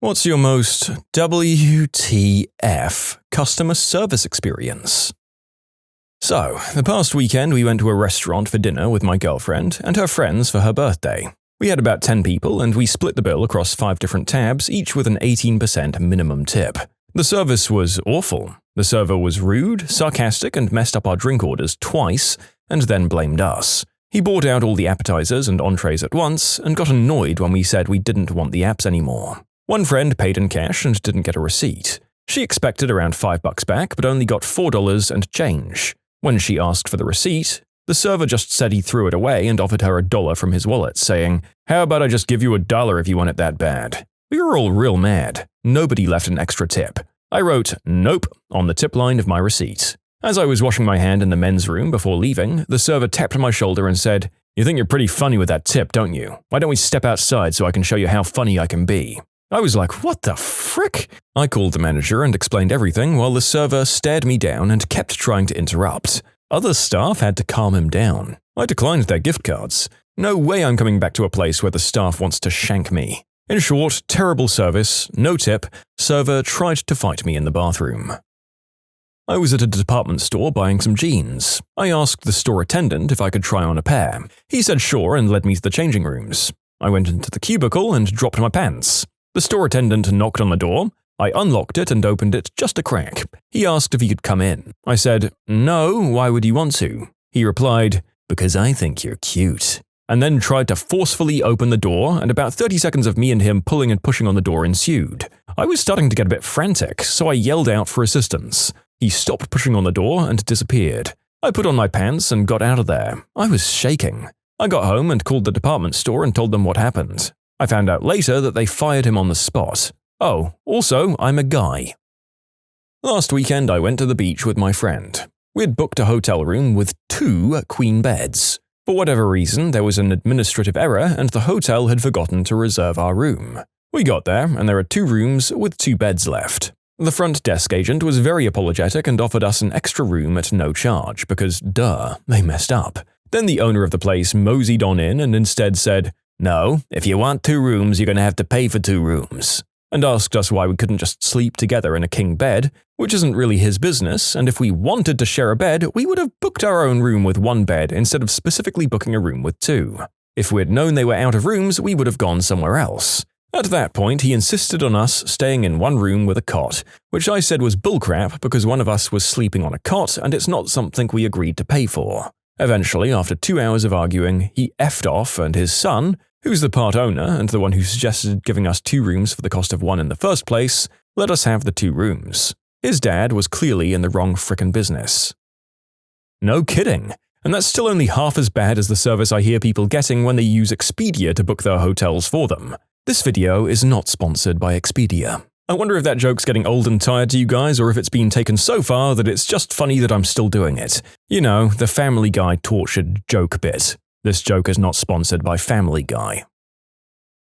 What's your most WTF customer service experience? So, the past weekend we went to a restaurant for dinner with my girlfriend and her friends for her birthday. We had about 10 people and we split the bill across 5 different tabs, each with an 18% minimum tip. The service was awful. The server was rude, sarcastic, and messed up our drink orders twice, and then blamed us. He bought out all the appetizers and entrees at once, and got annoyed when we said we didn't want the apps anymore. One friend paid in cash and didn't get a receipt. She expected around $5 back, but only got $4 and change. When she asked for the receipt, the server just said he threw it away and offered her $1 from his wallet, saying, "How about I just give you $1 if you want it that bad?" We were all real mad. Nobody left an extra tip. I wrote, "Nope," on the tip line of my receipt. As I was washing my hand in the men's room before leaving, the server tapped my shoulder and said, "You think you're pretty funny with that tip, don't you? Why don't we step outside so I can show you how funny I can be?" I was like, "What the frick?" I called the manager and explained everything while the server stared me down and kept trying to interrupt. Other staff had to calm him down. I declined their gift cards. No way I'm coming back to a place where the staff wants to shank me. In short, terrible service, no tip, server tried to fight me in the bathroom. I was at a department store buying some jeans. I asked the store attendant if I could try on a pair. He said sure and led me to the changing rooms. I went into the cubicle and dropped my pants. The store attendant knocked on the door. I unlocked it and opened it just a crack. He asked if he could come in. I said, "No, why would you want to?" He replied, "Because I think you're cute," and then tried to forcefully open the door, and about 30 seconds of me and him pulling and pushing on the door ensued. I was starting to get a bit frantic, so I yelled out for assistance. He stopped pushing on the door and disappeared. I put on my pants and got out of there. I was shaking. I got home and called the department store and told them what happened. I found out later that they fired him on the spot. Oh, also, I'm a guy. Last weekend I went to the beach with my friend. We'd booked a hotel room with 2 queen beds. For whatever reason, there was an administrative error and the hotel had forgotten to reserve our room. We got there and there are 2 rooms with 2 beds left. The front desk agent was very apologetic and offered us an extra room at no charge because, duh, they messed up. Then the owner of the place moseyed on in and instead said, "No, if you want 2 rooms, you're going to have to pay for 2 rooms," and asked us why we couldn't just sleep together in a king bed, which isn't really his business, and if we wanted to share a bed, we would have booked our own room with 1 bed instead of specifically booking a room with 2. If we had known they were out of rooms, we would have gone somewhere else. At that point, he insisted on us staying in 1 room with a cot, which I said was bullcrap because one of us was sleeping on a cot and it's not something we agreed to pay for. Eventually, after 2 hours of arguing, he effed off and his son, who's the part owner and the one who suggested giving us 2 rooms for the cost of 1 in the first place, let us have the 2 rooms. His dad was clearly in the wrong frickin' business. No kidding. And that's still only half as bad as the service I hear people getting when they use Expedia to book their hotels for them. This video is not sponsored by Expedia. I wonder if that joke's getting old and tired to you guys or if it's been taken so far that it's just funny that I'm still doing it. You know, the Family Guy tortured joke bit. This joke is not sponsored by Family Guy.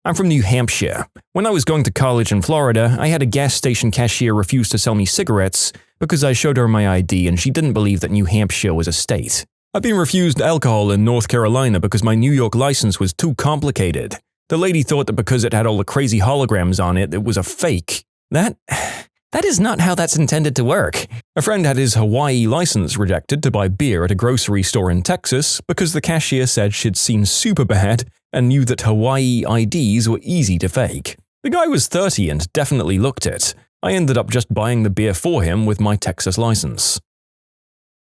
I'm from New Hampshire. When I was going to college in Florida, I had a gas station cashier refuse to sell me cigarettes because I showed her my ID and she didn't believe that New Hampshire was a state. I've been refused alcohol in North Carolina because my New York license was too complicated. The lady thought that because it had all the crazy holograms on it, it was a fake. That is not how that's intended to work. A friend had his Hawaii license rejected to buy beer at a grocery store in Texas because the cashier said she'd seen Superbad and knew that Hawaii IDs were easy to fake. The guy was 30 and definitely looked it. I ended up just buying the beer for him with my Texas license.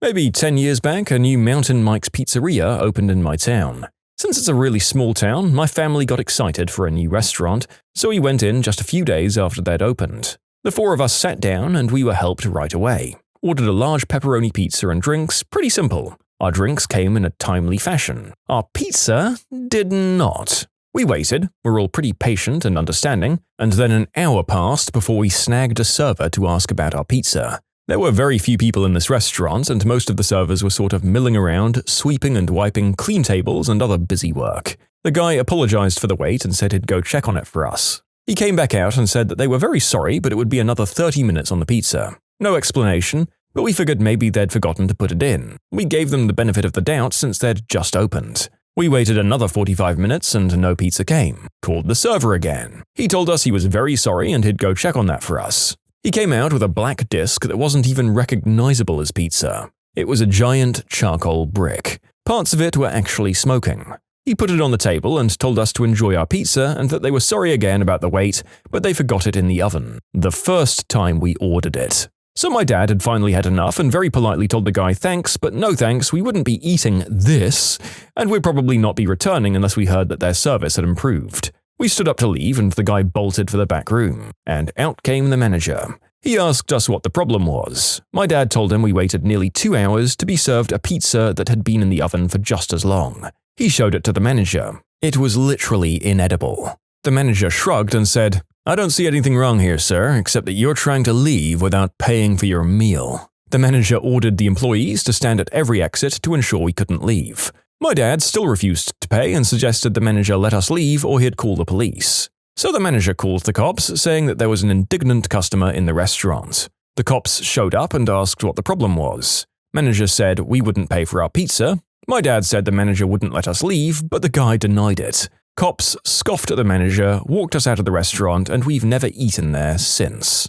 Maybe 10 years back, a new Mountain Mike's Pizzeria opened in my town. Since it's a really small town, my family got excited for a new restaurant, so we went in just a few days after they'd opened. The 4 of us sat down and we were helped right away. Ordered a large pepperoni pizza and drinks, pretty simple. Our drinks came in a timely fashion. Our pizza did not. We waited, were all pretty patient and understanding, and then an hour passed before we snagged a server to ask about our pizza. There were very few people in this restaurant and most of the servers were sort of milling around, sweeping and wiping clean tables and other busy work. The guy apologized for the wait and said he'd go check on it for us. He came back out and said that they were very sorry but it would be another 30 minutes on the pizza. No explanation, but we figured maybe they'd forgotten to put it in. We gave them the benefit of the doubt since they'd just opened. We waited another 45 minutes and no pizza came. Called the server again. He told us he was very sorry and he'd go check on that for us. He came out with a black disc that wasn't even recognizable as pizza. It was a giant charcoal brick. Parts of it were actually smoking. He put it on the table and told us to enjoy our pizza and that they were sorry again about the wait, but they forgot it in the oven. The first time we ordered it. So my dad had finally had enough and very politely told the guy thanks, but no thanks, we wouldn't be eating this, and we'd probably not be returning unless we heard that their service had improved. We stood up to leave and the guy bolted for the back room, and out came the manager. He asked us what the problem was. My dad told him we waited nearly 2 hours to be served a pizza that had been in the oven for just as long. He showed it to the manager. It was literally inedible. The manager shrugged and said, "I don't see anything wrong here, sir, except that you're trying to leave without paying for your meal." The manager ordered the employees to stand at every exit to ensure we couldn't leave. My dad still refused to pay and suggested the manager let us leave or he'd call the police. So the manager called the cops, saying that there was an indignant customer in the restaurant. The cops showed up and asked what the problem was. Manager said we wouldn't pay for our pizza. My dad said the manager wouldn't let us leave, but the guy denied it. Cops scoffed at the manager, walked us out of the restaurant, and we've never eaten there since.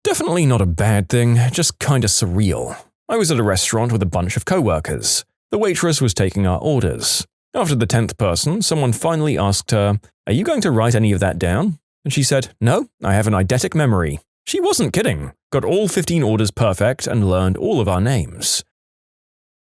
Definitely not a bad thing, just kinda surreal. I was at a restaurant with a bunch of co-workers. The waitress was taking our orders. After the 10th person, someone finally asked her, "Are you going to write any of that down?" And she said, "No, I have an eidetic memory." She wasn't kidding. Got all 15 orders perfect and learned all of our names.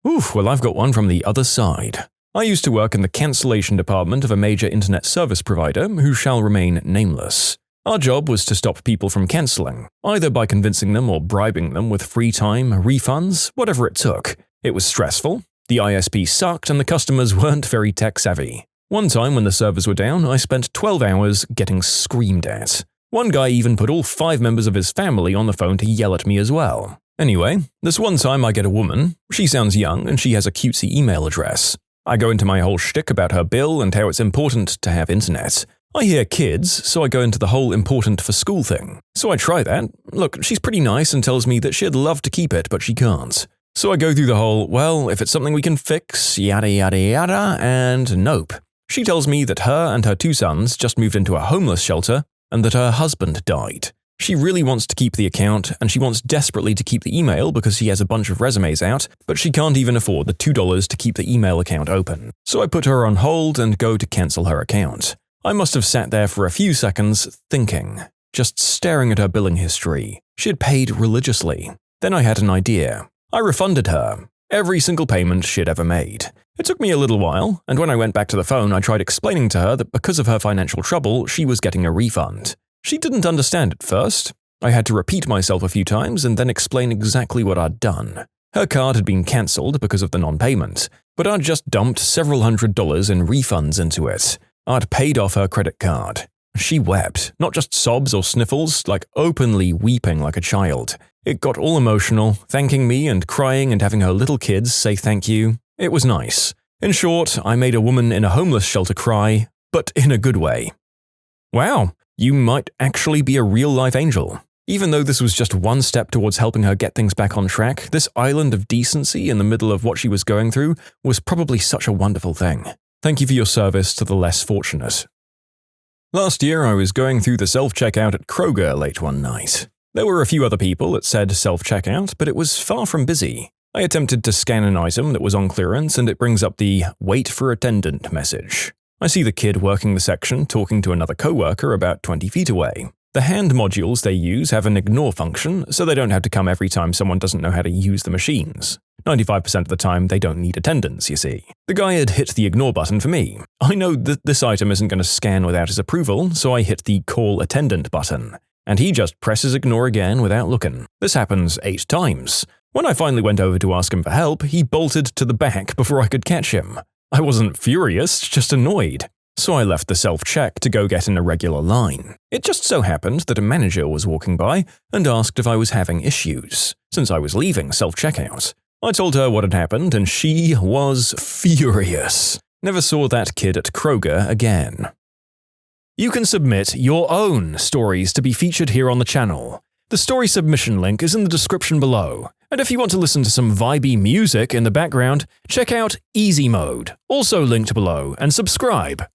Oof, well, I've got one from the other side. I used to work in the cancellation department of a major internet service provider who shall remain nameless. Our job was to stop people from cancelling, either by convincing them or bribing them with free time, refunds, whatever it took. It was stressful, the ISP sucked, and the customers weren't very tech-savvy. One time when the servers were down, I spent 12 hours getting screamed at. One guy even put all 5 members of his family on the phone to yell at me as well. Anyway, this one time I get a woman. She sounds young and she has a cutesy email address. I go into my whole shtick about her bill and how it's important to have internet. I hear kids, so I go into the whole important for school thing. So I try that. Look, she's pretty nice and tells me that she'd love to keep it, but she can't. So I go through the whole, well, if it's something we can fix, yada yada yada, and nope. She tells me that her and her 2 sons just moved into a homeless shelter and that her husband died. She really wants to keep the account, and she wants desperately to keep the email because she has a bunch of resumes out, but she can't even afford the $2 to keep the email account open. So I put her on hold and go to cancel her account. I must have sat there for a few seconds thinking, just staring at her billing history. She had paid religiously. Then I had an idea. I refunded her every single payment she'd ever made. It took me a little while, and when I went back to the phone, I tried explaining to her that because of her financial trouble, she was getting a refund. She didn't understand at first. I had to repeat myself a few times and then explain exactly what I'd done. Her card had been cancelled because of the non-payment, but I'd just dumped several $100s in refunds into it. I'd paid off her credit card. She wept, not just sobs or sniffles, like openly weeping like a child. It got all emotional, thanking me and crying and having her little kids say thank you. It was nice. In short, I made a woman in a homeless shelter cry, but in a good way. Wow. You might actually be a real-life angel. Even though this was just one step towards helping her get things back on track, this island of decency in the middle of what she was going through was probably such a wonderful thing. Thank you for your service to the less fortunate. Last year, I was going through the self-checkout at Kroger late one night. There were a few other people that said self-checkout, but it was far from busy. I attempted to scan an item that was on clearance and it brings up the "Wait for attendant" message. I see the kid working the section talking to another coworker about 20 feet away. The hand modules they use have an ignore function, so they don't have to come every time someone doesn't know how to use the machines. 95% of the time, they don't need attendance, you see. The guy had hit the ignore button for me. I know that this item isn't going to scan without his approval, so I hit the call attendant button. And he just presses ignore again without looking. This happens 8 times. When I finally went over to ask him for help, he bolted to the back before I could catch him. I wasn't furious, just annoyed. So I left the self-check to go get in a regular line. It just so happened that a manager was walking by and asked if I was having issues, since I was leaving self-checkout. I told her what had happened and she was furious. Never saw that kid at Kroger again. You can submit your own stories to be featured here on the channel. The story submission link is in the description below. And if you want to listen to some vibey music in the background, check out easymode, also linked below, and subscribe.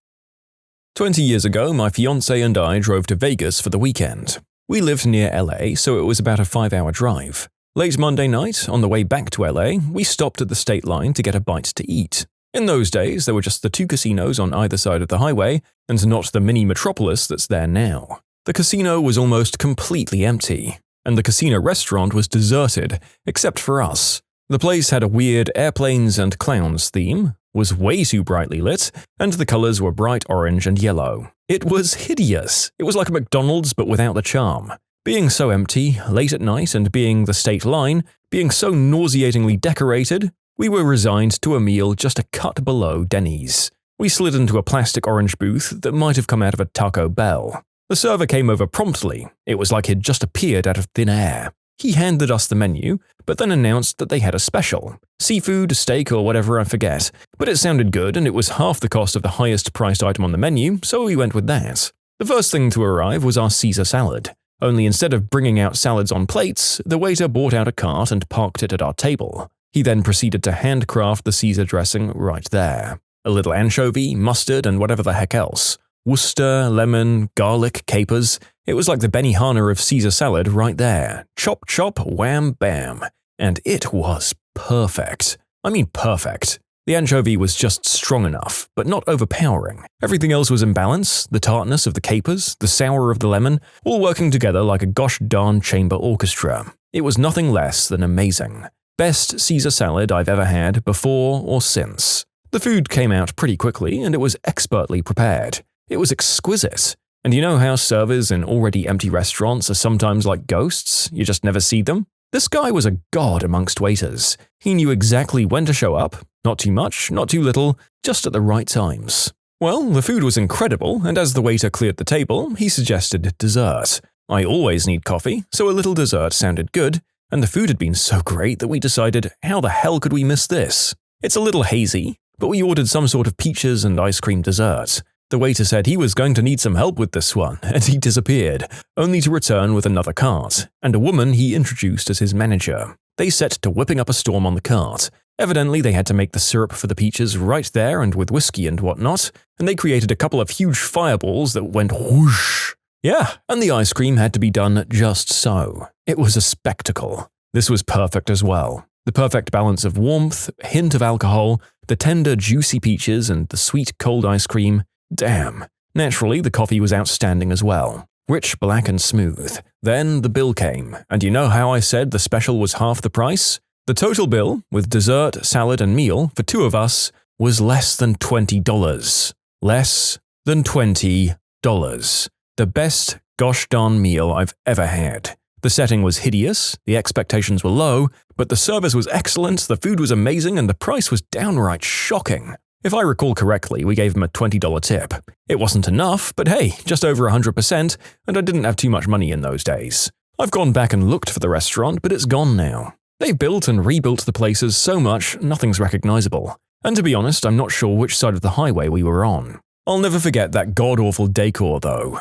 20 years ago, my fiancé and I drove to Vegas for the weekend. We lived near LA, so it was about a 5-hour drive. Late Monday night, on the way back to LA, we stopped at the state line to get a bite to eat. In those days, there were just the 2 casinos on either side of the highway, and not the mini metropolis that's there now. The casino was almost completely empty, and the casino restaurant was deserted, except for us. The place had a weird airplanes and clowns theme, was way too brightly lit, and the colors were bright orange and yellow. It was hideous. It was like a McDonald's but without the charm. Being so empty, late at night, and being the state line, being so nauseatingly decorated, we were resigned to a meal just a cut below Denny's. We slid into a plastic orange booth that might have come out of a Taco Bell. The server came over promptly. It was like he'd just appeared out of thin air. He handed us the menu, but then announced that they had a special. Seafood, steak, or whatever, I forget. But it sounded good, and it was half the cost of the highest priced item on the menu, so we went with that. The first thing to arrive was our Caesar salad. Only instead of bringing out salads on plates, the waiter brought out a cart and parked it at our table. He then proceeded to handcraft the Caesar dressing right there. A little anchovy, mustard, and whatever the heck else. Worcester, lemon, garlic, capers. It was like the Benihana of Caesar salad right there. Chop, chop, wham, bam. And it was perfect. I mean perfect. The anchovy was just strong enough, but not overpowering. Everything else was in balance, the tartness of the capers, the sour of the lemon, all working together like a gosh darn chamber orchestra. It was nothing less than amazing. Best Caesar salad I've ever had before or since. The food came out pretty quickly, and it was expertly prepared. It was exquisite. And you know how servers in already empty restaurants are sometimes like ghosts? You just never see them? This guy was a god amongst waiters. He knew exactly when to show up. Not too much, not too little, just at the right times. Well, the food was incredible, and as the waiter cleared the table, he suggested dessert. I always need coffee, so a little dessert sounded good, and the food had been so great that we decided, how the hell could we miss this? It's a little hazy, but we ordered some sort of peaches and ice cream dessert. The waiter said he was going to need some help with this one, and he disappeared, only to return with another cart, and a woman he introduced as his manager. They set to whipping up a storm on the cart. Evidently, they had to make the syrup for the peaches right there and with whiskey and whatnot, and they created a couple of huge fireballs that went whoosh. Yeah, and the ice cream had to be done just so. It was a spectacle. This was perfect as well. The perfect balance of warmth, a hint of alcohol, the tender, juicy peaches, and the sweet, cold ice cream. Damn. Naturally, the coffee was outstanding as well. Rich, black, and smooth. Then the bill came, and you know how I said the special was half the price? The total bill, with dessert, salad, and meal, for 2 of us, was less than $20. Less than $20. The best gosh darn meal I've ever had. The setting was hideous, the expectations were low, but the service was excellent, the food was amazing, and the price was downright shocking. If I recall correctly, we gave him a $20 tip. It wasn't enough, but hey, just over 100%, and I didn't have too much money in those days. I've gone back and looked for the restaurant, but it's gone now. They've built and rebuilt the places so much, nothing's recognizable. And to be honest, I'm not sure which side of the highway we were on. I'll never forget that god-awful decor, though.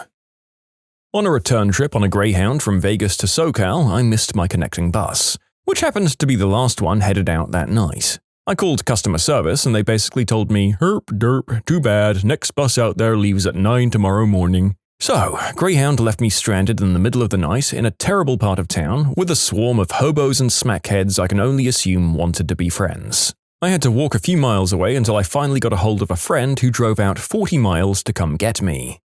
On a return trip on a Greyhound from Vegas to SoCal, I missed my connecting bus, which happened to be the last one headed out that night. I called customer service and they basically told me, herp derp, too bad, next bus out there leaves at 9 tomorrow morning. So, Greyhound left me stranded in the middle of the night in a terrible part of town with a swarm of hobos and smackheads I can only assume wanted to be friends. I had to walk a few miles away until I finally got a hold of a friend who drove out 40 miles to come get me.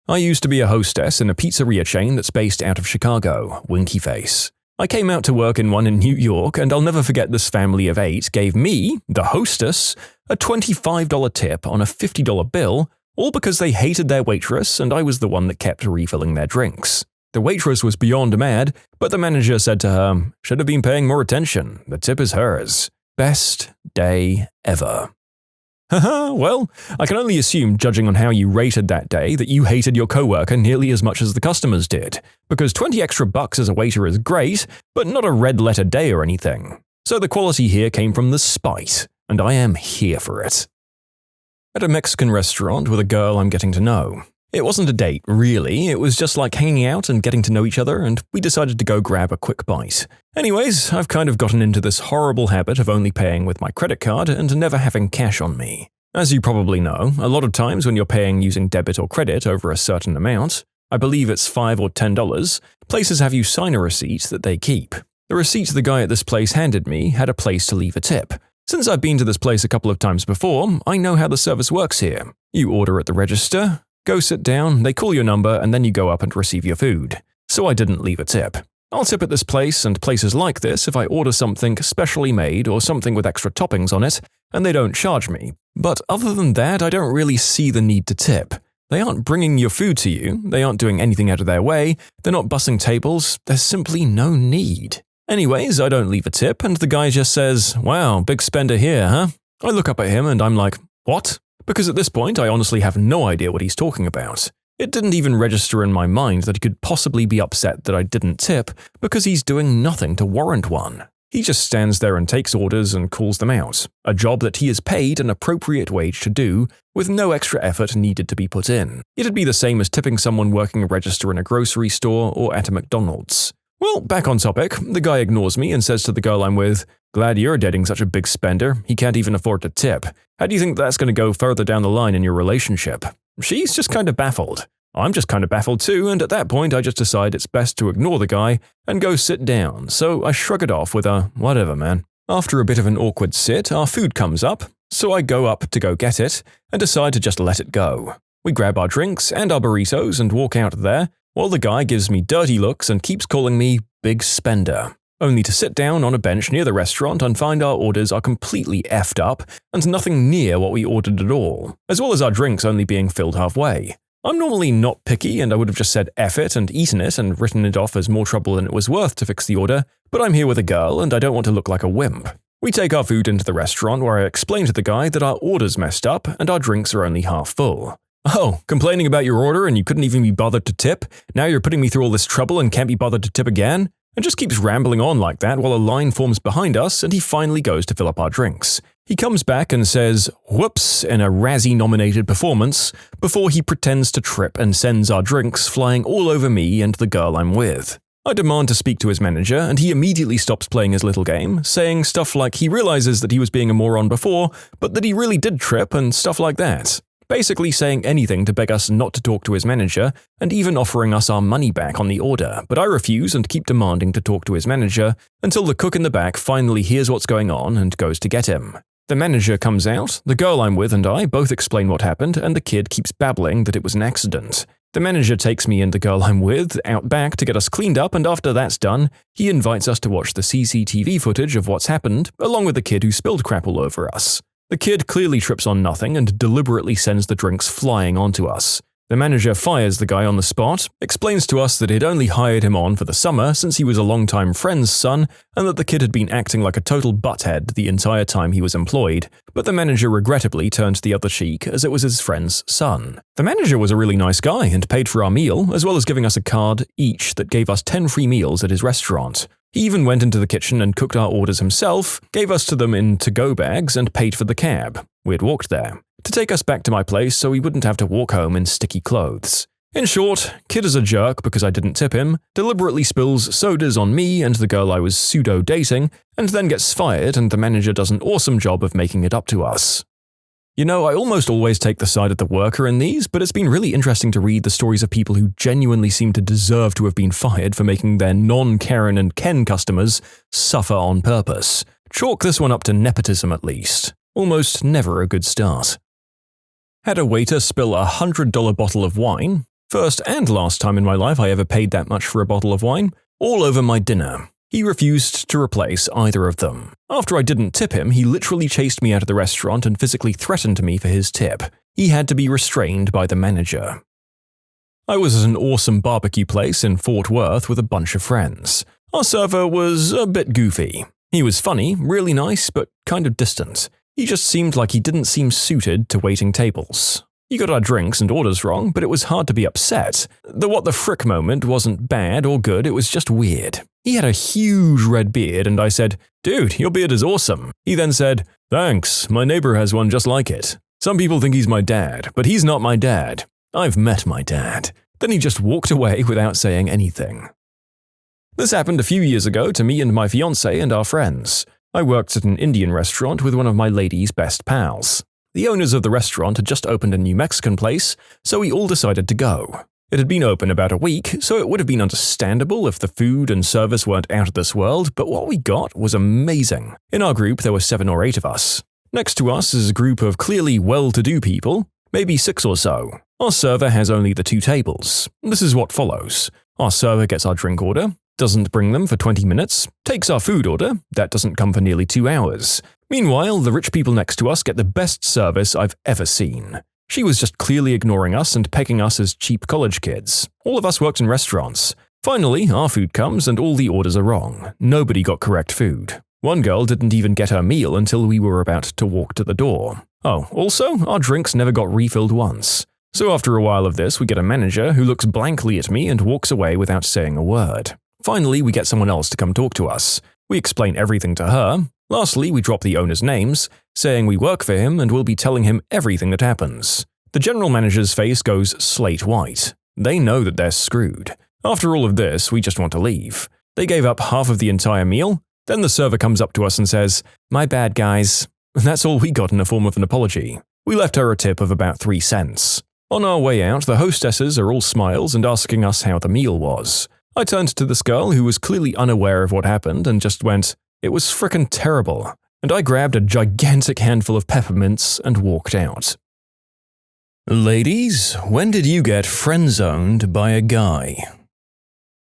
I used to be a hostess in a pizzeria chain that's based out of Chicago, winky face. I came out to work in one in New York, and I'll never forget this family of 8 gave me, the hostess, a $25 tip on a $50 bill, all because they hated their waitress and I was the one that kept refilling their drinks. The waitress was beyond mad, but the manager said to her, "Should have been paying more attention, the tip is hers." Best day ever. Haha, well, I can only assume, judging on how you rated that day, that you hated your coworker nearly as much as the customers did, because 20 extra bucks as a waiter is great, but not a red-letter day or anything. So the quality here came from the spite, and I am here for it. At a Mexican restaurant with a girl I'm getting to know. It wasn't a date, really, it was just like hanging out and getting to know each other, and we decided to go grab a quick bite. Anyways, I've kind of gotten into this horrible habit of only paying with my credit card and never having cash on me. As you probably know, a lot of times when you're paying using debit or credit over a certain amount, I believe it's $5 or $10, places have you sign a receipt that they keep. The receipt the guy at this place handed me had a place to leave a tip. Since I've been to this place a couple of times before, I know how the service works here. You order at the register, go sit down, they call your number, and then you go up and receive your food. So I didn't leave a tip. I'll tip at this place and places like this if I order something specially made or something with extra toppings on it, and they don't charge me. But other than that, I don't really see the need to tip. They aren't bringing your food to you, they aren't doing anything out of their way, they're not bussing tables, there's simply no need. Anyways, I don't leave a tip, and the guy just says, "Wow, big spender here, huh?" I look up at him and I'm like, "What?" Because at this point, I honestly have no idea what he's talking about. It didn't even register in my mind that he could possibly be upset that I didn't tip because he's doing nothing to warrant one. He just stands there and takes orders and calls them out, a job that he is paid an appropriate wage to do, with no extra effort needed to be put in. It'd be the same as tipping someone working a register in a grocery store or at a McDonald's. Well, back on topic, the guy ignores me and says to the girl I'm with, "Glad you're dating such a big spender, he can't even afford to tip. How do you think that's going to go further down the line in your relationship?" She's just kind of baffled. I'm just kind of baffled too, and at that point I just decide it's best to ignore the guy and go sit down, so I shrug it off with a, "Whatever, man." After a bit of an awkward sit, our food comes up, so I go up to go get it and decide to just let it go. We grab our drinks and our burritos and walk out there, while the guy gives me dirty looks and keeps calling me big spender, only to sit down on a bench near the restaurant and find our orders are completely effed up and nothing near what we ordered at all, as well as our drinks only being filled halfway. I'm normally not picky and I would have just said F it and eaten it and written it off as more trouble than it was worth to fix the order, but I'm here with a girl and I don't want to look like a wimp. We take our food into the restaurant where I explain to the guy that our order's messed up and our drinks are only half full. "Oh, complaining about your order and you couldn't even be bothered to tip? Now you're putting me through all this trouble and can't be bothered to tip again?" And just keeps rambling on like that while a line forms behind us and he finally goes to fill up our drinks. He comes back and says, "Whoops," in a Razzie-nominated performance, before he pretends to trip and sends our drinks flying all over me and the girl I'm with. I demand to speak to his manager and he immediately stops playing his little game, saying stuff like he realizes that he was being a moron before, but that he really did trip and stuff like that. Basically saying anything to beg us not to talk to his manager, and even offering us our money back on the order, but I refuse and keep demanding to talk to his manager until the cook in the back finally hears what's going on and goes to get him. The manager comes out, the girl I'm with and I both explain what happened, and the kid keeps babbling that it was an accident. The manager takes me and the girl I'm with out back to get us cleaned up, and after that's done, he invites us to watch the CCTV footage of what's happened, along with the kid who spilled crap all over us. The kid clearly trips on nothing and deliberately sends the drinks flying onto us. The manager fires the guy on the spot, explains to us that he'd only hired him on for the summer since he was a longtime friend's son and that the kid had been acting like a total butthead the entire time he was employed, but the manager regrettably turned the other cheek as it was his friend's son. The manager was a really nice guy and paid for our meal, as well as giving us a card each that gave us 10 free meals at his restaurant. He even went into the kitchen and cooked our orders himself, gave us to them in to-go bags, and paid for the cab. We'd walked there to take us back to my place so we wouldn't have to walk home in sticky clothes. In short, kid is a jerk because I didn't tip him, deliberately spills sodas on me and the girl I was pseudo-dating, and then gets fired and the manager does an awesome job of making it up to us. You know, I almost always take the side of the worker in these, but it's been really interesting to read the stories of people who genuinely seem to deserve to have been fired for making their non-Karen and Ken customers suffer on purpose. Chalk this one up to nepotism at least. Almost never a good start. Had a waiter spill a $100 bottle of wine, first and last time in my life I ever paid that much for a bottle of wine, all over my dinner. He refused to replace either of them. After I didn't tip him, he literally chased me out of the restaurant and physically threatened me for his tip. He had to be restrained by the manager. I was at an awesome barbecue place in Fort Worth with a bunch of friends. Our server was a bit goofy. He was funny, really nice, but kind of distant. He just seemed like he didn't seem suited to waiting tables. He got our drinks and orders wrong, but it was hard to be upset. The what the frick moment wasn't bad or good, it was just weird. He had a huge red beard and I said, "Dude, your beard is awesome." He then said, "Thanks, my neighbor has one just like it. Some people think he's my dad, but he's not my dad." I've met my dad." Then he just walked away without saying anything. This happened a few years ago to me and my fiancé and our friends. I worked at an Indian restaurant with one of my lady's best pals. The owners of the restaurant had just opened a New Mexican place, so we all decided to go. It had been open about a week, so it would have been understandable if the food and service weren't out of this world, but what we got was amazing. In our group, there were 7 or 8 of us. Next to us is a group of clearly well-to-do people, maybe 6 or so. Our server has only the 2 tables. This is what follows. Our server gets our drink order, doesn't bring them for 20 minutes, takes our food order, that doesn't come for nearly 2 hours. Meanwhile, the rich people next to us get the best service I've ever seen. She was just clearly ignoring us and pegging us as cheap college kids. All of us worked in restaurants. Finally, our food comes and all the orders are wrong. Nobody got correct food. One girl didn't even get her meal until we were about to walk to the door. Oh, also, our drinks never got refilled once. So after a while of this, we get a manager who looks blankly at me and walks away without saying a word. Finally, we get someone else to come talk to us. We explain everything to her. Lastly, we drop the owner's names, saying we work for him and will be telling him everything that happens. The general manager's face goes slate white. They know that they're screwed. After all of this, we just want to leave. They gave up half of the entire meal. Then the server comes up to us and says, "My bad, guys." That's all we got in the form of an apology. We left her a tip of about 3 cents. On our way out, the hostesses are all smiles and asking us how the meal was. I turned to this girl who was clearly unaware of what happened and just went, "It was frickin' terrible." And I grabbed a gigantic handful of peppermints and walked out. Ladies, when did you get friend-zoned by a guy?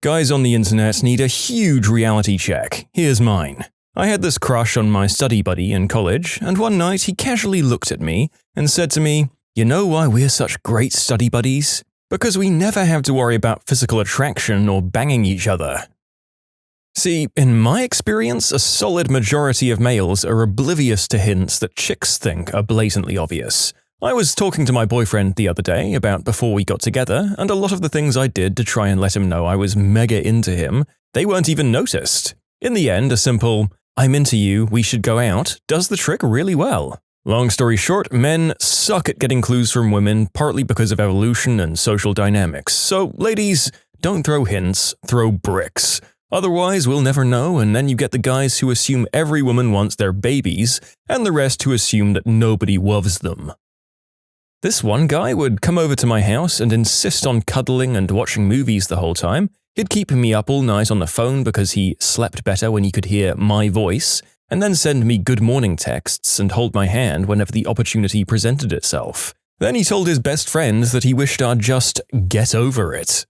Guys on the internet need a huge reality check. Here's mine. I had this crush on my study buddy in college, and one night he casually looked at me and said to me, "You know why we're such great study buddies? Because we never have to worry about physical attraction or banging each other." See, in my experience, a solid majority of males are oblivious to hints that chicks think are blatantly obvious. I was talking to my boyfriend the other day about before we got together, and a lot of the things I did to try and let him know I was mega into him, they weren't even noticed. In the end, a simple, "I'm into you, we should go out," does the trick really well. Long story short, men suck at getting clues from women, partly because of evolution and social dynamics. So, ladies, don't throw hints, throw bricks. Otherwise, we'll never know, and then you get the guys who assume every woman wants their babies, and the rest who assume that nobody loves them. This one guy would come over to my house and insist on cuddling and watching movies the whole time. He'd keep me up all night on the phone because he slept better when he could hear my voice, and then send me good morning texts and hold my hand whenever the opportunity presented itself. Then he told his best friend that he wished I'd just get over it.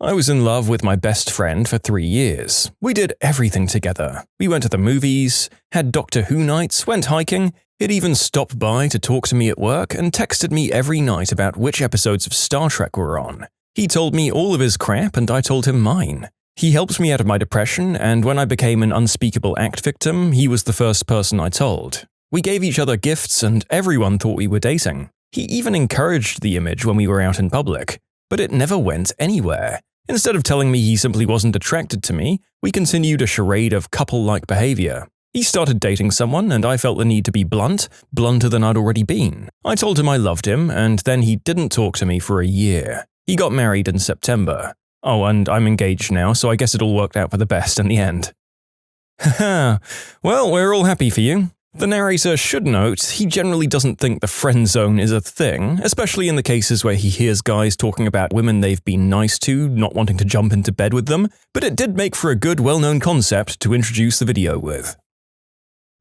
I was in love with my best friend for 3 years. We did everything together. We went to the movies, had Doctor Who nights, went hiking. He'd even stopped by to talk to me at work and texted me every night about which episodes of Star Trek were on. He told me all of his crap and I told him mine. He helped me out of my depression, and when I became an unspeakable act victim, he was the first person I told. We gave each other gifts and everyone thought we were dating. He even encouraged the image when we were out in public, but it never went anywhere. Instead of telling me he simply wasn't attracted to me, we continued a charade of couple-like behavior. He started dating someone and I felt the need to be blunt, blunter than I'd already been. I told him I loved him, and then he didn't talk to me for a year. He got married in September. Oh, and I'm engaged now, so I guess it all worked out for the best in the end. Haha, well, we're all happy for you. The narrator should note he generally doesn't think the friend zone is a thing, especially in the cases where he hears guys talking about women they've been nice to, not wanting to jump into bed with them, but it did make for a good, well-known concept to introduce the video with.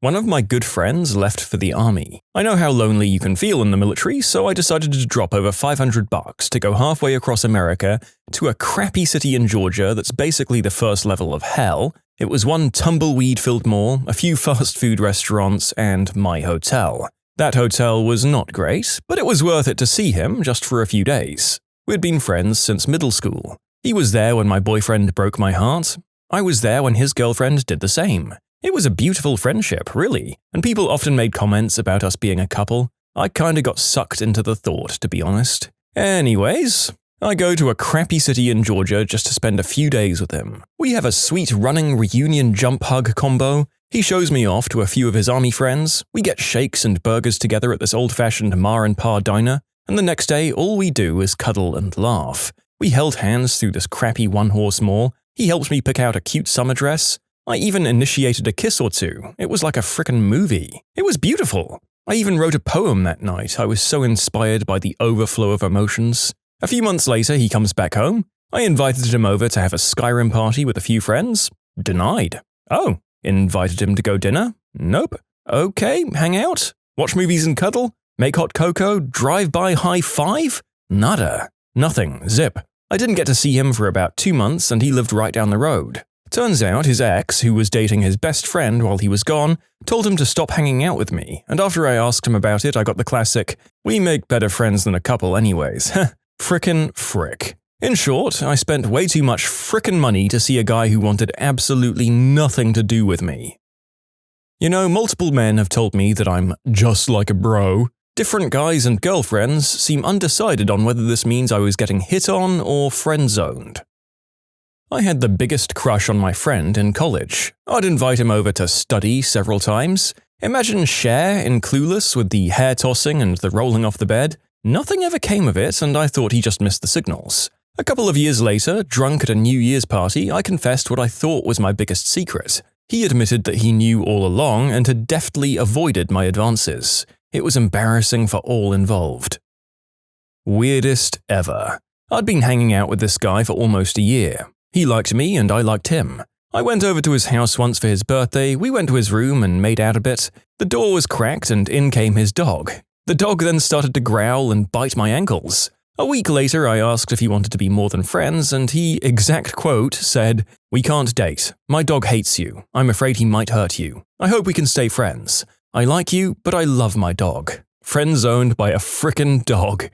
One of my good friends left for the army. I know how lonely you can feel in the military, so I decided to drop over $500 to go halfway across America to a crappy city in Georgia that's basically the first level of hell. It was one tumbleweed-filled mall, a few fast food restaurants, and my hotel. That hotel was not great, but it was worth it to see him just for a few days. We'd been friends since middle school. He was there when my boyfriend broke my heart. I was there when his girlfriend did the same. It was a beautiful friendship, really, and people often made comments about us being a couple. I kinda got sucked into the thought, to be honest. Anyways, I go to a crappy city in Georgia just to spend a few days with him. We have a sweet running reunion jump hug combo. He shows me off to a few of his army friends. We get shakes and burgers together at this old-fashioned Ma and Pa diner. and the next day all we do is cuddle and laugh. We held hands through this crappy one-horse mall. He helped me pick out a cute summer dress. I even initiated a kiss or two. It was like a frickin' movie. It was beautiful. I even wrote a poem that night. I was so inspired by the overflow of emotions. A few months later, he comes back home. I invited him over to have a Skyrim party with a few friends. Denied. Oh, invited him to go dinner? Nope. Okay, hang out? Watch movies and cuddle? Make hot cocoa? Drive-by high five? Nada. Nothing. Zip. I didn't get to see him for about 2 months, and he lived right down the road. Turns out his ex, who was dating his best friend while he was gone, told him to stop hanging out with me, and after I asked him about it, I got the classic, "We make better friends than a couple anyways." Frickin' frick. In short, I spent way too much frickin' money to see a guy who wanted absolutely nothing to do with me. You know, multiple men have told me that I'm just like a bro. Different guys and girlfriends seem undecided on whether this means I was getting hit on or friend-zoned. I had the biggest crush on my friend in college. I'd invite him over to study several times. Imagine Cher in Clueless with the hair tossing and the rolling off the bed. Nothing ever came of it, and I thought he just missed the signals. A couple of years later, drunk at a New Year's party, I confessed what I thought was my biggest secret. He admitted that he knew all along and had deftly avoided my advances. It was embarrassing for all involved. Weirdest ever. I'd been hanging out with this guy for almost a year. He liked me and I liked him. I went over to his house once for his birthday, we went to his room and made out a bit. The door was cracked and in came his dog. The dog then started to growl and bite my ankles. A week later, I asked if he wanted to be more than friends, and he, exact quote, said, "We can't date. My dog hates you. I'm afraid he might hurt you. I hope we can stay friends. I like you, but I love my dog." Friend-zoned by a frickin' dog.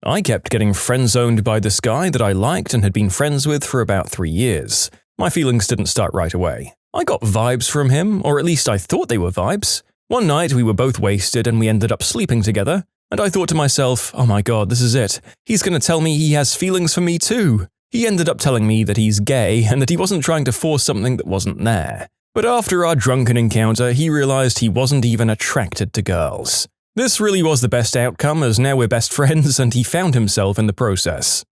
I kept getting friend-zoned by this guy that I liked and had been friends with for about 3 years. My feelings didn't start right away. I got vibes from him, or at least I thought they were vibes. One night we were both wasted and we ended up sleeping together. And I thought to myself, oh my god, this is it. He's going to tell me he has feelings for me too. He ended up telling me that he's gay and that he wasn't trying to force something that wasn't there. But after our drunken encounter, he realized he wasn't even attracted to girls. This really was the best outcome, as now we're best friends and he found himself in the process.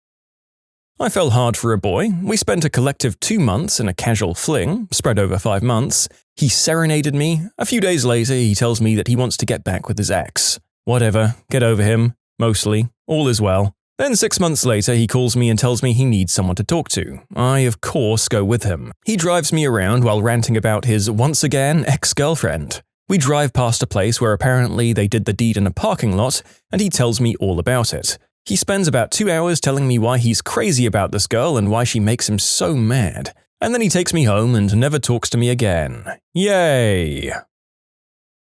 I fell hard for a boy. We spent a collective 2 months in a casual fling, spread over 5 months. He serenaded me. A few days later, he tells me that he wants to get back with his ex. Whatever, get over him. Mostly. All is well. Then 6 months later, he calls me and tells me he needs someone to talk to. I, of course, go with him. He drives me around while ranting about his, once again, ex-girlfriend. We drive past a place where apparently they did the deed in a parking lot, and he tells me all about it. He spends about 2 hours telling me why he's crazy about this girl and why she makes him so mad. And then he takes me home and never talks to me again. Yay!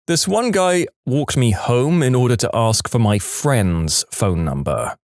This one guy walked me home in order to ask for my friend's phone number.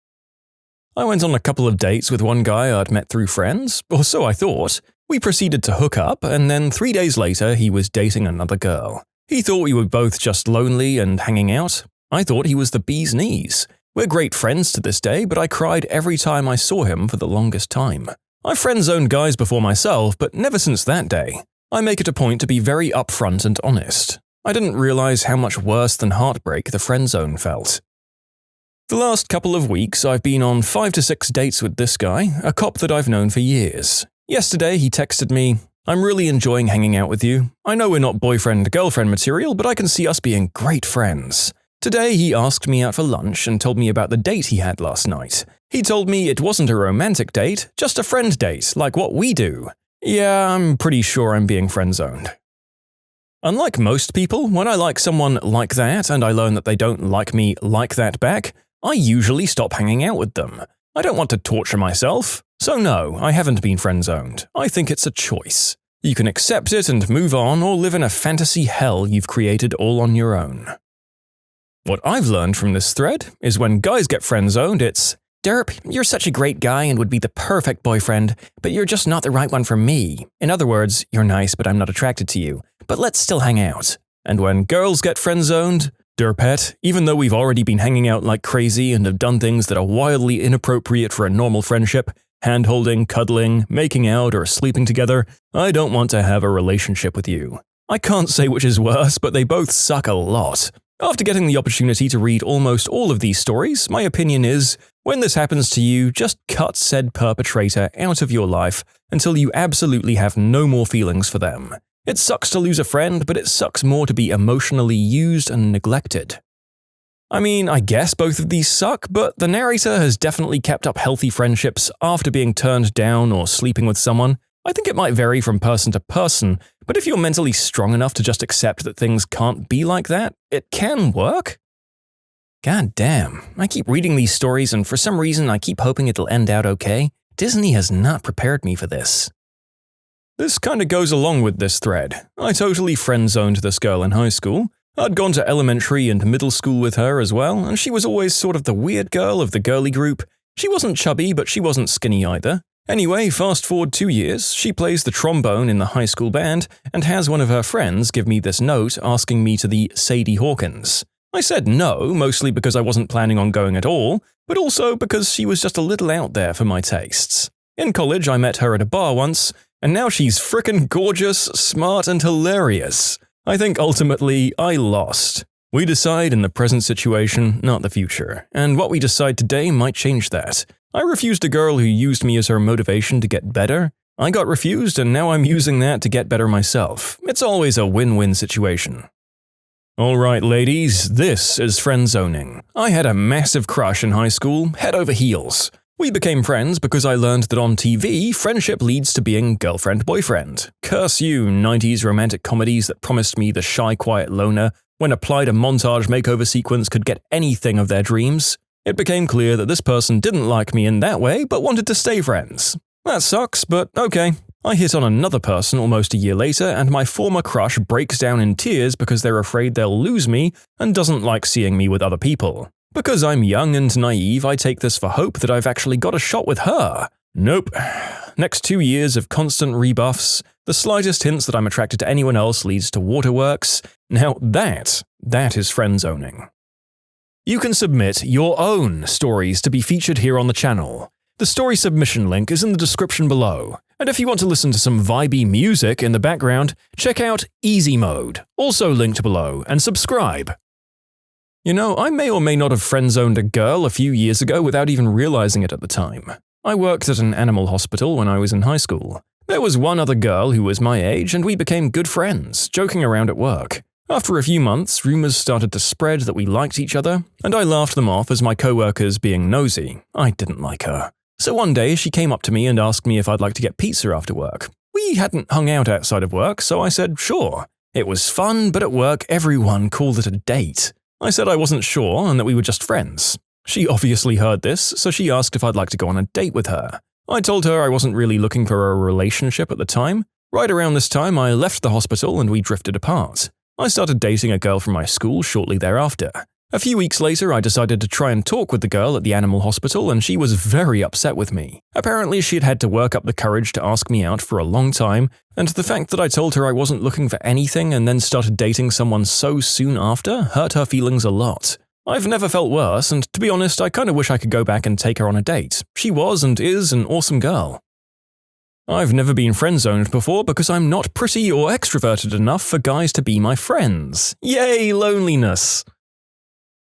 I went on a couple of dates with one guy I'd met through friends, or so I thought. We proceeded to hook up, and then 3 days later he was dating another girl. He thought we were both just lonely and hanging out. I thought he was the bee's knees. We're great friends to this day, but I cried every time I saw him for the longest time. I've friend-zoned guys before myself, but never since that day. I make it a point to be very upfront and honest. I didn't realize how much worse than heartbreak the friend zone felt. The last couple of weeks, I've been on 5 to 6 dates with this guy, a cop that I've known for years. Yesterday, he texted me, "I'm really enjoying hanging out with you. I know we're not boyfriend-girlfriend material, but I can see us being great friends." Today, he asked me out for lunch and told me about the date he had last night. He told me it wasn't a romantic date, just a friend date, like what we do. Yeah, I'm pretty sure I'm being friend-zoned. Unlike most people, when I like someone like that and I learn that they don't like me like that back, I usually stop hanging out with them. I don't want to torture myself. So no, I haven't been friend-zoned. I think it's a choice. You can accept it and move on, or live in a fantasy hell you've created all on your own. What I've learned from this thread is when guys get friend-zoned, it's, "Derp, you're such a great guy and would be the perfect boyfriend, but you're just not the right one for me. In other words, you're nice but I'm not attracted to you, but let's still hang out." And when girls get friend-zoned, "Derpet, even though we've already been hanging out like crazy and have done things that are wildly inappropriate for a normal friendship, hand-holding, cuddling, making out, or sleeping together, I don't want to have a relationship with you." I can't say which is worse, but they both suck a lot. After getting the opportunity to read almost all of these stories, my opinion is, when this happens to you, just cut said perpetrator out of your life until you absolutely have no more feelings for them. It sucks to lose a friend, but it sucks more to be emotionally used and neglected. I mean, I guess both of these suck, but the narrator has definitely kept up healthy friendships after being turned down or sleeping with someone. I think it might vary from person to person, but if you're mentally strong enough to just accept that things can't be like that, it can work. God damn, I keep reading these stories and for some reason I keep hoping it'll end out okay. Disney has not prepared me for this. This kinda goes along with this thread. I totally friend-zoned this girl in high school. I'd gone to elementary and middle school with her as well, and she was always sort of the weird girl of the girly group. She wasn't chubby, but she wasn't skinny either. Anyway, fast forward 2 years, she plays the trombone in the high school band and has one of her friends give me this note asking me to the Sadie Hawkins. I said no, mostly because I wasn't planning on going at all, but also because she was just a little out there for my tastes. In college, I met her at a bar once, and now she's frickin' gorgeous, smart, and hilarious. I think ultimately, I lost. We decide in the present situation, not the future, and what we decide today might change that. I refused a girl who used me as her motivation to get better. I got refused, and now I'm using that to get better myself. It's always a win-win situation. Alright ladies, this is friend zoning. I had a massive crush in high school, head over heels. We became friends because I learned that on TV, friendship leads to being girlfriend-boyfriend. Curse you, 90s romantic comedies that promised me the shy, quiet loner when applied a montage makeover sequence could get anything of their dreams. It became clear that this person didn't like me in that way, but wanted to stay friends. That sucks, but okay. I hit on another person almost a year later, and my former crush breaks down in tears because they're afraid they'll lose me and doesn't like seeing me with other people. Because I'm young and naive, I take this for hope that I've actually got a shot with her. Nope. Next 2 years of constant rebuffs, the slightest hints that I'm attracted to anyone else leads to waterworks. Now that is friend zoning. You can submit your own stories to be featured here on the channel. The story submission link is in the description below. And if you want to listen to some vibey music in the background, check out easymode, also linked below, and subscribe. You know, I may or may not have friend-zoned a girl a few years ago without even realizing it at the time. I worked at an animal hospital when I was in high school. There was one other girl who was my age, and we became good friends, joking around at work. After a few months, rumors started to spread that we liked each other, and I laughed them off as my coworkers being nosy. I didn't like her. So one day, she came up to me and asked me if I'd like to get pizza after work. We hadn't hung out outside of work, so I said sure. It was fun, but at work, everyone called it a date. I said I wasn't sure and that we were just friends. She obviously heard this, so she asked if I'd like to go on a date with her. I told her I wasn't really looking for a relationship at the time. Right around this time, I left the hospital and we drifted apart. I started dating a girl from my school shortly thereafter. A few weeks later, I decided to try and talk with the girl at the animal hospital, and she was very upset with me. Apparently, she'd had to work up the courage to ask me out for a long time, and the fact that I told her I wasn't looking for anything and then started dating someone so soon after hurt her feelings a lot. I've never felt worse, and to be honest, I kinda wish I could go back and take her on a date. She was and is an awesome girl. I've never been friend-zoned before because I'm not pretty or extroverted enough for guys to be my friends. Yay, loneliness!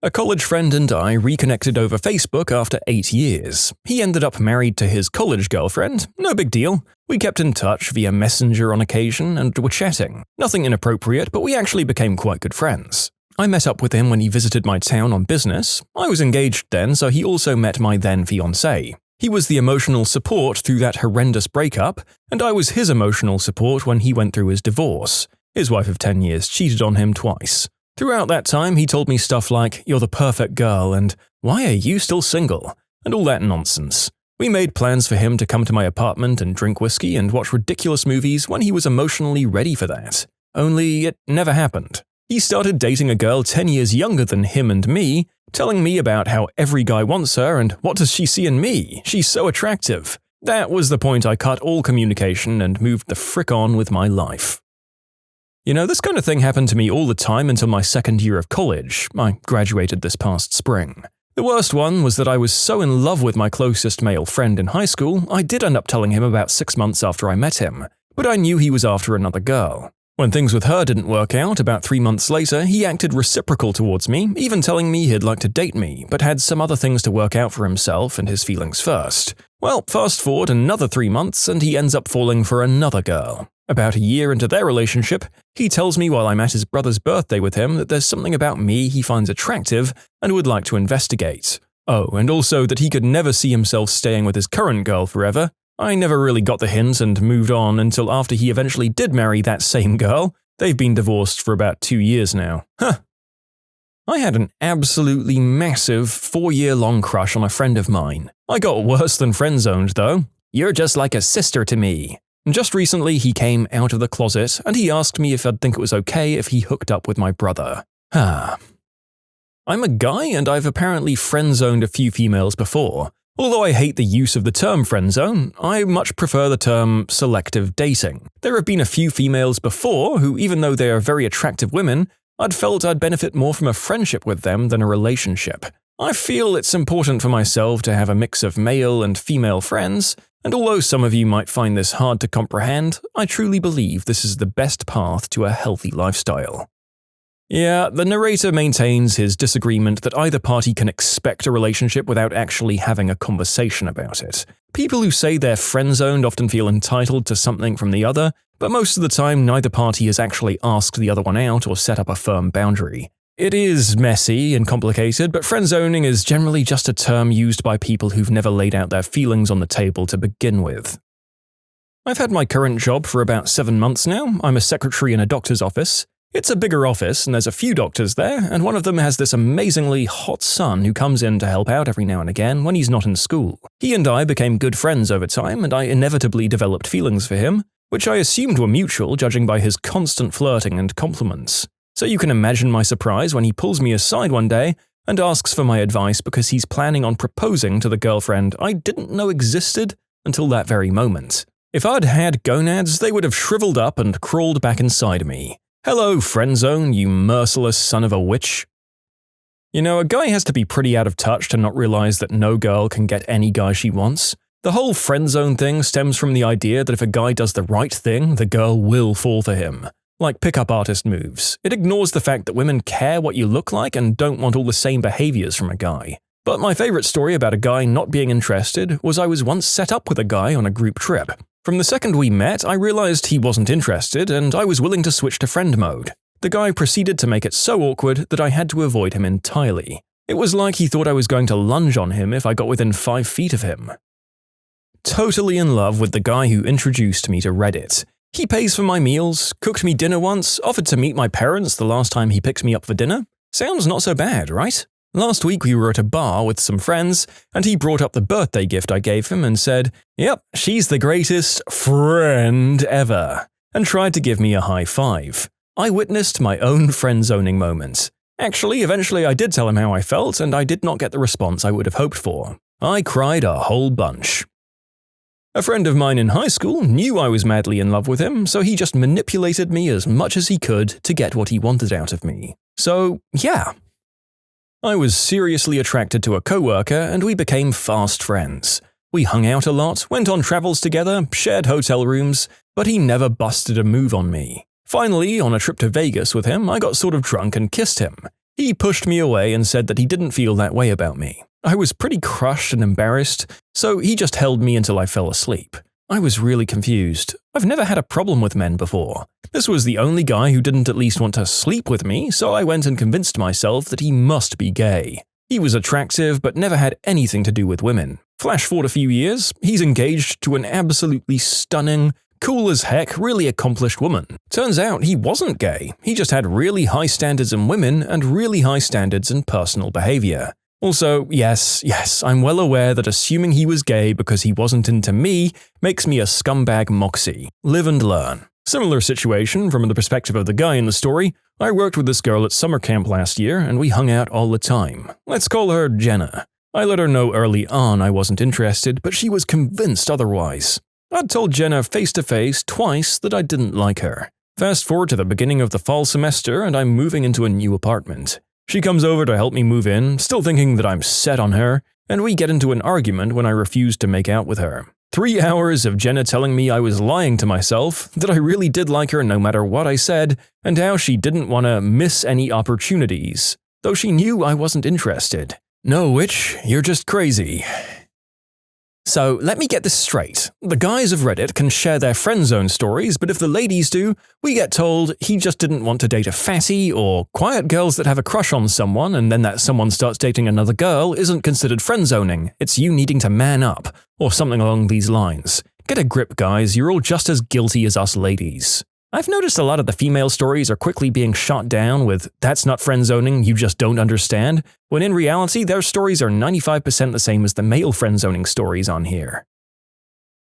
A college friend and I reconnected over Facebook after 8 years. He ended up married to his college girlfriend, no big deal. We kept in touch via Messenger on occasion and were chatting. Nothing inappropriate, but we actually became quite good friends. I met up with him when he visited my town on business. I was engaged then, so he also met my then fiancée. He was the emotional support through that horrendous breakup, and I was his emotional support when he went through his divorce. His wife of 10 years cheated on him twice. Throughout that time, he told me stuff like, "You're the perfect girl," and "Why are you still single?" and all that nonsense. We made plans for him to come to my apartment and drink whiskey and watch ridiculous movies when he was emotionally ready for that. Only it never happened. He started dating a girl 10 years younger than him and me, telling me about how every guy wants her and what does she see in me? She's so attractive. That was the point I cut all communication and moved the frick on with my life. You know, this kind of thing happened to me all the time until my second year of college. I graduated this past spring. The worst one was that I was so in love with my closest male friend in high school, I did end up telling him about 6 months after I met him, but I knew he was after another girl. When things with her didn't work out, about 3 months later, he acted reciprocal towards me, even telling me he'd like to date me, but had some other things to work out for himself and his feelings first. Well, fast forward another 3 months and he ends up falling for another girl. About a year into their relationship, he tells me while I'm at his brother's birthday with him that there's something about me he finds attractive and would like to investigate. Oh, and also that he could never see himself staying with his current girl forever. I never really got the hint and moved on until after he eventually did marry that same girl. They've been divorced for about 2 years now. I had an absolutely massive 4-year-long crush on a friend of mine. I got worse than friend-zoned though. You're just like a sister to me. Just recently he came out of the closet and he asked me if I'd think it was okay if he hooked up with my brother. I'm a guy and I've apparently friend-zoned a few females before. Although I hate the use of the term friend-zone, I much prefer the term selective dating. There have been a few females before who, even though they are very attractive women, I'd felt I'd benefit more from a friendship with them than a relationship. I feel it's important for myself to have a mix of male and female friends, and although some of you might find this hard to comprehend, I truly believe this is the best path to a healthy lifestyle. Yeah, the narrator maintains his disagreement that either party can expect a relationship without actually having a conversation about it. People who say they're friend-zoned often feel entitled to something from the other, but most of the time neither party has actually asked the other one out or set up a firm boundary. It is messy and complicated, but friend-zoning is generally just a term used by people who've never laid out their feelings on the table to begin with. I've had my current job for about 7 months now. I'm a secretary in a doctor's office. It's a bigger office and there's a few doctors there, and one of them has this amazingly hot son who comes in to help out every now and again when he's not in school. He and I became good friends over time and I inevitably developed feelings for him, which I assumed were mutual judging by his constant flirting and compliments. So you can imagine my surprise when he pulls me aside one day and asks for my advice because he's planning on proposing to the girlfriend I didn't know existed until that very moment. If I'd had gonads, they would have shriveled up and crawled back inside me. Hello, friendzone, you merciless son of a witch. You know, a guy has to be pretty out of touch to not realize that no girl can get any guy she wants. The whole friendzone thing stems from the idea that if a guy does the right thing, the girl will fall for him. Like pickup artist moves. It ignores the fact that women care what you look like and don't want all the same behaviors from a guy. But my favorite story about a guy not being interested was I was once set up with a guy on a group trip. From the second we met, I realized he wasn't interested and I was willing to switch to friend mode. The guy proceeded to make it so awkward that I had to avoid him entirely. It was like he thought I was going to lunge on him if I got within 5 feet of him. Totally in love with the guy who introduced me to Reddit. He pays for my meals, cooked me dinner once, offered to meet my parents the last time he picked me up for dinner. Sounds not so bad, right? Last week we were at a bar with some friends, and he brought up the birthday gift I gave him and said, "Yep, she's the greatest friend ever," and tried to give me a high five. I witnessed my own friend-zoning moment. Actually, eventually I did tell him how I felt, and I did not get the response I would have hoped for. I cried a whole bunch. A friend of mine in high school knew I was madly in love with him, so he just manipulated me as much as he could to get what he wanted out of me. So, yeah. I was seriously attracted to a coworker and we became fast friends. We hung out a lot, went on travels together, shared hotel rooms, but he never busted a move on me. Finally, on a trip to Vegas with him, I got sort of drunk and kissed him. He pushed me away and said that he didn't feel that way about me. I was pretty crushed and embarrassed, so he just held me until I fell asleep. I was really confused. I've never had a problem with men before. This was the only guy who didn't at least want to sleep with me, so I went and convinced myself that he must be gay. He was attractive, but never had anything to do with women. Flash forward a few years, he's engaged to an absolutely stunning, cool as heck, really accomplished woman. Turns out he wasn't gay. He just had really high standards in women and really high standards in personal behavior. Also, yes, I'm well aware that assuming he was gay because he wasn't into me makes me a scumbag moxie. Live and learn. Similar situation from the perspective of the guy in the story. I worked with this girl at summer camp last year and we hung out all the time. Let's call her Jenna. I let her know early on I wasn't interested, but she was convinced otherwise. I'd told Jenna face to face twice that I didn't like her. Fast forward to the beginning of the fall semester and I'm moving into a new apartment. She comes over to help me move in, still thinking that I'm set on her, and we get into an argument when I refuse to make out with her. 3 hours of Jenna telling me I was lying to myself, that I really did like her no matter what I said, and how she didn't want to miss any opportunities, though she knew I wasn't interested. No, Witch, you're just crazy. So, let me get this straight. The guys of Reddit can share their friend zone stories, but if the ladies do, we get told he just didn't want to date a fatty, or quiet girls that have a crush on someone and then that someone starts dating another girl isn't considered friend zoning, it's you needing to man up, or something along these lines. Get a grip, guys, you're all just as guilty as us ladies. I've noticed a lot of the female stories are quickly being shot down with, "That's not friend zoning, you just don't understand," when in reality their stories are 95% the same as the male friend zoning stories on here.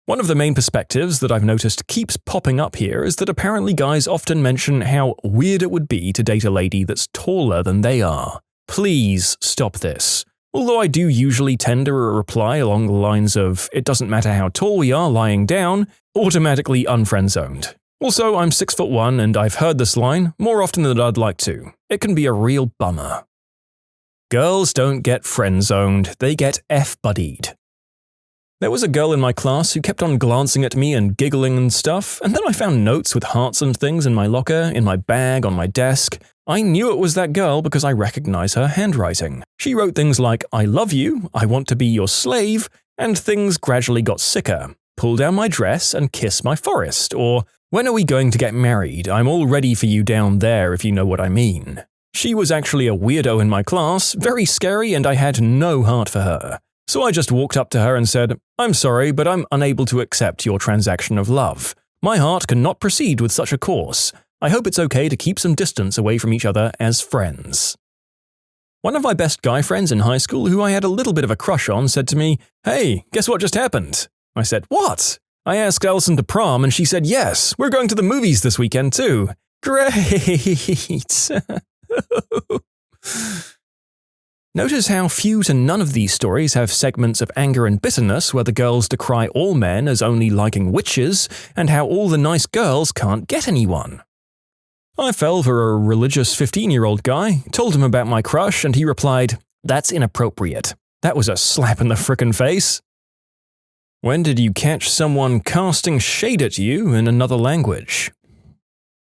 One of the main perspectives that I've noticed keeps popping up here is that apparently guys often mention how weird it would be to date a lady that's taller than they are. Please stop this. Although I do usually tend to reply along the lines of, "It doesn't matter how tall we are lying down," automatically unfriend-zoned. Also, I'm 6'1" and I've heard this line more often than I'd like to. It can be a real bummer. Girls don't get friend-zoned, they get F-buddied. There was a girl in my class who kept on glancing at me and giggling and stuff, and then I found notes with hearts and things in my locker, in my bag, on my desk. I knew it was that girl because I recognize her handwriting. She wrote things like, "I love you," "I want to be your slave," and things gradually got sicker. "Pull down my dress and kiss my forest," or "When are we going to get married? I'm all ready for you down there if you know what I mean." She was actually a weirdo in my class, very scary, and I had no heart for her. So I just walked up to her and said, "I'm sorry, but I'm unable to accept your transaction of love. My heart cannot proceed with such a course. I hope it's okay to keep some distance away from each other as friends." One of my best guy friends in high school who I had a little bit of a crush on said to me, "Hey, guess what just happened?" I said, "What?" I asked Alison to prom and she said, "Yes, we're going to the movies this weekend too." Great! Notice how few to none of these stories have segments of anger and bitterness where the girls decry all men as only liking witches, and how all the nice girls can't get anyone. I fell for a religious 15-year-old guy, told him about my crush, and he replied, "That's inappropriate." That was a slap in the frickin' face. When did you catch someone casting shade at you in another language?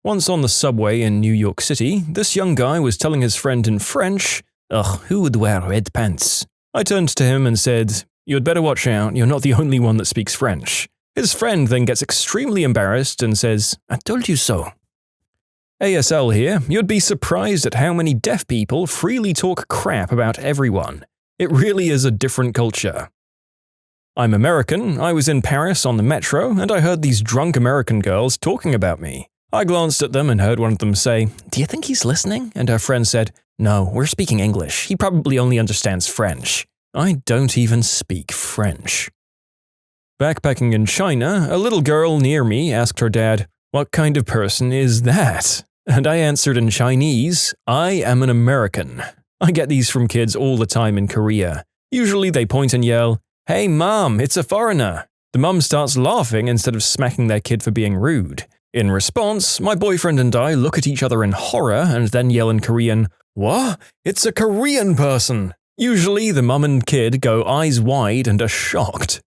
Once on the subway in New York City, this young guy was telling his friend in French, "Ugh, who would wear red pants?" I turned to him and said, "You'd better watch out, you're not the only one that speaks French." His friend then gets extremely embarrassed and says, "I told you so." ASL here, you'd be surprised at how many deaf people freely talk crap about everyone. It really is a different culture. I'm American, I was in Paris on the metro, and I heard these drunk American girls talking about me. I glanced at them and heard one of them say, "Do you think he's listening?" And her friend said, "No, we're speaking English. He probably only understands French." I don't even speak French. Backpacking in China, a little girl near me asked her dad, "What kind of person is that?" And I answered in Chinese, "I am an American." I get these from kids all the time in Korea. Usually they point and yell, "Hey mom, it's a foreigner." The mum starts laughing instead of smacking their kid for being rude. In response, my boyfriend and I look at each other in horror and then yell in Korean, "What? It's a Korean person!" Usually the mum and kid go eyes wide and are shocked.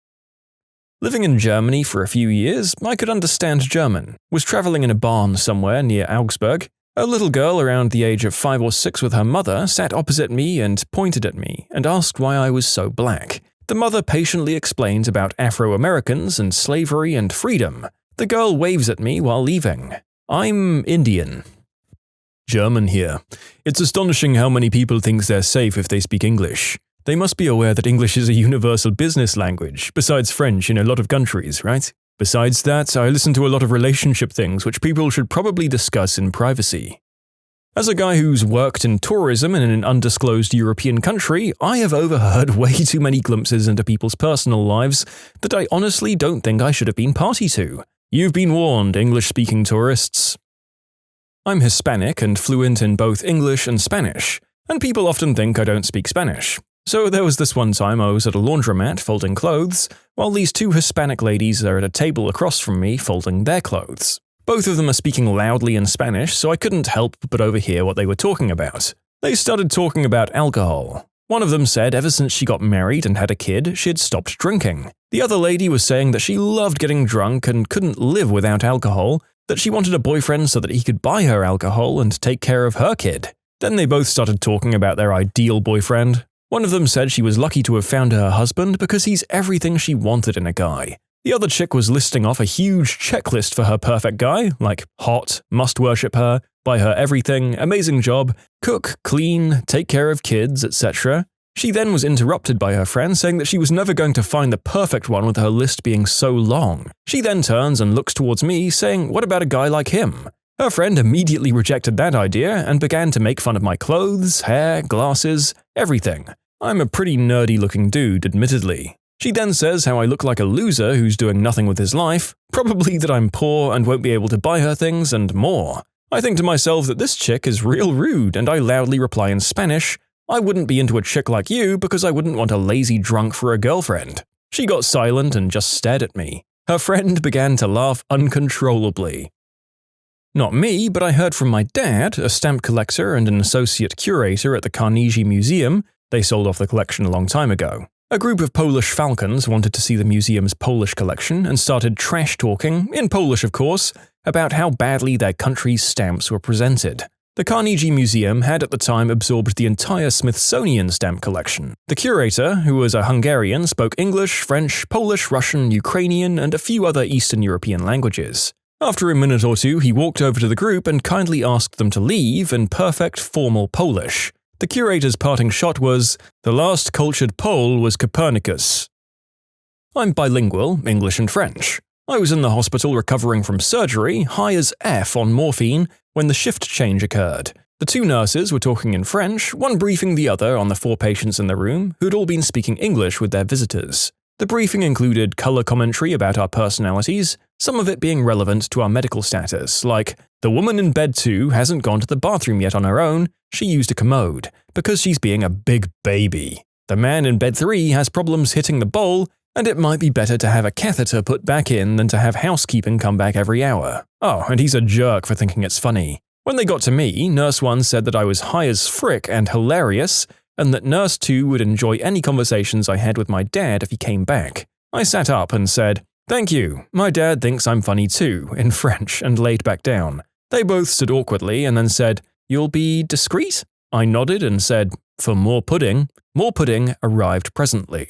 Living in Germany for a few years, I could understand German. Was traveling in a barn somewhere near Augsburg. A little girl around the age of 5 or 6 with her mother sat opposite me and pointed at me and asked why I was so black. The mother patiently explains about Afro-Americans and slavery and freedom. The girl waves at me while leaving. I'm Indian. German here. It's astonishing how many people think they're safe if they speak English. They must be aware that English is a universal business language, besides French in a lot of countries, right? Besides that, I listen to a lot of relationship things which people should probably discuss in privacy. As a guy who's worked in tourism in an undisclosed European country, I have overheard way too many glimpses into people's personal lives that I honestly don't think I should have been party to. You've been warned, English-speaking tourists. I'm Hispanic and fluent in both English and Spanish, and people often think I don't speak Spanish. So there was this one time I was at a laundromat folding clothes, while these 2 Hispanic ladies are at a table across from me folding their clothes. Both of them are speaking loudly in Spanish, so I couldn't help but overhear what they were talking about. They started talking about alcohol. One of them said ever since she got married and had a kid, she'd stopped drinking. The other lady was saying that she loved getting drunk and couldn't live without alcohol, that she wanted a boyfriend so that he could buy her alcohol and take care of her kid. Then they both started talking about their ideal boyfriend. One of them said she was lucky to have found her husband because he's everything she wanted in a guy. The other chick was listing off a huge checklist for her perfect guy, like hot, must worship her, buy her everything, amazing job, cook, clean, take care of kids, etc. She then was interrupted by her friend saying that she was never going to find the perfect one with her list being so long. She then turns and looks towards me, saying, "What about a guy like him?" Her friend immediately rejected that idea and began to make fun of my clothes, hair, glasses, everything. I'm a pretty nerdy-looking dude, admittedly. She then says how I look like a loser who's doing nothing with his life, probably that I'm poor and won't be able to buy her things, and more. I think to myself that this chick is real rude, and I loudly reply in Spanish, "I wouldn't be into a chick like you because I wouldn't want a lazy drunk for a girlfriend." She got silent and just stared at me. Her friend began to laugh uncontrollably. Not me, but I heard from my dad, a stamp collector and an associate curator at the Carnegie Museum. They sold off the collection a long time ago. A group of Polish falcons wanted to see the museum's Polish collection and started trash-talking, in Polish of course, about how badly their country's stamps were presented. The Carnegie Museum had at the time absorbed the entire Smithsonian stamp collection. The curator, who was a Hungarian, spoke English, French, Polish, Russian, Ukrainian, and a few other Eastern European languages. After a minute or two, he walked over to the group and kindly asked them to leave in perfect formal Polish. The curator's parting shot was, "The last cultured Pole was Copernicus." I'm bilingual, English and French. I was in the hospital recovering from surgery, high as F on morphine, when the shift change occurred. The two nurses were talking in French, one briefing the other on the 4 patients in the room, who'd all been speaking English with their visitors. The briefing included color commentary about our personalities, some of it being relevant to our medical status, like, "The woman in bed 2 hasn't gone to the bathroom yet on her own, she used a commode, because she's being a big baby. The man in bed 3 has problems hitting the bowl, and it might be better to have a catheter put back in than to have housekeeping come back every hour. Oh, and he's a jerk for thinking it's funny." When they got to me, Nurse 1 said that I was high as frick and hilarious, and that Nurse 2 would enjoy any conversations I had with my dad if he came back. I sat up and said, "Thank you, my dad thinks I'm funny too," in French, and laid back down. They both stood awkwardly and then said, "You'll be discreet?" I nodded and said, "For more pudding." More pudding arrived presently.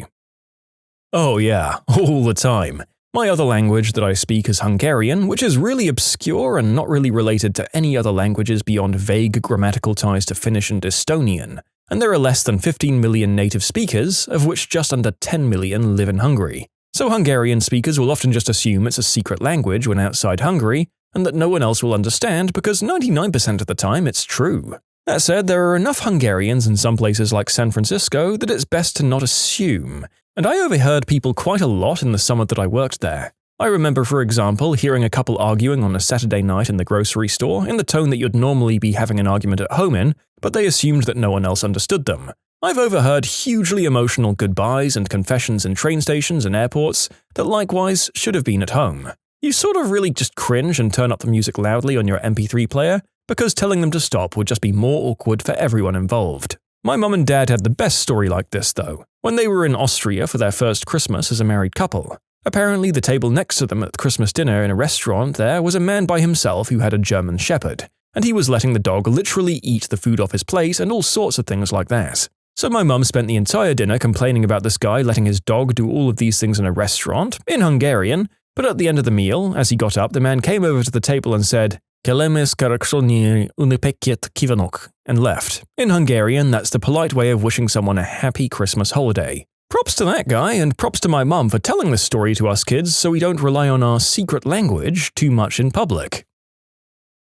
Oh yeah, all the time. My other language that I speak is Hungarian, which is really obscure and not really related to any other languages beyond vague grammatical ties to Finnish and Estonian. And there are less than 15 million native speakers, of which just under 10 million live in Hungary. So Hungarian speakers will often just assume it's a secret language when outside Hungary, and that no one else will understand because 99% of the time it's true. That said, there are enough Hungarians in some places like San Francisco that it's best to not assume. And I overheard people quite a lot in the summer that I worked there. I remember, for example, hearing a couple arguing on a Saturday night in the grocery store in the tone that you'd normally be having an argument at home in, but they assumed that no one else understood them. I've overheard hugely emotional goodbyes and confessions in train stations and airports that likewise should have been at home. You sort of really just cringe and turn up the music loudly on your MP3 player, because telling them to stop would just be more awkward for everyone involved. My mum and dad had the best story like this, though, when they were in Austria for their first Christmas as a married couple. Apparently, the table next to them at Christmas dinner in a restaurant there was a man by himself who had a German Shepherd, and he was letting the dog literally eat the food off his plate and all sorts of things like that. So my mum spent the entire dinner complaining about this guy letting his dog do all of these things in a restaurant, in Hungarian, but at the end of the meal, as he got up, the man came over to the table and said, "Kelemes karaksoni unipeket kivanok," and left. In Hungarian, that's the polite way of wishing someone a happy Christmas holiday. Props to that guy, and props to my mum for telling this story to us kids so we don't rely on our secret language too much in public.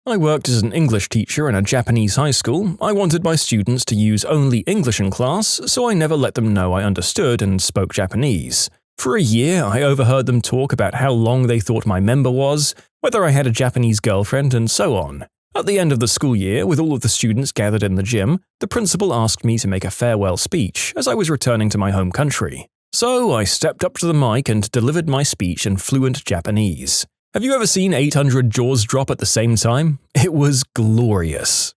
I worked as an English teacher in a Japanese high school. I wanted my students to use only English in class, so I never let them know I understood and spoke Japanese. For a year, I overheard them talk about how long they thought my member was, whether I had a Japanese girlfriend, and so on. At the end of the school year, with all of the students gathered in the gym, the principal asked me to make a farewell speech as I was returning to my home country. So I stepped up to the mic and delivered my speech in fluent Japanese. Have you ever seen 800 jaws drop at the same time? It was glorious.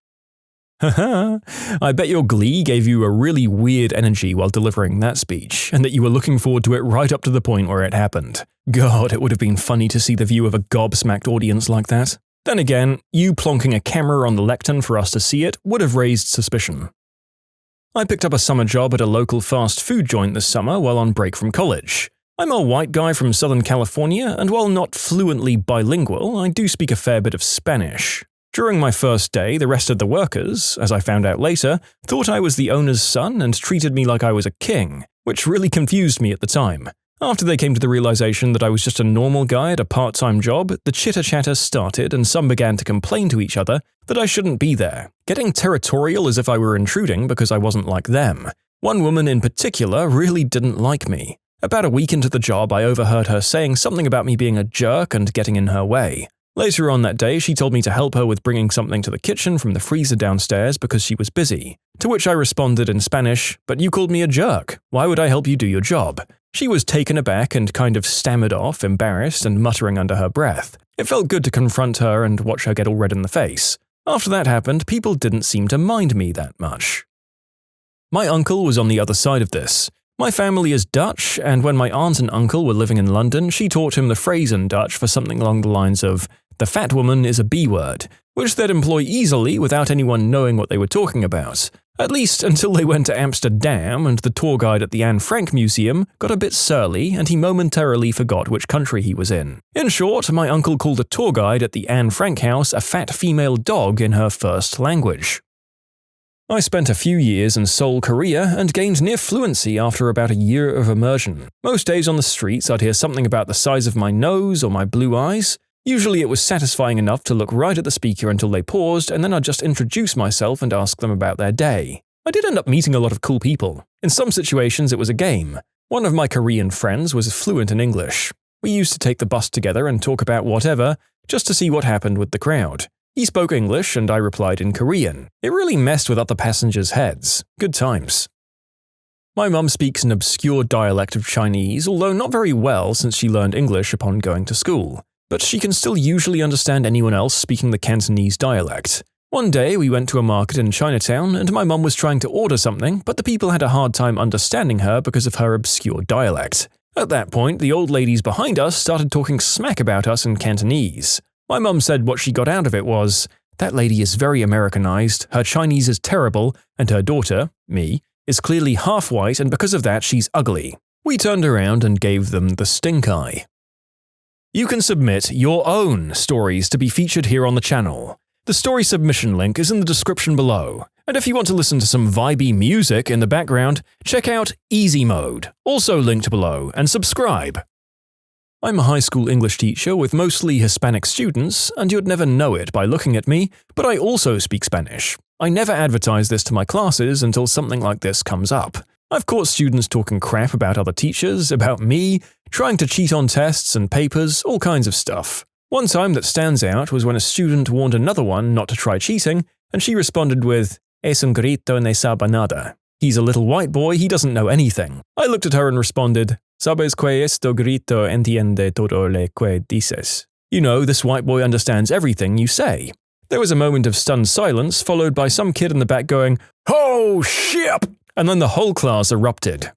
Haha, I bet your glee gave you a really weird energy while delivering that speech, and that you were looking forward to it right up to the point where it happened. God, it would have been funny to see the view of a gobsmacked audience like that. Then again, you plonking a camera on the lectern for us to see it would have raised suspicion. I picked up a summer job at a local fast food joint this summer while on break from college. I'm a white guy from Southern California, and while not fluently bilingual, I do speak a fair bit of Spanish. During my first day, the rest of the workers, as I found out later, thought I was the owner's son and treated me like I was a king, which really confused me at the time. After they came to the realization that I was just a normal guy at a part-time job, the chitter-chatter started and some began to complain to each other that I shouldn't be there, getting territorial as if I were intruding because I wasn't like them. One woman in particular really didn't like me. About a week into the job, I overheard her saying something about me being a jerk and getting in her way. Later on that day, she told me to help her with bringing something to the kitchen from the freezer downstairs because she was busy. To which I responded in Spanish, "But you called me a jerk. Why would I help you do your job?" She was taken aback and kind of stammered off, embarrassed and muttering under her breath. It felt good to confront her and watch her get all red in the face. After that happened, people didn't seem to mind me that much. My uncle was on the other side of this. My family is Dutch, and when my aunt and uncle were living in London, she taught him the phrase in Dutch for something along the lines of, "The fat woman is a B-word," which they'd employ easily without anyone knowing what they were talking about. At least until they went to Amsterdam and the tour guide at the Anne Frank Museum got a bit surly and he momentarily forgot which country he was in. In short, my uncle called a tour guide at the Anne Frank house a fat female dog in her first language. I spent a few years in Seoul, Korea, and gained near fluency after about a year of immersion. Most days on the streets I'd hear something about the size of my nose or my blue eyes. Usually it was satisfying enough to look right at the speaker until they paused, and then I'd just introduce myself and ask them about their day. I did end up meeting a lot of cool people. In some situations it was a game. One of my Korean friends was fluent in English. We used to take the bus together and talk about whatever, just to see what happened with the crowd. He spoke English and I replied in Korean. It really messed with other passengers' heads. Good times. My mum speaks an obscure dialect of Chinese, although not very well since she learned English upon going to school. But she can still usually understand anyone else speaking the Cantonese dialect. One day we went to a market in Chinatown and my mum was trying to order something, but the people had a hard time understanding her because of her obscure dialect. At that point, the old ladies behind us started talking smack about us in Cantonese. My mum said what she got out of it was, "That lady is very Americanized, her Chinese is terrible, and her daughter, me, is clearly half white and because of that she's ugly." We turned around and gave them the stink eye. You can submit your own stories to be featured here on the channel. The story submission link is in the description below, and if you want to listen to some vibey music in the background, check out easymode, also linked below, and subscribe. I'm a high school English teacher with mostly Hispanic students, and you'd never know it by looking at me, but I also speak Spanish. I never advertise this to my classes until something like this comes up. I've caught students talking crap about other teachers, about me, trying to cheat on tests and papers, all kinds of stuff. One time that stands out was when a student warned another one not to try cheating, and she responded with, "Es un grito no sabe nada." He's a little white boy, he doesn't know anything. I looked at her and responded, "Sabes que esto grito entiende todo lo que dices." You know, this white boy understands everything you say. There was a moment of stunned silence, followed by some kid in the back going, "Oh, shit!" And then the whole class erupted.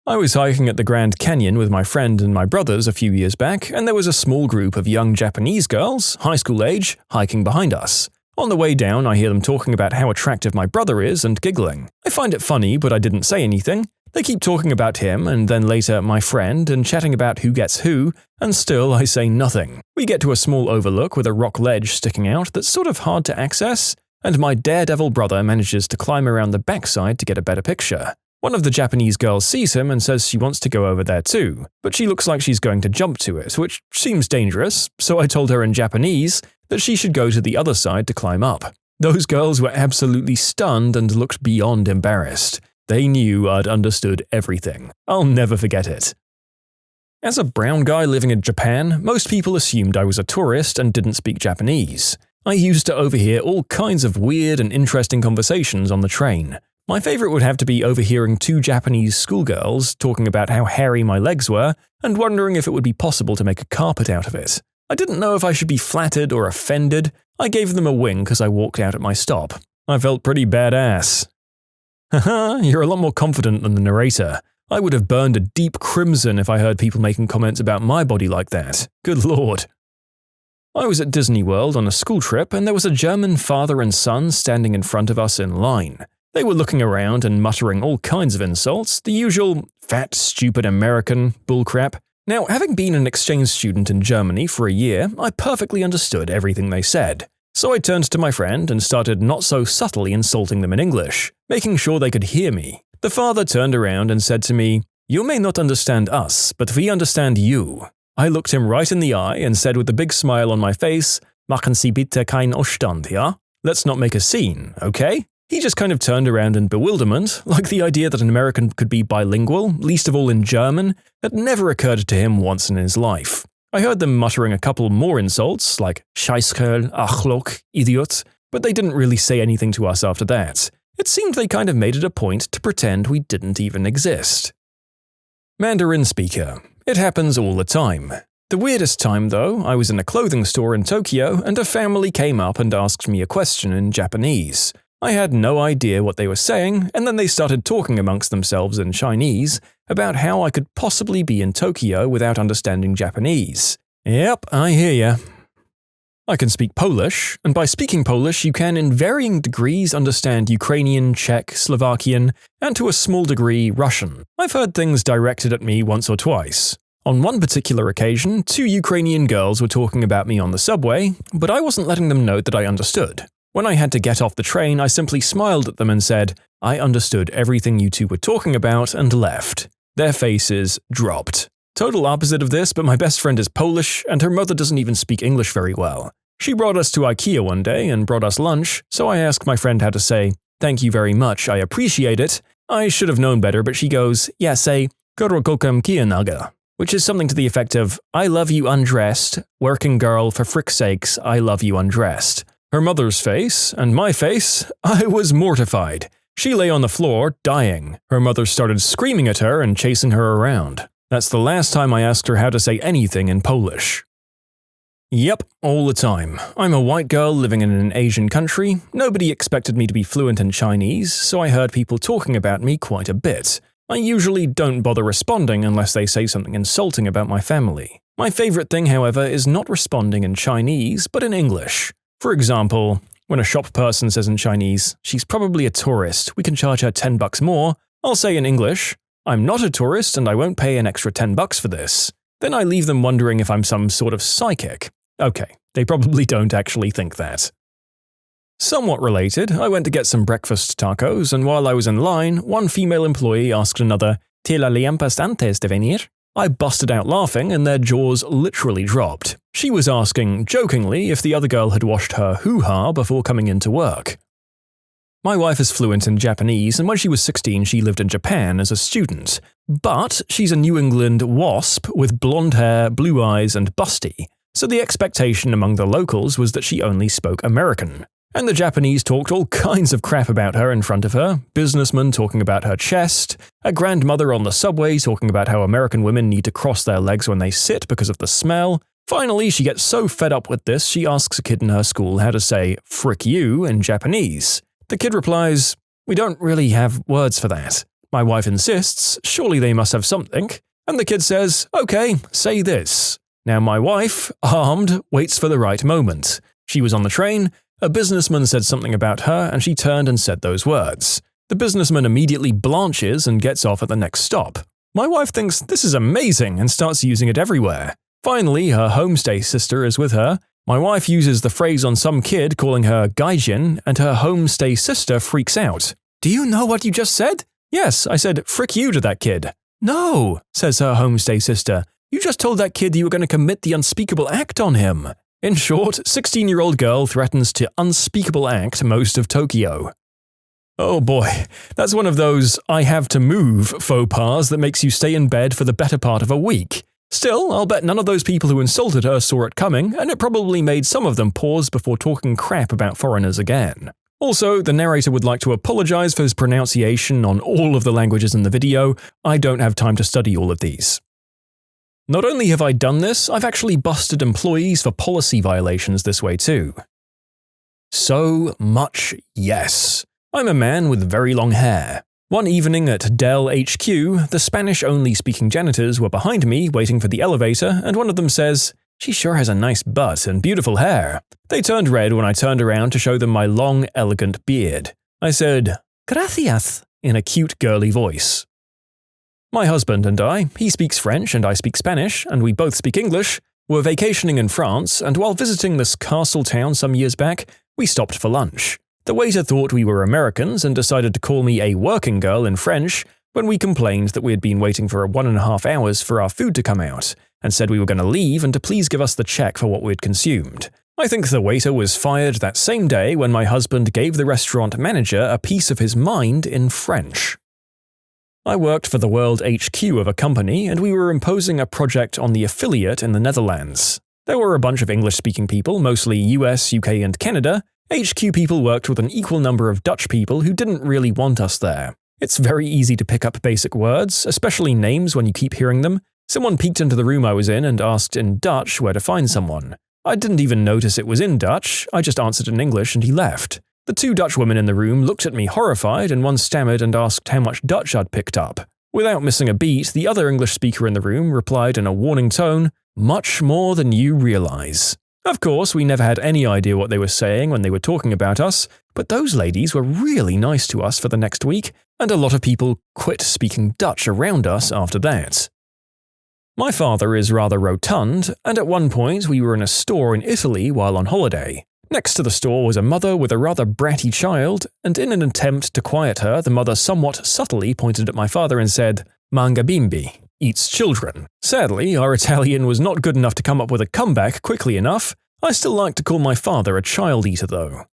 I was hiking at the Grand Canyon with my friend and my brothers a few years back, and there was a small group of young Japanese girls, high school age, hiking behind us. On the way down, I hear them talking about how attractive my brother is and giggling. I find it funny, but I didn't say anything. They keep talking about him, and then later my friend, and chatting about who gets who, and still I say nothing. We get to a small overlook with a rock ledge sticking out that's sort of hard to access, and my daredevil brother manages to climb around the backside to get a better picture. One of the Japanese girls sees him and says she wants to go over there too, but she looks like she's going to jump to it, which seems dangerous, so I told her in Japanese that she should go to the other side to climb up. Those girls were absolutely stunned and looked beyond embarrassed. They knew I'd understood everything. I'll never forget it. As a brown guy living in Japan, most people assumed I was a tourist and didn't speak Japanese. I used to overhear all kinds of weird and interesting conversations on the train. My favorite would have to be overhearing two Japanese schoolgirls talking about how hairy my legs were and wondering if it would be possible to make a carpet out of it. I didn't know if I should be flattered or offended. I gave them a wing because I walked out at my stop. I felt pretty badass. Haha, you're a lot more confident than the narrator. I would have burned a deep crimson if I heard people making comments about my body like that. Good lord. I was at Disney World on a school trip and there was a German father and son standing in front of us in line. They were looking around and muttering all kinds of insults, the usual fat, stupid American bullcrap. Now, having been an exchange student in Germany for a year, I perfectly understood everything they said. So I turned to my friend and started not so subtly insulting them in English, making sure they could hear me. The father turned around and said to me, "You may not understand us, but we understand you." I looked him right in the eye and said with a big smile on my face, "Machen Sie bitte keinen Aufstand, ja? Let's not make a scene, okay?" He just kind of turned around in bewilderment, like the idea that an American could be bilingual, least of all in German, had never occurred to him once in his life. I heard them muttering a couple more insults, like Scheißkerl, Arschloch, Idiot, but they didn't really say anything to us after that. It seemed they kind of made it a point to pretend we didn't even exist. Mandarin speaker. It happens all the time. The weirdest time, though, I was in a clothing store in Tokyo and a family came up and asked me a question in Japanese. I had no idea what they were saying, and then they started talking amongst themselves in Chinese about how I could possibly be in Tokyo without understanding Japanese. Yep, I hear ya. I can speak Polish, and by speaking Polish you can in varying degrees understand Ukrainian, Czech, Slovakian, and to a small degree Russian. I've heard things directed at me once or twice. On one particular occasion, 2 Ukrainian girls were talking about me on the subway, but I wasn't letting them know that I understood. When I had to get off the train, I simply smiled at them and said, "I understood everything you two were talking about," and left. Their faces dropped. Total opposite of this, but my best friend is Polish, and her mother doesn't even speak English very well. She brought us to IKEA one day and brought us lunch, so I asked my friend how to say, "Thank you very much, I appreciate it." I should have known better, but she goes, "Yeah, say, Gorokokam Kianaga," which is something to the effect of, "I love you undressed, working girl, for frick's sakes, I love you undressed." Her mother's face, and my face, I was mortified. She lay on the floor, dying. Her mother started screaming at her and chasing her around. That's the last time I asked her how to say anything in Polish. Yep, all the time. I'm a white girl living in an Asian country. Nobody expected me to be fluent in Chinese, so I heard people talking about me quite a bit. I usually don't bother responding unless they say something insulting about my family. My favorite thing, however, is not responding in Chinese, but in English. For example, when a shop person says in Chinese, "She's probably a tourist, we can charge her $10 more," I'll say in English, "I'm not a tourist and I won't pay an extra $10 for this." Then I leave them wondering if I'm some sort of psychic. Okay, they probably don't actually think that. Somewhat related, I went to get some breakfast tacos, and while I was in line, one female employee asked another, "¿Te la limpias antes de venir?" I busted out laughing and their jaws literally dropped. She was asking, jokingly, if the other girl had washed her hoo-ha before coming into work. My wife is fluent in Japanese, and when she was 16 she lived in Japan as a student. But she's a New England wasp with blonde hair, blue eyes, and busty, so the expectation among the locals was that she only spoke American. And the Japanese talked all kinds of crap about her in front of her, businessmen talking about her chest, a grandmother on the subway talking about how American women need to cross their legs when they sit because of the smell. Finally, she gets so fed up with this, she asks a kid in her school how to say "frick you" in Japanese. The kid replies, "We don't really have words for that." My wife insists, surely they must have something, and the kid says, "Okay, say this." Now my wife, armed, waits for the right moment. She was on the train. A businessman said something about her and she turned and said those words. The businessman immediately blanches and gets off at the next stop. My wife thinks this is amazing and starts using it everywhere. Finally, her homestay sister is with her. My wife uses the phrase on some kid calling her gaijin and her homestay sister freaks out. "Do you know what you just said?" "Yes, I said frick you to that kid." "No," says her homestay sister. "You just told that kid you were going to commit the unspeakable act on him." In short, 16-year-old girl threatens to unspeakable act most of Tokyo. Oh boy, that's one of those "I have to move" faux pas that makes you stay in bed for the better part of a week. Still, I'll bet none of those people who insulted her saw it coming, and it probably made some of them pause before talking crap about foreigners again. Also, the narrator would like to apologize for his pronunciation on all of the languages in the video. I don't have time to study all of these. Not only have I done this, I've actually busted employees for policy violations this way too. So much yes. I'm a man with very long hair. One evening at Dell HQ, the Spanish-only speaking janitors were behind me waiting for the elevator, and one of them says, "She sure has a nice butt and beautiful hair." They turned red when I turned around to show them my long, elegant beard. I said, "Gracias," in a cute, girly voice. My husband and I, he speaks French and I speak Spanish, and we both speak English, were vacationing in France, and while visiting this castle town some years back, we stopped for lunch. The waiter thought we were Americans and decided to call me a working girl in French when we complained that we had been waiting for 1.5 hours for our food to come out, and said we were going to leave and to please give us the check for what we'd consumed. I think the waiter was fired that same day when my husband gave the restaurant manager a piece of his mind in French. I worked for the World HQ of a company, and we were imposing a project on the affiliate in the Netherlands. There were a bunch of English-speaking people, mostly US, UK, and Canada. HQ people worked with an equal number of Dutch people who didn't really want us there. It's very easy to pick up basic words, especially names when you keep hearing them. Someone peeked into the room I was in and asked in Dutch where to find someone. I didn't even notice it was in Dutch, I just answered in English and he left. The 2 Dutch women in the room looked at me horrified and one stammered and asked how much Dutch I'd picked up. Without missing a beat, the other English speaker in the room replied in a warning tone, "Much more than you realize." Of course, we never had any idea what they were saying when they were talking about us, but those ladies were really nice to us for the next week, and a lot of people quit speaking Dutch around us after that. My father is rather rotund, and at one point we were in a store in Italy while on holiday. Next to the store was a mother with a rather bratty child, and in an attempt to quiet her, the mother somewhat subtly pointed at my father and said, "Mangia bimbi," eats children. Sadly, our Italian was not good enough to come up with a comeback quickly enough. I still like to call my father a child eater though.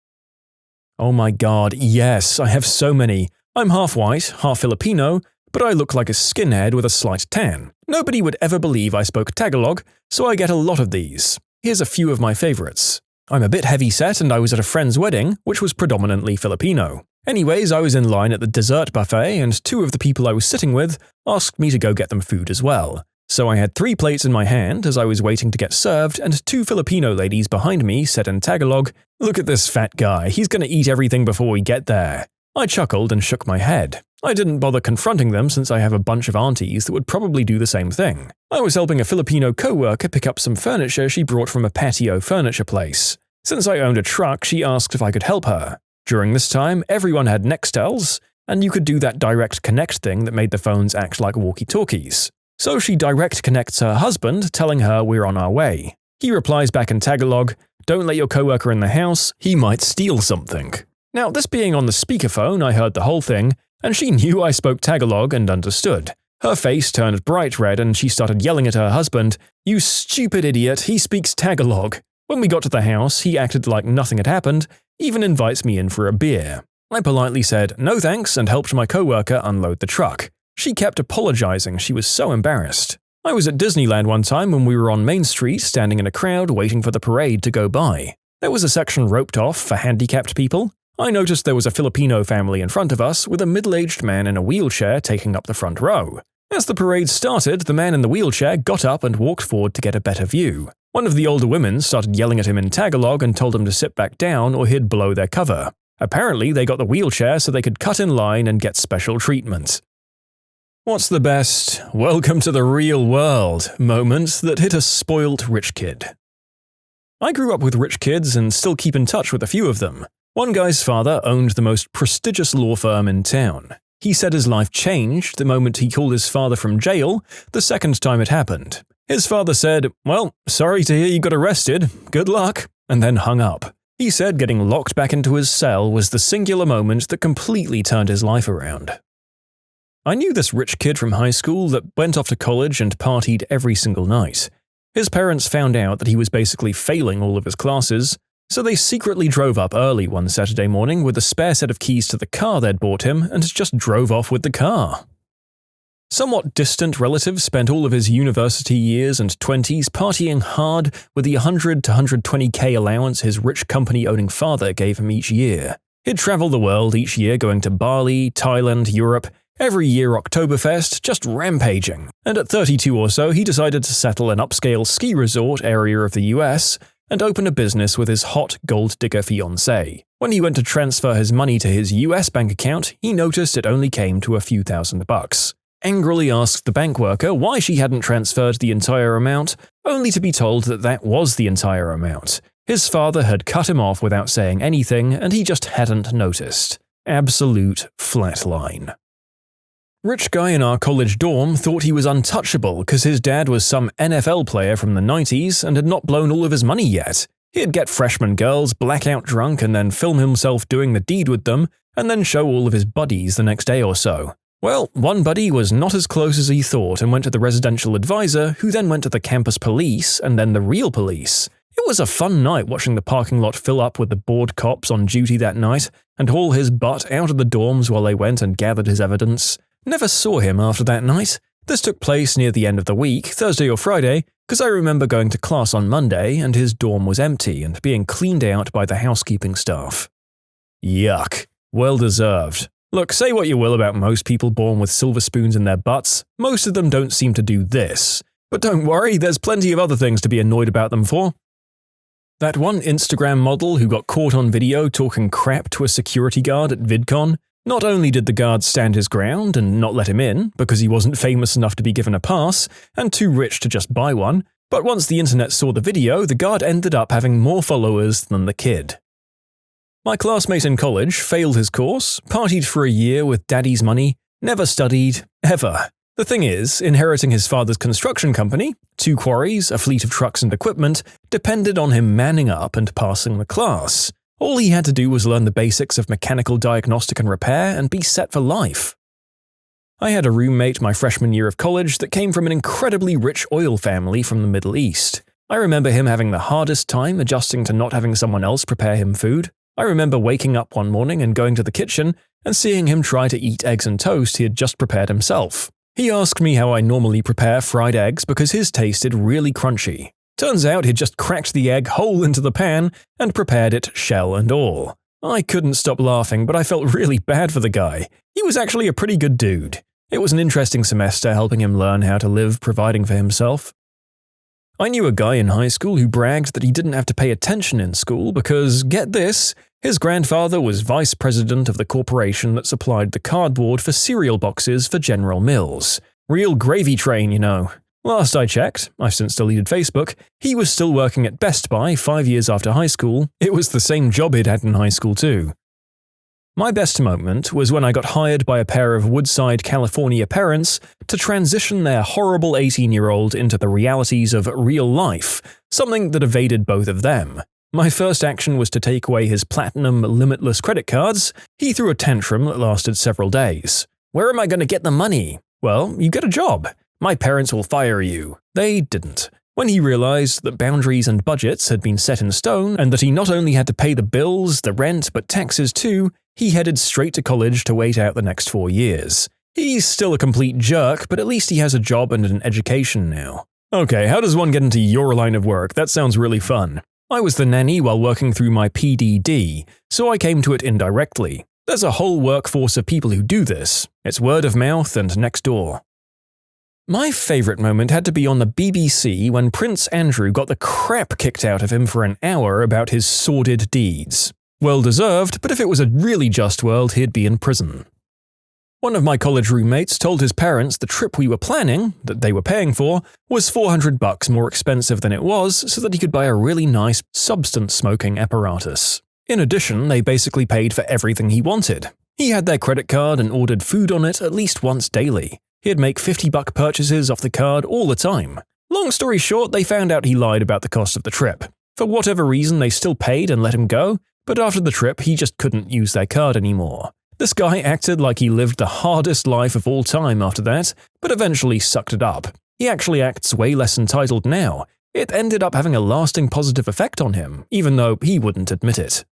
Oh my god, yes, I have so many. I'm half white, half Filipino, but I look like a skinhead with a slight tan. Nobody would ever believe I spoke Tagalog, so I get a lot of these. Here's a few of my favorites. I'm a bit heavy-set and I was at a friend's wedding, which was predominantly Filipino. Anyways, I was in line at the dessert buffet and 2 of the people I was sitting with asked me to go get them food as well. So I had 3 plates in my hand as I was waiting to get served, and 2 Filipino ladies behind me said in Tagalog, "Look at this fat guy, he's gonna eat everything before we get there." I chuckled and shook my head. I didn't bother confronting them since I have a bunch of aunties that would probably do the same thing. I was helping a Filipino co-worker pick up some furniture she brought from a patio furniture place. Since I owned a truck, she asked if I could help her. During this time, everyone had Nextels, and you could do that direct connect thing that made the phones act like walkie-talkies. So she direct connects her husband, telling her we're on our way. He replies back in Tagalog, "Don't let your coworker in the house, he might steal something." Now, this being on the speakerphone, I heard the whole thing, and she knew I spoke Tagalog and understood. Her face turned bright red and she started yelling at her husband, "You stupid idiot, he speaks Tagalog." When we got to the house, he acted like nothing had happened, even invites me in for a beer. I politely said no thanks and helped my coworker unload the truck. She kept apologizing, she was so embarrassed. I was at Disneyland one time when we were on Main Street standing in a crowd waiting for the parade to go by. There was a section roped off for handicapped people. I noticed there was a Filipino family in front of us with a middle-aged man in a wheelchair taking up the front row. As the parade started, the man in the wheelchair got up and walked forward to get a better view. One of the older women started yelling at him in Tagalog and told him to sit back down or he'd blow their cover. Apparently, they got the wheelchair so they could cut in line and get special treatment. What's the best "welcome to the real world" moment that hit a spoilt rich kid? I grew up with rich kids and still keep in touch with a few of them. One guy's father owned the most prestigious law firm in town. He said his life changed the moment he called his father from jail the second time it happened. His father said, "Well, sorry to hear you got arrested, good luck," and then hung up. He said getting locked back into his cell was the singular moment that completely turned his life around. I knew this rich kid from high school that went off to college and partied every single night. His parents found out that he was basically failing all of his classes, so they secretly drove up early one Saturday morning with a spare set of keys to the car they'd bought him and just drove off with the car. Somewhat distant relatives spent all of his university years and 20s partying hard with the $100 to $120K allowance his rich company-owning father gave him each year. He'd travel the world each year going to Bali, Thailand, Europe, every year Oktoberfest, just rampaging. And at 32 or so, he decided to settle an upscale ski resort area of the US and open a business with his hot gold digger fiancée. When he went to transfer his money to his US bank account, he noticed it only came to a few $1,000s. Angrily asked the bank worker why she hadn't transferred the entire amount, only to be told that that was the entire amount. His father had cut him off without saying anything, and he just hadn't noticed. Absolute flatline. Rich guy in our college dorm thought he was untouchable because his dad was some NFL player from the 90s and had not blown all of his money yet. He'd get freshman girls blackout drunk and then film himself doing the deed with them, and then show all of his buddies the next day or so. Well, one buddy was not as close as he thought and went to the residential advisor, who then went to the campus police and then the real police. It was a fun night watching the parking lot fill up with the bored cops on duty that night, and haul his butt out of the dorms while they went and gathered his evidence. Never saw him after that night. This took place near the end of the week, Thursday or Friday, because I remember going to class on Monday and his dorm was empty and being cleaned out by the housekeeping staff. Yuck. Well deserved. Look, say what you will about most people born with silver spoons in their butts, most of them don't seem to do this. But don't worry, there's plenty of other things to be annoyed about them for. That one Instagram model who got caught on video talking crap to a security guard at VidCon, not only did the guard stand his ground and not let him in because he wasn't famous enough to be given a pass and too rich to just buy one, but once the internet saw the video, the guard ended up having more followers than the kid. My classmate in college failed his course, partied for a year with daddy's money, never studied, ever. The thing is, inheriting his father's construction company, 2 quarries, a fleet of trucks and equipment, depended on him manning up and passing the class. All he had to do was learn the basics of mechanical diagnostic and repair and be set for life. I had a roommate my freshman year of college that came from an incredibly rich oil family from the Middle East. I remember him having the hardest time adjusting to not having someone else prepare him food. I remember waking up one morning and going to the kitchen and seeing him try to eat eggs and toast he had just prepared himself. He asked me how I normally prepare fried eggs because his tasted really crunchy. Turns out he'd just cracked the egg whole into the pan and prepared it shell and all. I couldn't stop laughing, but I felt really bad for the guy. He was actually a pretty good dude. It was an interesting semester helping him learn how to live providing for himself. I knew a guy in high school who bragged that he didn't have to pay attention in school because, get this, his grandfather was vice president of the corporation that supplied the cardboard for cereal boxes for General Mills. Real gravy train, you know. Last I checked, I've since deleted Facebook, he was still working at Best Buy 5 years after high school. It was the same job he'd had in high school too. My best moment was when I got hired by a pair of Woodside, California parents to transition their horrible 18-year-old into the realities of real life, something that evaded both of them. My first action was to take away his platinum limitless credit cards. He threw a tantrum that lasted several days. Where am I going to get the money? Well, you get a job. My parents will fire you. They didn't. When he realized that boundaries and budgets had been set in stone and that he not only had to pay the bills, the rent, but taxes too, he headed straight to college to wait out the next 4 years. He's still a complete jerk, but at least he has a job and an education now. Okay, how does one get into your line of work? That sounds really fun. I was the nanny while working through my PDD, so I came to it indirectly. There's a whole workforce of people who do this. It's word of mouth and next door. My favorite moment had to be on the BBC when Prince Andrew got the crap kicked out of him for an hour about his sordid deeds. Well deserved, but if it was a really just world, he'd be in prison. One of my college roommates told his parents the trip we were planning, that they were paying for, was $400 more expensive than it was so that he could buy a really nice substance smoking apparatus. In addition, they basically paid for everything he wanted. He had their credit card and ordered food on it at least once daily. He'd make $50 purchases off the card all the time. Long story short, they found out he lied about the cost of the trip. For whatever reason, they still paid and let him go, but after the trip, he just couldn't use their card anymore. This guy acted like he lived the hardest life of all time after that, but eventually sucked it up. He actually acts way less entitled now. It ended up having a lasting positive effect on him, even though he wouldn't admit it.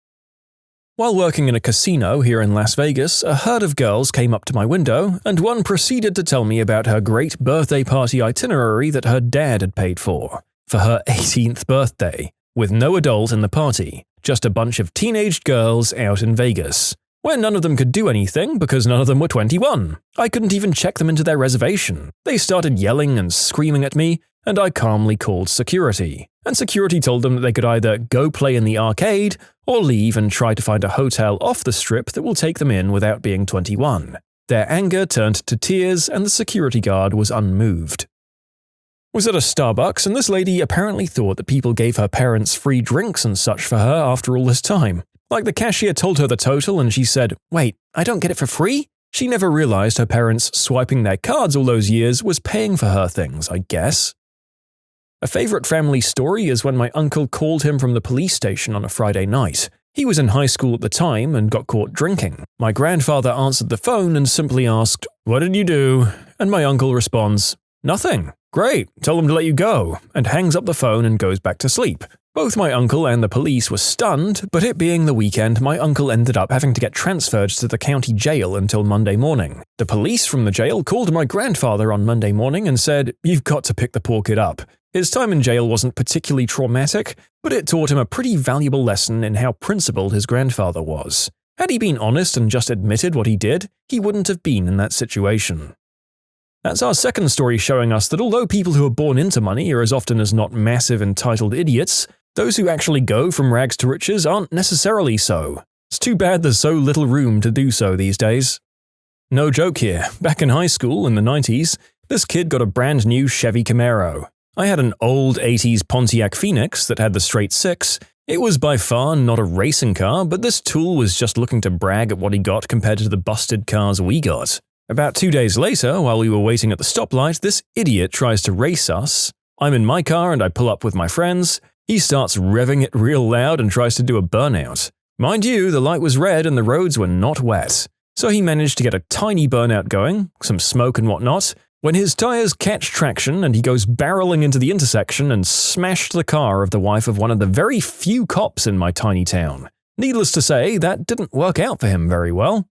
While working in a casino here in Las Vegas, a herd of girls came up to my window, and one proceeded to tell me about her great birthday party itinerary that her dad had paid for her 18th birthday, with no adult in the party, just a bunch of teenage girls out in Vegas, where none of them could do anything because none of them were 21. I couldn't even check them into their reservation. They started yelling and screaming at me, and I calmly called security. And security told them that they could either go play in the arcade or leave and try to find a hotel off the strip that will take them in without being 21. Their anger turned to tears and the security guard was unmoved. Was at a Starbucks and this lady apparently thought that people gave her parents free drinks and such for her after all this time. Like the cashier told her the total and she said, "Wait, I don't get it for free?" She never realized her parents swiping their cards all those years was paying for her things, I guess. A favorite family story is when my uncle called him from the police station on a Friday night. He was in high school at the time and got caught drinking. My grandfather answered the phone and simply asked, "What did you do?" And my uncle responds, "Nothing. Great, tell him to let you go," and hangs up the phone and goes back to sleep. Both my uncle and the police were stunned, but it being the weekend, my uncle ended up having to get transferred to the county jail until Monday morning. The police from the jail called my grandfather on Monday morning and said, "You've got to pick the poor kid up." His time in jail wasn't particularly traumatic, but it taught him a pretty valuable lesson in how principled his grandfather was. Had he been honest and just admitted what he did, he wouldn't have been in that situation. That's our second story showing us that although people who are born into money are as often as not massive entitled idiots, those who actually go from rags to riches aren't necessarily so. It's too bad there's so little room to do so these days. No joke here, back in high school in the 90s, this kid got a brand new Chevy Camaro. I had an old 80s Pontiac Phoenix that had the straight six. It was by far not a racing car, but this tool was just looking to brag at what he got compared to the busted cars we got. About 2 days later, while we were waiting at the stoplight, this idiot tries to race us. I'm in my car and I pull up with my friends. He starts revving it real loud and tries to do a burnout. Mind you, the light was red and the roads were not wet. So he managed to get a tiny burnout going, some smoke and whatnot, when his tires catch traction and he goes barreling into the intersection and smashed the car of the wife of one of the very few cops in my tiny town. Needless to say, that didn't work out for him very well.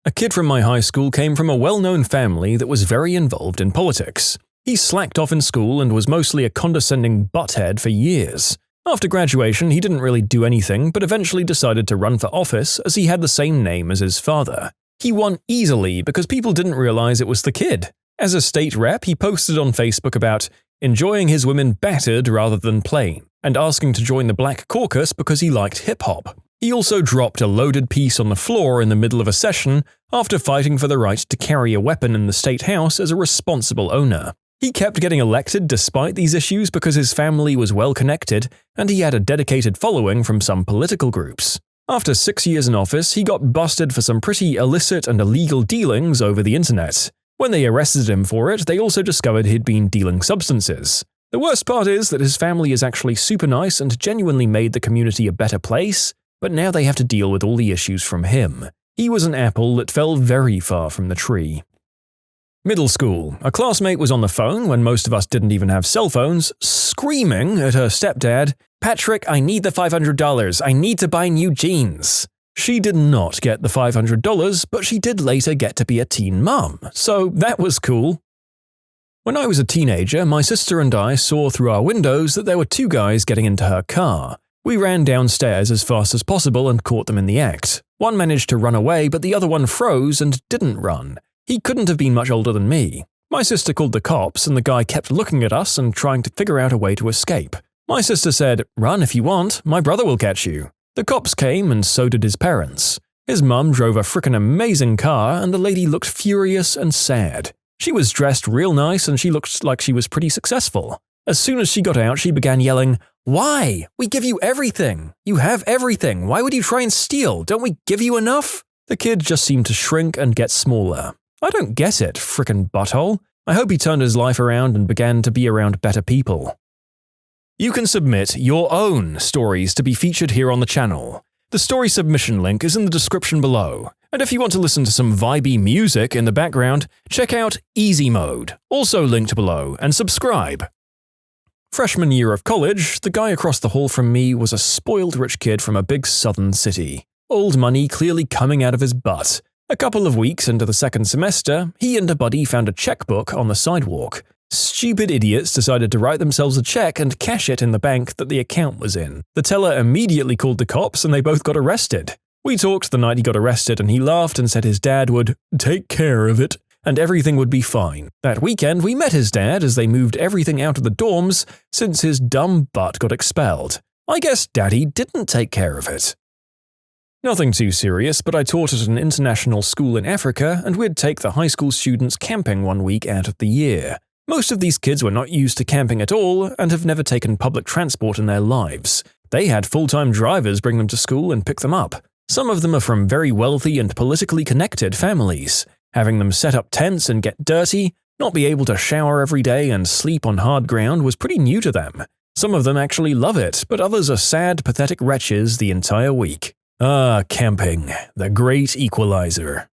A kid from my high school came from a well-known family that was very involved in politics. He slacked off in school and was mostly a condescending butthead for years. After graduation, he didn't really do anything, but eventually decided to run for office as he had the same name as his father. He won easily because people didn't realize it was the kid. As a state rep, he posted on Facebook about enjoying his women battered rather than plain, and asking to join the Black Caucus because he liked hip-hop. He also dropped a loaded piece on the floor in the middle of a session after fighting for the right to carry a weapon in the state house as a responsible owner. He kept getting elected despite these issues because his family was well connected and he had a dedicated following from some political groups. After 6 years in office, he got busted for some pretty illicit and illegal dealings over the internet. When they arrested him for it, they also discovered he'd been dealing substances. The worst part is that his family is actually super nice and genuinely made the community a better place, but now they have to deal with all the issues from him. He was an apple that fell very far from the tree. Middle school. A classmate was on the phone when most of us didn't even have cell phones, screaming at her stepdad, "Patrick, I need the $500. I need to buy new jeans." She did not get the $500, but she did later get to be a teen mum, so that was cool. When I was a teenager, my sister and I saw through our windows that there were two guys getting into her car. We ran downstairs as fast as possible and caught them in the act. One managed to run away, but the other one froze and didn't run. He couldn't have been much older than me. My sister called the cops and the guy kept looking at us and trying to figure out a way to escape. My sister said, "Run if you want, my brother will catch you." The cops came and so did his parents. His mum drove a frickin' amazing car and the lady looked furious and sad. She was dressed real nice and she looked like she was pretty successful. As soon as she got out, she began yelling, "Why? We give you everything. You have everything. Why would you try and steal? Don't we give you enough?" The kid just seemed to shrink and get smaller. I don't get it, frickin' butthole. I hope he turned his life around and began to be around better people. You can submit your own stories to be featured here on the channel. The story submission link is in the description below. And if you want to listen to some vibey music in the background, check out easymode, also linked below, and subscribe. Freshman year of college, the guy across the hall from me was a spoiled rich kid from a big southern city. Old money clearly coming out of his butt. A couple of weeks into the second semester, he and a buddy found a checkbook on the sidewalk. Stupid idiots decided to write themselves a check and cash it in the bank that the account was in. The teller immediately called the cops and they both got arrested. We talked the night he got arrested and he laughed and said his dad would take care of it. and everything would be fine. That weekend, we met his dad as they moved everything out of the dorms since his dumb butt got expelled. I guess Daddy didn't take care of it. Nothing too serious, but I taught at an international school in Africa, and we'd take the high school students camping one week out of the year. Most of these kids were not used to camping at all and have never taken public transport in their lives. They had full-time drivers bring them to school and pick them up. Some of them are from very wealthy and politically connected families. Having them set up tents and get dirty, not be able to shower every day and sleep on hard ground was pretty new to them. Some of them actually love it, but others are sad, pathetic wretches the entire week. Ah, camping, the great equalizer.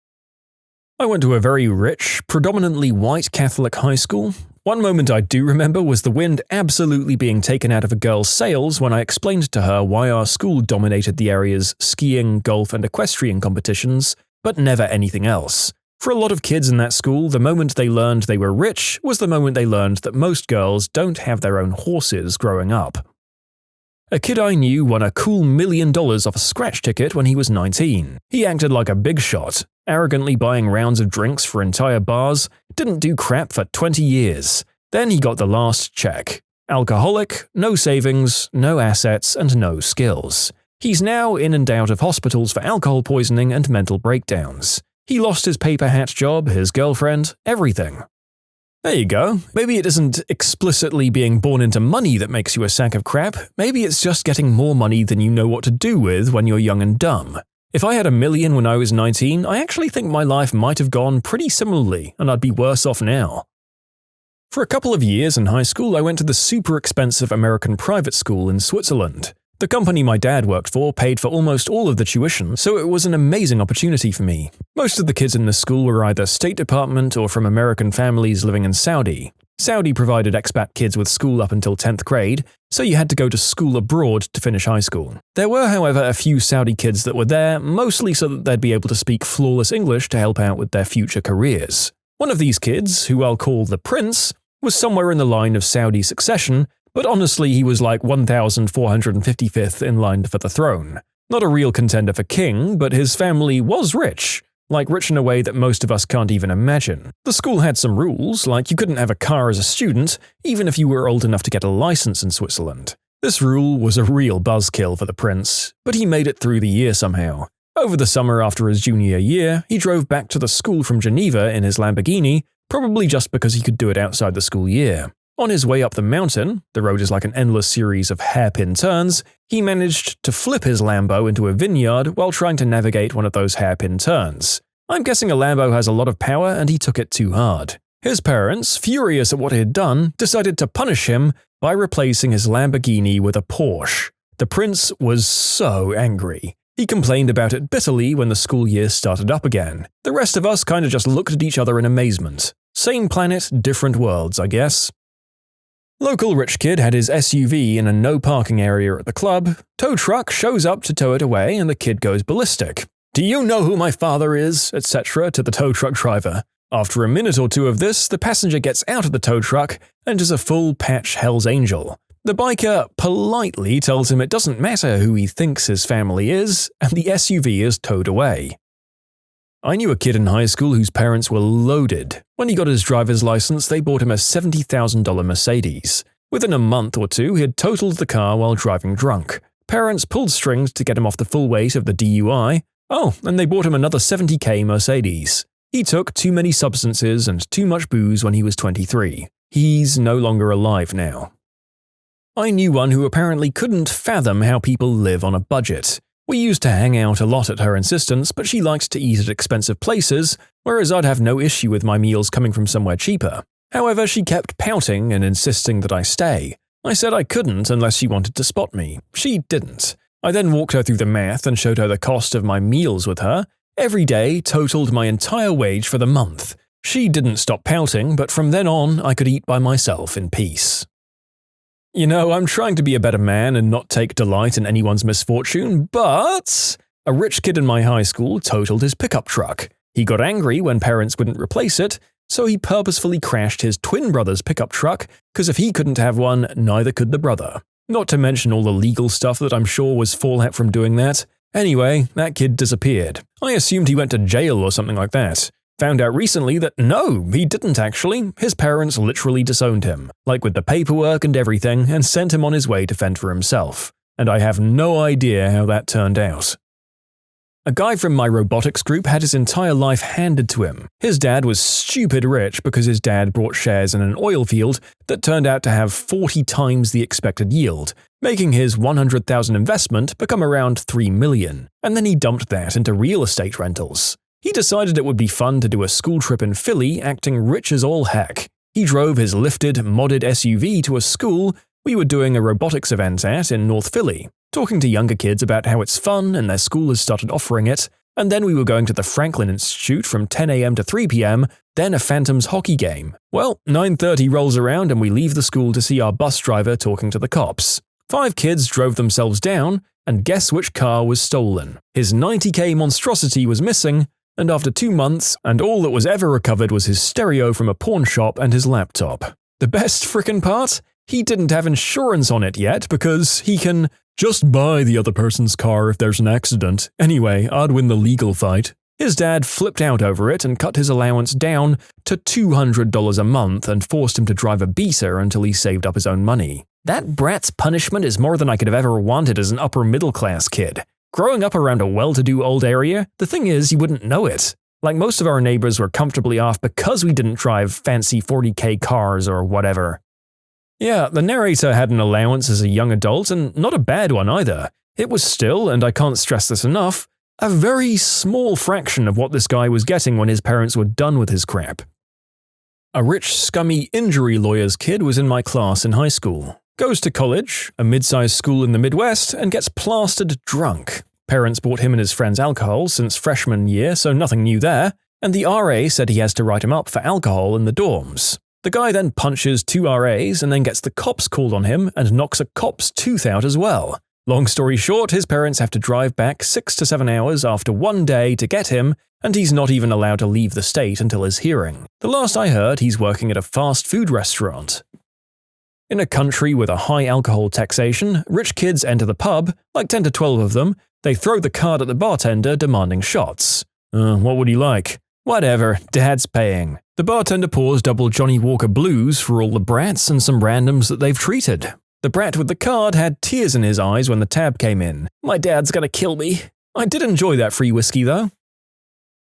I went to a very rich, predominantly white Catholic high school. One moment I do remember was the wind absolutely being taken out of a girl's sails when I explained to her why our school dominated the area's skiing, golf, and equestrian competitions, but never anything else. For a lot of kids in that school, the moment they learned they were rich was the moment they learned that most girls don't have their own horses growing up. A kid I knew won a cool $1 million off a scratch ticket when he was 19. He acted like a big shot, arrogantly buying rounds of drinks for entire bars, didn't do crap for 20 years. Then he got the last check. Alcoholic, no savings, no assets, and no skills. He's now in and out of hospitals for alcohol poisoning and mental breakdowns. He lost his paper hat job, his girlfriend, everything. There you go. Maybe it isn't explicitly being born into money that makes you a sack of crap. Maybe it's just getting more money than you know what to do with when you're young and dumb. If I had $1 million when I was 19, I actually think my life might have gone pretty similarly, and I'd be worse off now. For a couple of years in high school, I went to the super expensive American private school in Switzerland. The company my dad worked for paid for almost all of the tuition, so it was an amazing opportunity for me. Most of the kids in the school were either State Department or from American families living in Saudi. Saudi provided expat kids with school up until 10th grade, so you had to go to school abroad to finish high school. There were, however, a few Saudi kids that were there, mostly so that they'd be able to speak flawless English to help out with their future careers. One of these kids, who I'll call the Prince, was somewhere in the line of Saudi succession, but honestly he was like 1,455th in line for the throne. Not a real contender for king, but his family was rich. Like rich in a way that most of us can't even imagine. The school had some rules, like you couldn't have a car as a student, even if you were old enough to get a license in Switzerland. This rule was a real buzzkill for the prince, but he made it through the year somehow. Over the summer after his junior year, he drove back to the school from Geneva in his Lamborghini, probably just because he could do it outside the school year. On his way up the mountain, the road is like an endless series of hairpin turns, he managed to flip his Lambo into a vineyard while trying to navigate one of those hairpin turns. I'm guessing a Lambo has a lot of power and he took it too hard. His parents, furious at what he had done, decided to punish him by replacing his Lamborghini with a Porsche. The prince was so angry. He complained about it bitterly when the school year started up again. The rest of us kind of just looked at each other in amazement. Same planet, different worlds, I guess. Local rich kid had his SUV in a no parking area at the club. Tow truck shows up to tow it away and the kid goes ballistic. "Do you know who my father is?" etc. to the tow truck driver. After a minute or two of this, the passenger gets out of the tow truck and is a full patch Hell's Angel. The biker politely tells him it doesn't matter who he thinks his family is, and the SUV is towed away. I knew a kid in high school whose parents were loaded. When he got his driver's license, they bought him a $70,000 Mercedes. Within a month or two, he had totaled the car while driving drunk. Parents pulled strings to get him off the full weight of the DUI. Oh, and they bought him another $70K Mercedes. He took too many substances and too much booze when he was 23. He's no longer alive now. I knew one who apparently couldn't fathom how people live on a budget. We used to hang out a lot at her insistence, but she liked to eat at expensive places, whereas I'd have no issue with my meals coming from somewhere cheaper. However, she kept pouting and insisting that I stay. I said I couldn't unless she wanted to spot me. She didn't. I then walked her through the math and showed her the cost of my meals with her. Every day totaled my entire wage for the month. She didn't stop pouting, but from then on, I could eat by myself in peace. You know, I'm trying to be a better man and not take delight in anyone's misfortune, but a rich kid in my high school totaled his pickup truck. He got angry when parents wouldn't replace it, so he purposefully crashed his twin brother's pickup truck, because if he couldn't have one, neither could the brother. Not to mention all the legal stuff that I'm sure was fallout from doing that. Anyway, that kid disappeared. I assumed he went to jail or something like that. Found out recently that no, he didn't actually. His parents literally disowned him, like with the paperwork and everything, and sent him on his way to fend for himself. And I have no idea how that turned out. A guy from my robotics group had his entire life handed to him. His dad was stupid rich because his dad bought shares in an oil field that turned out to have 40 times the expected yield, making his $100,000 investment become around $3 million, and then he dumped that into real estate rentals. He decided it would be fun to do a school trip in Philly, acting rich as all heck. He drove his lifted, modded SUV to a school we were doing a robotics event at in North Philly, talking to younger kids about how it's fun and their school has started offering it, and then we were going to the Franklin Institute from 10 a.m. to 3 p.m., then a Phantoms hockey game. Well, 9:30 rolls around and we leave the school to see our bus driver talking to the cops. 5 kids drove themselves down, and guess which car was stolen? His $90K monstrosity was missing, and after 2 months, and all that was ever recovered was his stereo from a pawn shop and his laptop. The best frickin' part? He didn't have insurance on it yet because he can just buy the other person's car if there's an accident. Anyway, I'd win the legal fight. His dad flipped out over it and cut his allowance down to $200 a month and forced him to drive a Beater until he saved up his own money. That brat's punishment is more than I could have ever wanted as an upper-middle-class kid. Growing up around a well-to-do old area, the thing is you wouldn't know it. Like most of our neighbors were comfortably off because we didn't drive fancy 40K cars or whatever. Yeah, the narrator had an allowance as a young adult, and not a bad one either. It was still, and I can't stress this enough, a very small fraction of what this guy was getting when his parents were done with his crap. A rich, scummy injury lawyer's kid was in my class in high school. Goes to college, a mid-sized school in the Midwest, and gets plastered drunk. Parents bought him and his friends alcohol since freshman year, so nothing new there, and the RA said he has to write him up for alcohol in the dorms. The guy then punches 2 RAs and then gets the cops called on him and knocks a cop's tooth out as well. Long story short, his parents have to drive back 6 to 7 hours after one day to get him, and he's not even allowed to leave the state until his hearing. The last I heard, he's working at a fast food restaurant. In a country with a high alcohol taxation, rich kids enter the pub, like 10 to 12 of them. They throw the card at the bartender demanding shots. What would he like? Whatever, Dad's paying. The bartender pours double Johnny Walker Blues for all the brats and some randoms that they've treated. The brat with the card had tears in his eyes when the tab came in. My dad's gonna kill me. I did enjoy that free whiskey though.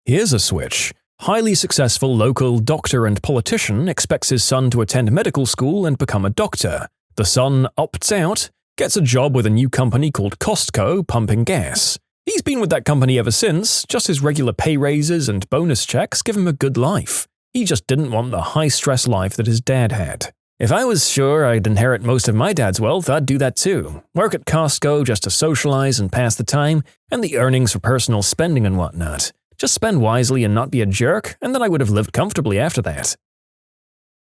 Here's a switch. Highly successful local doctor and politician expects his son to attend medical school and become a doctor. The son opts out, gets a job with a new company called Costco pumping gas. He's been with that company ever since, just his regular pay raises and bonus checks give him a good life. He just didn't want the high-stress life that his dad had. If I was sure I'd inherit most of my dad's wealth, I'd do that too. Work at Costco just to socialize and pass the time, and the earnings for personal spending and whatnot. Just spend wisely and not be a jerk, and then I would have lived comfortably after that.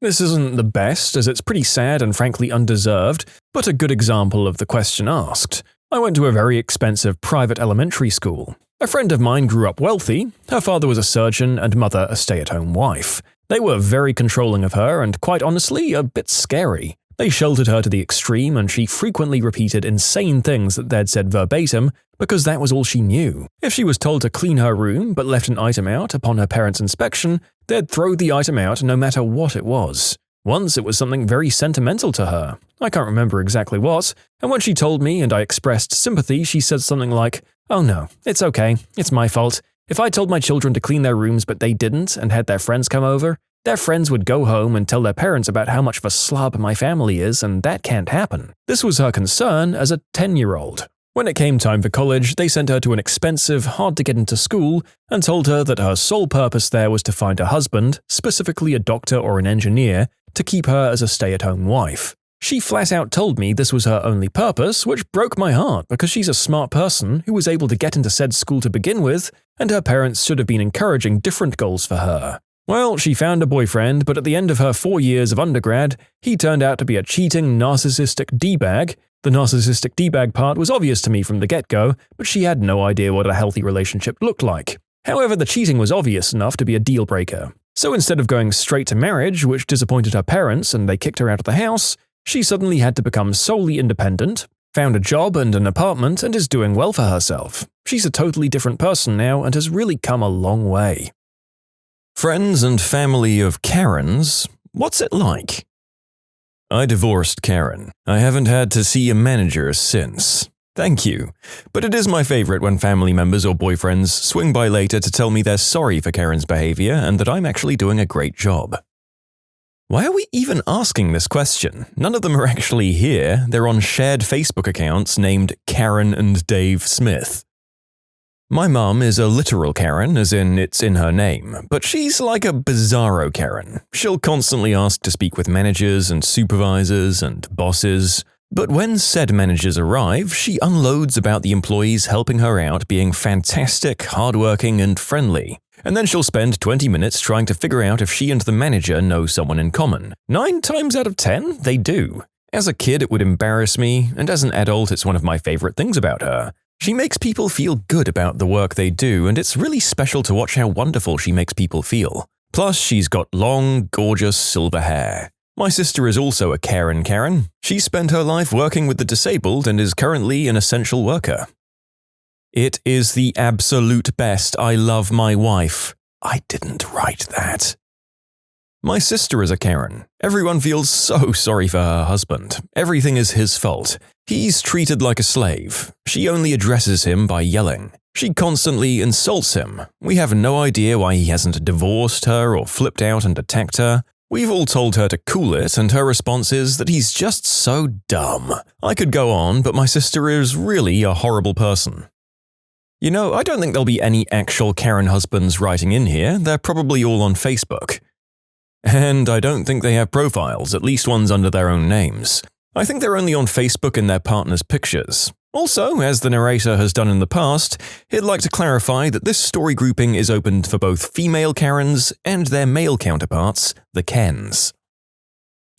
This isn't the best, as it's pretty sad and frankly undeserved, but a good example of the question asked. I went to a very expensive private elementary school. A friend of mine grew up wealthy. Her father was a surgeon and mother a stay-at-home wife. They were very controlling of her and, quite honestly, a bit scary. They sheltered her to the extreme and she frequently repeated insane things that they'd said verbatim because that was all she knew. If she was told to clean her room but left an item out upon her parents' inspection, they'd throw the item out no matter what it was. Once it was something very sentimental to her. I can't remember exactly what, and when she told me and I expressed sympathy, she said something like, "Oh no, it's okay, it's my fault. If I told my children to clean their rooms but they didn't and had their friends come over, their friends would go home and tell their parents about how much of a slob my family is, and that can't happen." This was her concern as a 10-year-old. When it came time for college, they sent her to an expensive, hard-to-get-into school and told her that her sole purpose there was to find a husband, specifically a doctor or an engineer, to keep her as a stay-at-home wife. She flat out told me this was her only purpose, which broke my heart because she's a smart person who was able to get into said school to begin with, and her parents should have been encouraging different goals for her. Well, she found a boyfriend, but at the end of her 4 years of undergrad, he turned out to be a cheating, narcissistic D-bag. The narcissistic D-bag part was obvious to me from the get-go, but she had no idea what a healthy relationship looked like. However, the cheating was obvious enough to be a deal-breaker. So instead of going straight to marriage, which disappointed her parents and they kicked her out of the house, she suddenly had to become solely independent, found a job and an apartment, and is doing well for herself. She's a totally different person now and has really come a long way. Friends and family of Karens, what's it like? I divorced Karen. I haven't had to see a manager since. Thank you. But it is my favorite when family members or boyfriends swing by later to tell me they're sorry for Karen's behavior and that I'm actually doing a great job. Why are we even asking this question? None of them are actually here. They're on shared Facebook accounts named Karen and Dave Smith. My mum is a literal Karen, as in it's in her name, but she's like a bizarro Karen. She'll constantly ask to speak with managers and supervisors and bosses, but when said managers arrive, she unloads about the employees helping her out being fantastic, hardworking, and friendly. And then she'll spend 20 minutes trying to figure out if she and the manager know someone in common. 9 times out of 10, they do. As a kid, it would embarrass me, and as an adult, it's one of my favorite things about her. She makes people feel good about the work they do, and it's really special to watch how wonderful she makes people feel. Plus, she's got long, gorgeous silver hair. My sister is also a Karen. She spent her life working with the disabled and is currently an essential worker. It is the absolute best. I love my wife. I didn't write that. My sister is a Karen. Everyone feels so sorry for her husband. Everything is his fault. He's treated like a slave. She only addresses him by yelling. She constantly insults him. We have no idea why he hasn't divorced her or flipped out and attacked her. We've all told her to cool it, and her response is that he's just so dumb. I could go on, but my sister is really a horrible person. You know, I don't think there'll be any actual Karen husbands writing in here. They're probably all on Facebook. And I don't think they have profiles, at least ones under their own names. I think they're only on Facebook in their partner's pictures. Also, as the narrator has done in the past, he'd like to clarify that this story grouping is open for both female Karens and their male counterparts, the Kens.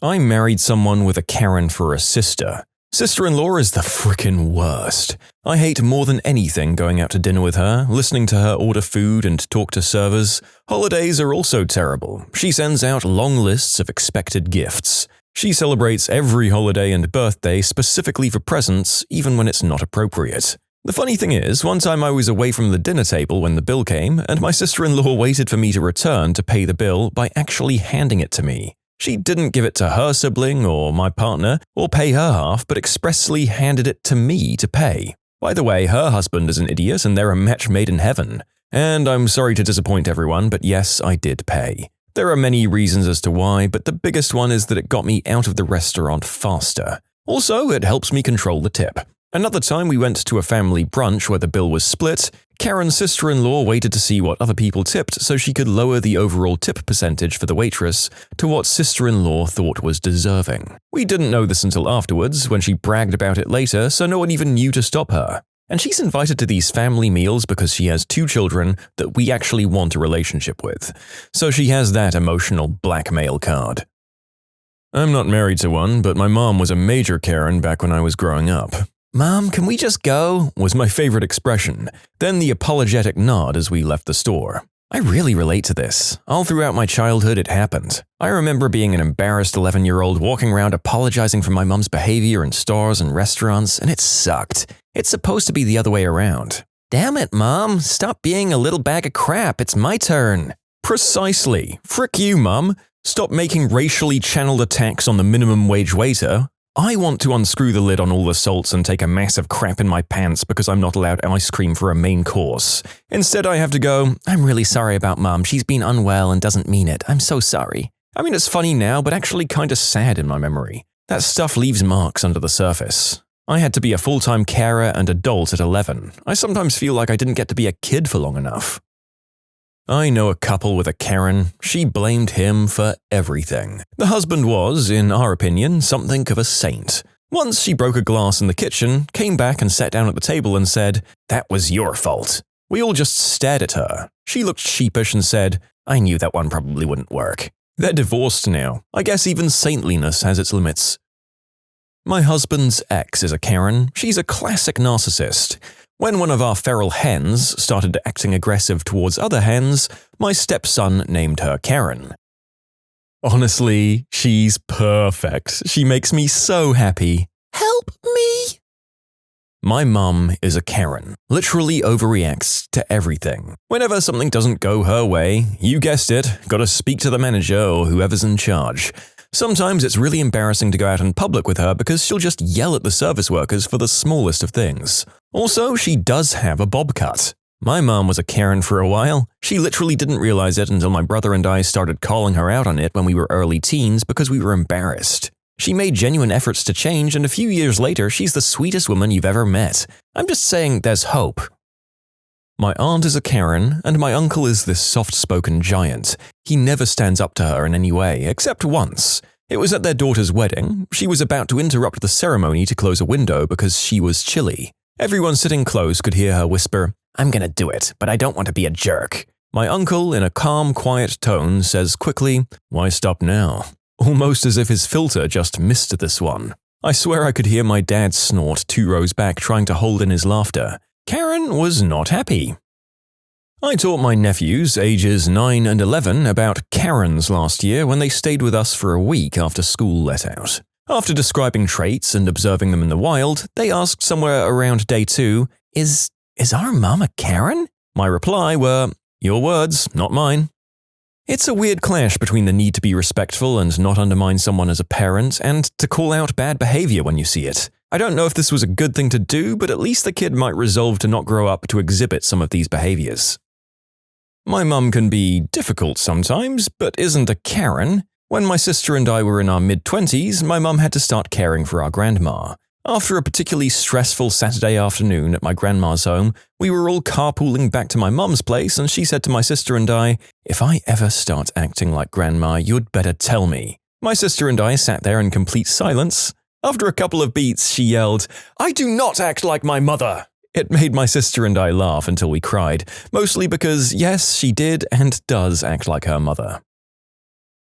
I married someone with a Karen for a sister. Sister-in-law is the frickin' worst. I hate more than anything going out to dinner with her, listening to her order food and talk to servers. Holidays are also terrible. She sends out long lists of expected gifts. She celebrates every holiday and birthday specifically for presents, even when it's not appropriate. The funny thing is, one time I was away from the dinner table when the bill came, and my sister-in-law waited for me to return to pay the bill by actually handing it to me. She didn't give it to her sibling or my partner, or pay her half, but expressly handed it to me to pay. By the way, her husband is an idiot and they're a match made in heaven. And I'm sorry to disappoint everyone, but yes, I did pay. There are many reasons as to why, but the biggest one is that it got me out of the restaurant faster. Also, it helps me control the tip. Another time we went to a family brunch where the bill was split. Karen's sister-in-law waited to see what other people tipped so she could lower the overall tip percentage for the waitress to what sister-in-law thought was deserving. We didn't know this until afterwards, when she bragged about it later, so no one even knew to stop her. And she's invited to these family meals because she has 2 children that we actually want a relationship with. So she has that emotional blackmail card. I'm not married to one, but my mom was a major Karen back when I was growing up. "Mom, can we just go?" was my favorite expression, then the apologetic nod as we left the store. I really relate to this. All throughout my childhood it happened. I remember being an embarrassed 11-year-old walking around apologizing for my mom's behavior in stores and restaurants, and it sucked. It's supposed to be the other way around. "Damn it, Mom, stop being a little bag of crap, it's my turn." Precisely. Frick you, Mum. Stop making racially channeled attacks on the minimum wage waiter. I want to unscrew the lid on all the salts and take a massive crap in my pants because I'm not allowed ice cream for a main course. Instead, I have to go, "I'm really sorry about Mom. She's been unwell and doesn't mean it. I'm so sorry." I mean, it's funny now, but actually kinda sad in my memory. That stuff leaves marks under the surface. I had to be a full-time carer and adult at 11. I sometimes feel like I didn't get to be a kid for long enough. I know a couple with a Karen. She blamed him for everything. The husband was, in our opinion, something of a saint. Once she broke a glass in the kitchen, came back and sat down at the table and said, "That was your fault." We all just stared at her. She looked sheepish and said, "I knew that one probably wouldn't work." They're divorced now. I guess even saintliness has its limits. My husband's ex is a Karen. She's a classic narcissist. When one of our feral hens started acting aggressive towards other hens, my stepson named her Karen. Honestly, she's perfect. She makes me so happy. Help me! My mum is a Karen, literally overreacts to everything. Whenever something doesn't go her way, you guessed it, gotta speak to the manager or whoever's in charge. Sometimes it's really embarrassing to go out in public with her because she'll just yell at the service workers for the smallest of things. Also, she does have a bob cut. My mum was a Karen for a while. She literally didn't realize it until my brother and I started calling her out on it when we were early teens because we were embarrassed. She made genuine efforts to change, and a few years later, she's the sweetest woman you've ever met. I'm just saying there's hope. My aunt is a Karen, and my uncle is this soft-spoken giant. He never stands up to her in any way, except once. It was at their daughter's wedding. She was about to interrupt the ceremony to close a window because she was chilly. Everyone sitting close could hear her whisper, "I'm gonna do it, but I don't want to be a jerk." My uncle, in a calm, quiet tone, says quickly, "Why stop now?" Almost as if his filter just missed this one. I swear I could hear my dad snort 2 rows back trying to hold in his laughter. Karen was not happy. I taught my nephews, ages 9 and 11, about Karens last year when they stayed with us for a week after school let out. After describing traits and observing them in the wild, they asked somewhere around day 2, Is our mum a Karen? My reply were, "Your words, not mine." It's a weird clash between the need to be respectful and not undermine someone as a parent, and to call out bad behavior when you see it. I don't know if this was a good thing to do, but at least the kid might resolve to not grow up to exhibit some of these behaviors. My mum can be difficult sometimes, but isn't a Karen. When my sister and I were in our mid-20s, my mum had to start caring for our grandma. After a particularly stressful Saturday afternoon at my grandma's home, we were all carpooling back to my mum's place, and she said to my sister and I, "If I ever start acting like grandma, you'd better tell me." My sister and I sat there in complete silence. After a couple of beats, she yelled, "I do not act like my mother!" It made my sister and I laugh until we cried, mostly because, yes, she did and does act like her mother.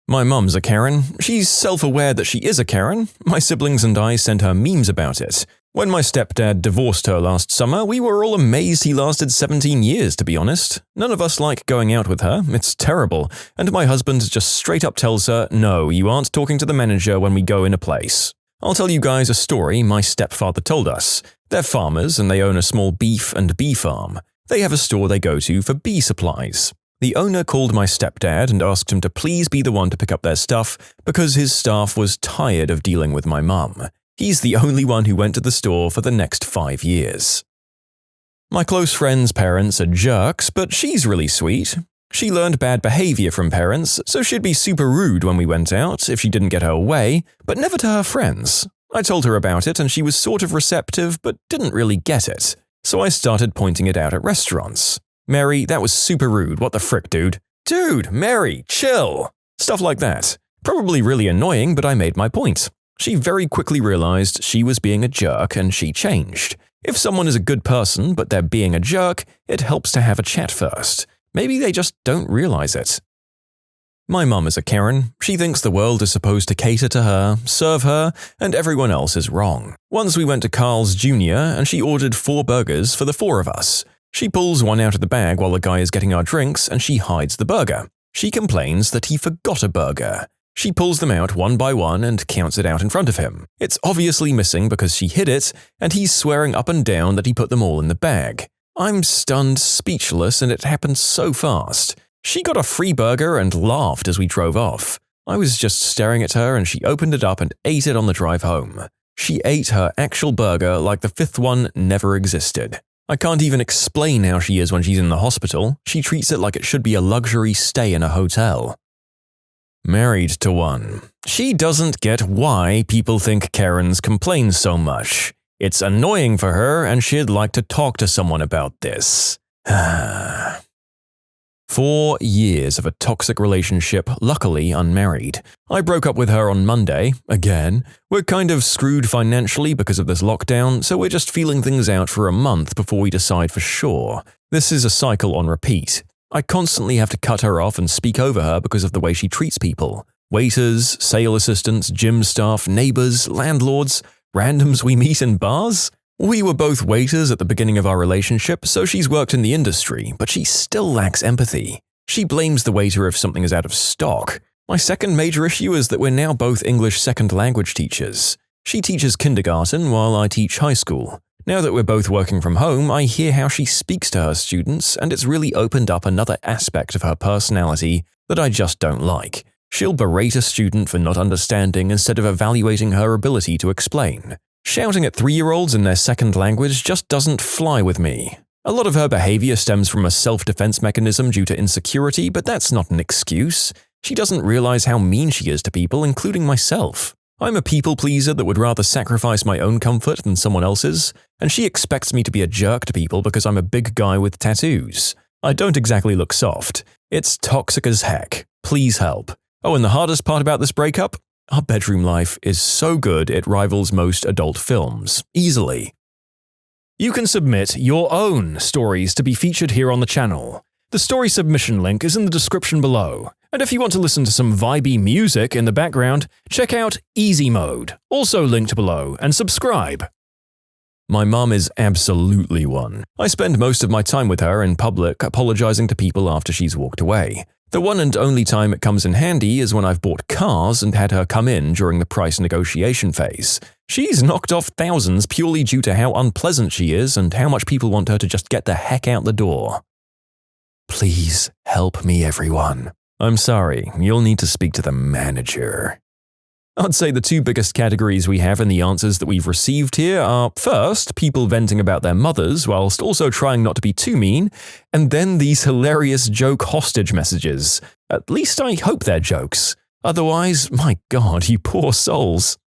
My mum's a Karen. She's self-aware that she is a Karen. My siblings and I sent her memes about it. When my stepdad divorced her last summer, we were all amazed he lasted 17 years, to be honest. None of us like going out with her. It's terrible. And my husband just straight up tells her, "No, you aren't talking to the manager when we go in a place." I'll tell you guys a story my stepfather told us. They're farmers and they own a small beef and bee farm. They have a store they go to for bee supplies. The owner called my stepdad and asked him to please be the one to pick up their stuff because his staff was tired of dealing with my mum. He's the only one who went to the store for the next 5 years. My close friend's parents are jerks, but she's really sweet. She learned bad behavior from parents, so she'd be super rude when we went out if she didn't get her way, but never to her friends. I told her about it and she was sort of receptive but didn't really get it. So I started pointing it out at restaurants. "Mary, that was super rude, what the frick, dude?" "Dude, Mary, chill!" Stuff like that. Probably really annoying, but I made my point. She very quickly realized she was being a jerk and she changed. If someone is a good person but they're being a jerk, it helps to have a chat first. Maybe they just don't realize it. My mum is a Karen. She thinks the world is supposed to cater to her, serve her, and everyone else is wrong. Once we went to Carl's Jr. and she ordered 4 burgers for the 4 of us. She pulls one out of the bag while the guy is getting our drinks and she hides the burger. She complains that he forgot a burger. She pulls them out one by one and counts it out in front of him. It's obviously missing because she hid it, and he's swearing up and down that he put them all in the bag. I'm stunned, speechless, and it happened so fast. She got a free burger and laughed as we drove off. I was just staring at her and she opened it up and ate it on the drive home. She ate her actual burger like the 5th one never existed. I can't even explain how she is when she's in the hospital. She treats it like it should be a luxury stay in a hotel. Married to one. She doesn't get why people think Karens complain so much. It's annoying for her and she'd like to talk to someone about this. 4 years of a toxic relationship, luckily unmarried. I broke up with her on Monday, again. We're kind of screwed financially because of this lockdown, so we're just feeling things out for a month before we decide for sure. This is a cycle on repeat. I constantly have to cut her off and speak over her because of the way she treats people. Waiters, sale assistants, gym staff, neighbors, landlords, randoms we meet in bars. We were both waiters at the beginning of our relationship, so she's worked in the industry, but she still lacks empathy. She blames the waiter if something is out of stock. My second major issue is that we're now both English second language teachers. She teaches kindergarten while I teach high school. Now that we're both working from home, I hear how she speaks to her students, and it's really opened up another aspect of her personality that I just don't like. She'll berate a student for not understanding instead of evaluating her ability to explain. Shouting at 3-year-olds in their second language just doesn't fly with me. A lot of her behavior stems from a self-defense mechanism due to insecurity, but that's not an excuse. She doesn't realize how mean she is to people, including myself. I'm a people pleaser that would rather sacrifice my own comfort than someone else's, and she expects me to be a jerk to people because I'm a big guy with tattoos. I don't exactly look soft. It's toxic as heck. Please help. Oh, and the hardest part about this breakup? Our bedroom life is so good it rivals most adult films. Easily. You can submit your own stories to be featured here on the channel. The story submission link is in the description below. And if you want to listen to some vibey music in the background, check out easymode, also linked below, and subscribe. My mom is absolutely one. I spend most of my time with her in public apologizing to people after she's walked away. The one and only time it comes in handy is when I've bought cars and had her come in during the price negotiation phase. She's knocked off thousands purely due to how unpleasant she is and how much people want her to just get the heck out the door. Please help me, everyone. I'm sorry, you'll need to speak to the manager. I'd say the two biggest categories we have in the answers that we've received here are, first, people venting about their mothers whilst also trying not to be too mean, and then these hilarious joke hostage messages. At least I hope they're jokes. Otherwise, my God, you poor souls.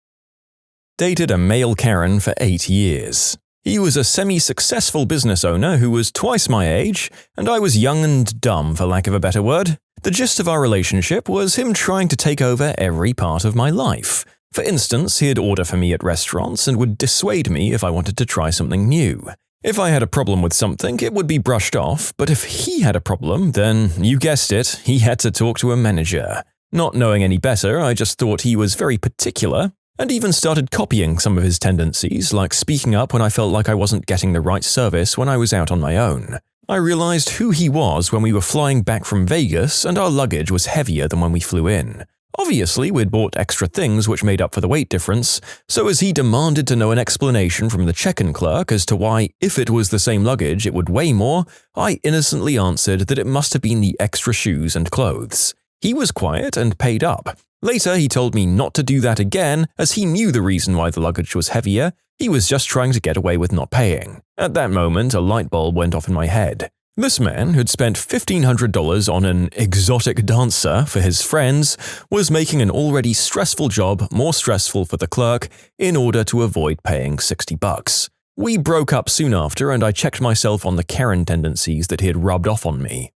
Dated a male Karen for 8 years. He was a semi-successful business owner who was twice my age, and I was young and dumb, for lack of a better word. The gist of our relationship was him trying to take over every part of my life. For instance, he'd order for me at restaurants and would dissuade me if I wanted to try something new. If I had a problem with something, it would be brushed off, but if he had a problem, then, you guessed it, he had to talk to a manager. Not knowing any better, I just thought he was very particular, and even started copying some of his tendencies, like speaking up when I felt like I wasn't getting the right service when I was out on my own. I realized who he was when we were flying back from Vegas and our luggage was heavier than when we flew in. Obviously, we'd bought extra things which made up for the weight difference, so as he demanded to know an explanation from the check-in clerk as to why, if it was the same luggage, it would weigh more, I innocently answered that it must have been the extra shoes and clothes. He was quiet and paid up. Later, he told me not to do that again, as he knew the reason why the luggage was heavier. He was just trying to get away with not paying. At that moment, a light bulb went off in my head. This man, who'd spent $1,500 on an exotic dancer for his friends, was making an already stressful job more stressful for the clerk in order to avoid paying $60. We broke up soon after, and I checked myself on the Karen tendencies that he had rubbed off on me.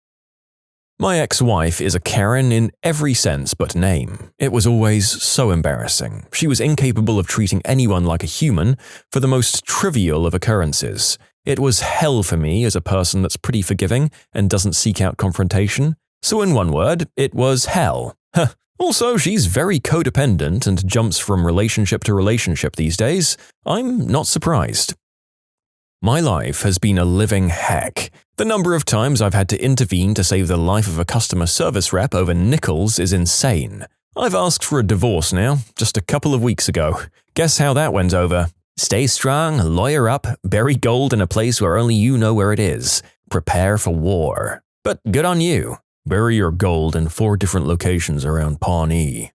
My ex-wife is a Karen in every sense but name. It was always so embarrassing. She was incapable of treating anyone like a human for the most trivial of occurrences. It was hell for me as a person that's pretty forgiving and doesn't seek out confrontation. So in one word, it was hell. Also, she's very codependent and jumps from relationship to relationship these days. I'm not surprised. My life has been a living heck. The number of times I've had to intervene to save the life of a customer service rep over nickels is insane. I've asked for a divorce now, just a couple of weeks ago. Guess how that went over? Stay strong, lawyer up, bury gold in a place where only you know where it is. Prepare for war. But good on you. Bury your gold in 4 different locations around Pawnee.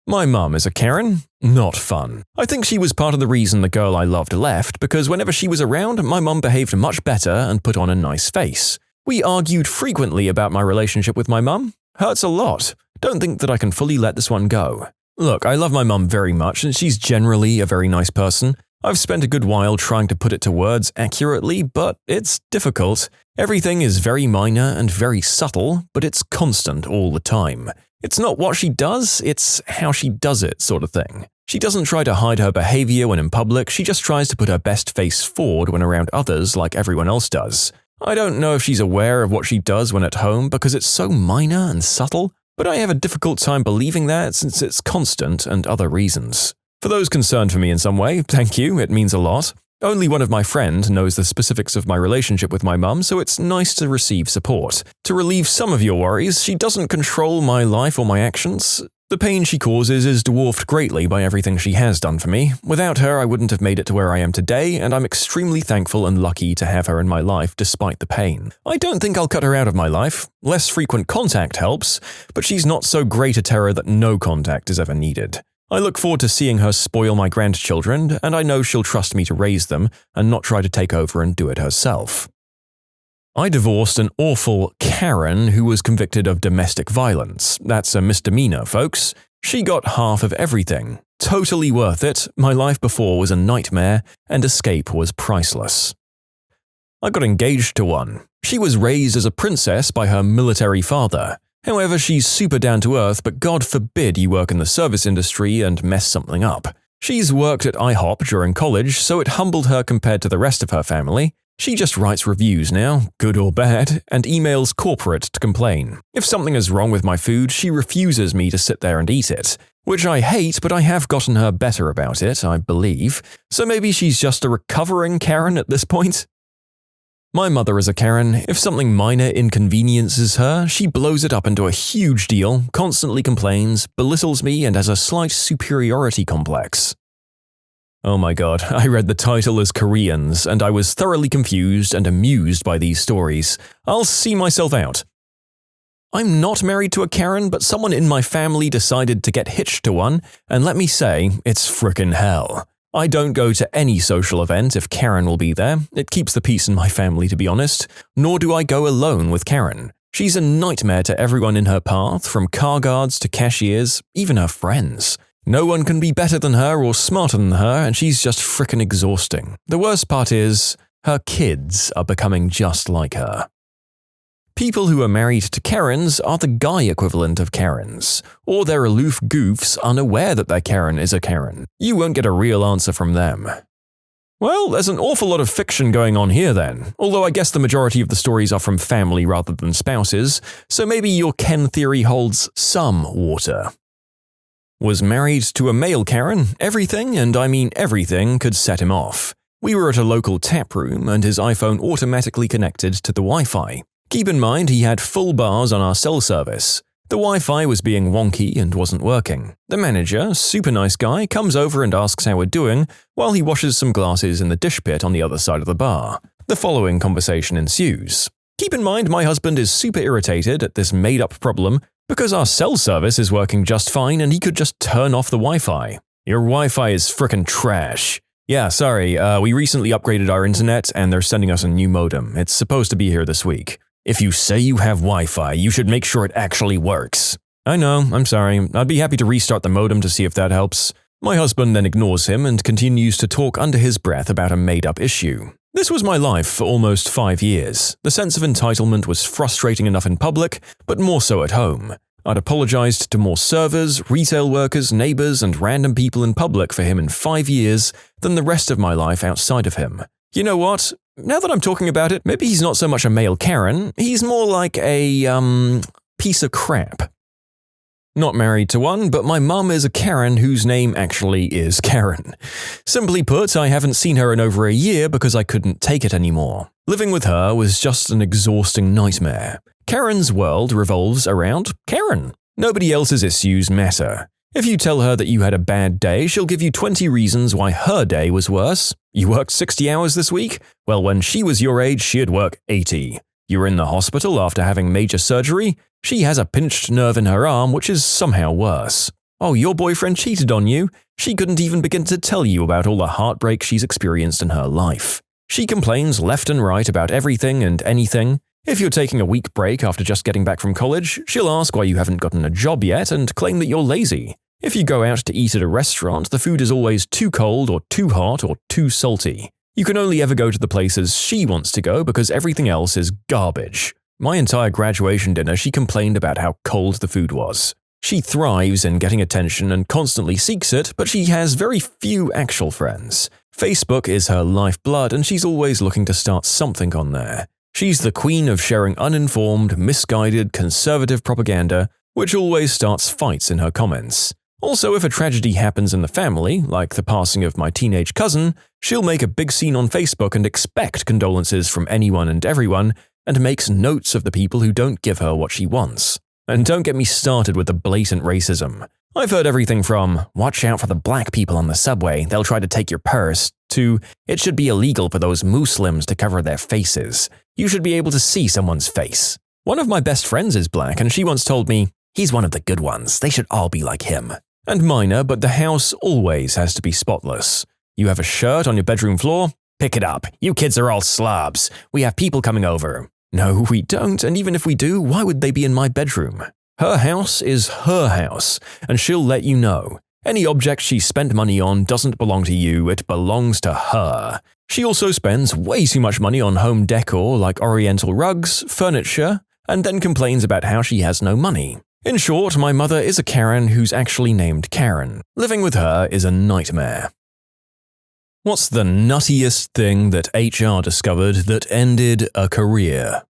My mum is a Karen. Not fun. I think she was part of the reason the girl I loved left, because whenever she was around, my mum behaved much better and put on a nice face. We argued frequently about my relationship with my mum. Hurts a lot. Don't think that I can fully let this one go. Look, I love my mum very much, and she's generally a very nice person. I've spent a good while trying to put it to words accurately, but it's difficult. Everything is very minor and very subtle, but it's constant all the time. It's not what she does, it's how she does it sort of thing. She doesn't try to hide her behavior when in public, she just tries to put her best face forward when around others like everyone else does. I don't know if she's aware of what she does when at home because it's so minor and subtle, but I have a difficult time believing that since it's constant and other reasons. For those concerned for me in some way, thank you, it means a lot. Only one of my friends knows the specifics of my relationship with my mum, so it's nice to receive support. To relieve some of your worries, she doesn't control my life or my actions. The pain she causes is dwarfed greatly by everything she has done for me. Without her, I wouldn't have made it to where I am today, and I'm extremely thankful and lucky to have her in my life despite the pain. I don't think I'll cut her out of my life. Less frequent contact helps, but she's not so great a terror that no contact is ever needed. I look forward to seeing her spoil my grandchildren, and I know she'll trust me to raise them and not try to take over and do it herself. I divorced an awful Karen who was convicted of domestic violence. That's a misdemeanor, folks. She got half of everything. Totally worth it. My life before was a nightmare, and escape was priceless. I got engaged to one. She was raised as a princess by her military father. However, she's super down to earth, but God forbid you work in the service industry and mess something up. She's worked at IHOP during college, so it humbled her compared to the rest of her family. She just writes reviews now, good or bad, and emails corporate to complain. If something is wrong with my food, she refuses me to sit there and eat it. Which I hate, but I have gotten her better about it, I believe. So maybe she's just a recovering Karen at this point? My mother is a Karen. If something minor inconveniences her, she blows it up into a huge deal, constantly complains, belittles me, and has a slight superiority complex. Oh my god, I read the title as Koreans, and I was thoroughly confused and amused by these stories. I'll see myself out. I'm not married to a Karen, but someone in my family decided to get hitched to one, and let me say, it's frickin' hell. I don't go to any social event if Karen will be there. It keeps the peace in my family, to be honest. Nor do I go alone with Karen. She's a nightmare to everyone in her path, from car guards to cashiers, even her friends. No one can be better than her or smarter than her, and she's just frickin' exhausting. The worst part is, her kids are becoming just like her. People who are married to Karens are the guy equivalent of Karens, or they're aloof goofs unaware that their Karen is a Karen. You won't get a real answer from them. Well, there's an awful lot of fiction going on here then, although I guess the majority of the stories are from family rather than spouses, so maybe your Ken theory holds some water. Was married to a male Karen, everything, and I mean everything, could set him off. We were at a local tap room and his iPhone automatically connected to the Wi-Fi. Keep in mind he had full bars on our cell service. The Wi-Fi was being wonky and wasn't working. The manager, super nice guy, comes over and asks how we're doing while he washes some glasses in the dish pit on the other side of the bar. The following conversation ensues. Keep in mind my husband is super irritated at this made-up problem because our cell service is working just fine and he could just turn off the Wi-Fi. Your Wi-Fi is frickin' trash. Yeah, sorry, we recently upgraded our internet and they're sending us a new modem. It's supposed to be here this week. If you say you have Wi-Fi, you should make sure it actually works. I know, I'm sorry. I'd be happy to restart the modem to see if that helps. My husband then ignores him and continues to talk under his breath about a made-up issue. This was my life for almost 5 years. The sense of entitlement was frustrating enough in public, but more so at home. I'd apologized to more servers, retail workers, neighbors, and random people in public for him in 5 years than the rest of my life outside of him. You know what? Now that I'm talking about it, maybe he's not so much a male Karen, he's more like a, piece of crap. Not married to one, but my mum is a Karen whose name actually is Karen. Simply put, I haven't seen her in over a year because I couldn't take it anymore. Living with her was just an exhausting nightmare. Karen's world revolves around Karen. Nobody else's issues matter. If you tell her that you had a bad day, she'll give you 20 reasons why her day was worse. You worked 60 hours this week? Well, when she was your age, she'd work 80. You were in the hospital after having major surgery? She has a pinched nerve in her arm, which is somehow worse. Oh, your boyfriend cheated on you? She couldn't even begin to tell you about all the heartbreak she's experienced in her life. She complains left and right about everything and anything. If you're taking a week break after just getting back from college, she'll ask why you haven't gotten a job yet and claim that you're lazy. If you go out to eat at a restaurant, the food is always too cold or too hot or too salty. You can only ever go to the places she wants to go because everything else is garbage. My entire graduation dinner, she complained about how cold the food was. She thrives in getting attention and constantly seeks it, but she has very few actual friends. Facebook is her lifeblood and she's always looking to start something on there. She's the queen of sharing uninformed, misguided, conservative propaganda, which always starts fights in her comments. Also, if a tragedy happens in the family, like the passing of my teenage cousin, she'll make a big scene on Facebook and expect condolences from anyone and everyone, and makes notes of the people who don't give her what she wants. And don't get me started with the blatant racism. I've heard everything from, watch out for the black people on the subway, they'll try to take your purse, to, it should be illegal for those Muslims to cover their faces. You should be able to see someone's face. One of my best friends is black, and she once told me, he's one of the good ones, they should all be like him. And minor, but the house always has to be spotless. You have a shirt on your bedroom floor? Pick it up. You kids are all slobs. We have people coming over. No, we don't, and even if we do, why would they be in my bedroom? Her house is her house, and she'll let you know. Any object she spent money on doesn't belong to you, it belongs to her. She also spends way too much money on home decor like oriental rugs, furniture, and then complains about how she has no money. In short, my mother is a Karen who's actually named Karen. Living with her is a nightmare. What's the nuttiest thing that HR discovered that ended a career?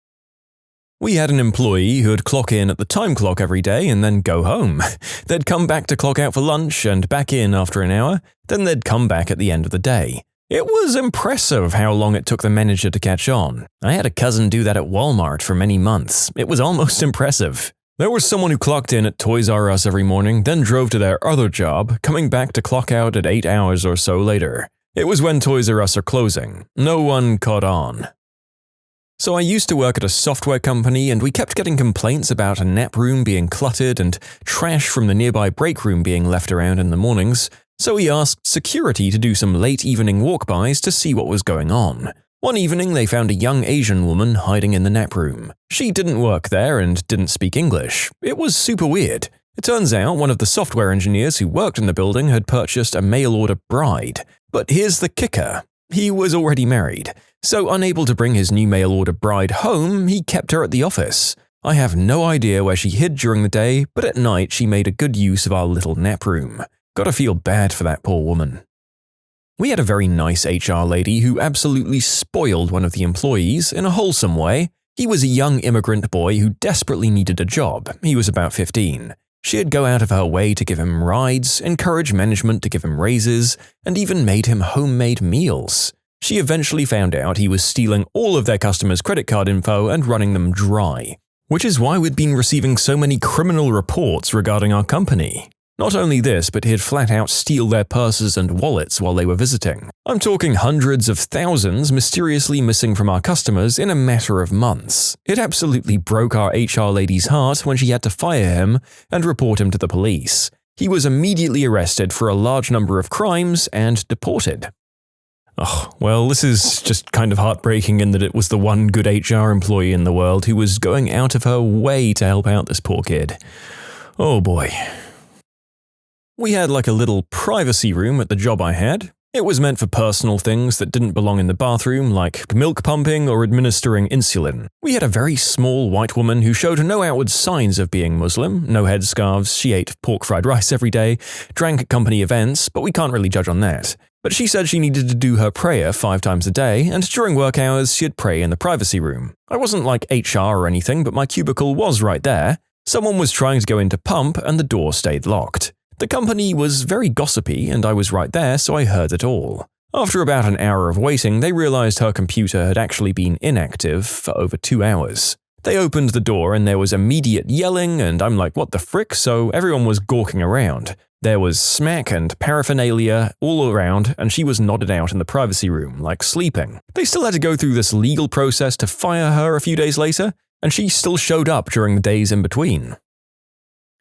We had an employee who'd clock in at the time clock every day and then go home. They'd come back to clock out for lunch and back in after an hour, then they'd come back at the end of the day. It was impressive how long it took the manager to catch on. I had a cousin do that at Walmart for many months. It was almost impressive. There was someone who clocked in at Toys R Us every morning, then drove to their other job, coming back to clock out at 8 hours or so later. It was when Toys R Us are closing. No one caught on. So I used to work at a software company, and we kept getting complaints about a nap room being cluttered and trash from the nearby break room being left around in the mornings, so we asked security to do some late evening walk-bys to see what was going on. One evening, they found a young Asian woman hiding in the nap room. She didn't work there and didn't speak English. It was super weird. It turns out one of the software engineers who worked in the building had purchased a mail-order bride. But here's the kicker. He was already married. So unable to bring his new mail-order bride home, he kept her at the office. I have no idea where she hid during the day, but at night she made a good use of our little nap room. Gotta feel bad for that poor woman. We had a very nice HR lady who absolutely spoiled one of the employees in a wholesome way. He was a young immigrant boy who desperately needed a job. He was about 15. She'd go out of her way to give him rides, encourage management to give him raises, and even made him homemade meals. She eventually found out he was stealing all of their customers' credit card info and running them dry, which is why we'd been receiving so many criminal reports regarding our company. Not only this, but he'd flat out steal their purses and wallets while they were visiting. I'm talking hundreds of thousands mysteriously missing from our customers in a matter of months. It absolutely broke our HR lady's heart when she had to fire him and report him to the police. He was immediately arrested for a large number of crimes and deported. Oh, well, this is just kind of heartbreaking in that it was the one good HR employee in the world who was going out of her way to help out this poor kid. Oh boy. We had like a little privacy room at the job I had. It was meant for personal things that didn't belong in the bathroom, like milk pumping or administering insulin. We had a very small white woman who showed no outward signs of being Muslim, no headscarves, she ate pork fried rice every day, drank at company events, but we can't really judge on that. But she said she needed to do her prayer 5 times a day, and during work hours she'd pray in the privacy room. I wasn't like HR or anything, but my cubicle was right there. Someone was trying to go in to pump, and the door stayed locked. The company was very gossipy, and I was right there, so I heard it all. After about an hour of waiting, they realized her computer had actually been inactive for over 2 hours. They opened the door and there was immediate yelling, and I'm like, what the frick? So everyone was gawking around. There was smack and paraphernalia all around, and she was nodded out in the privacy room, like sleeping. They still had to go through this legal process to fire her a few days later, and she still showed up during the days in between.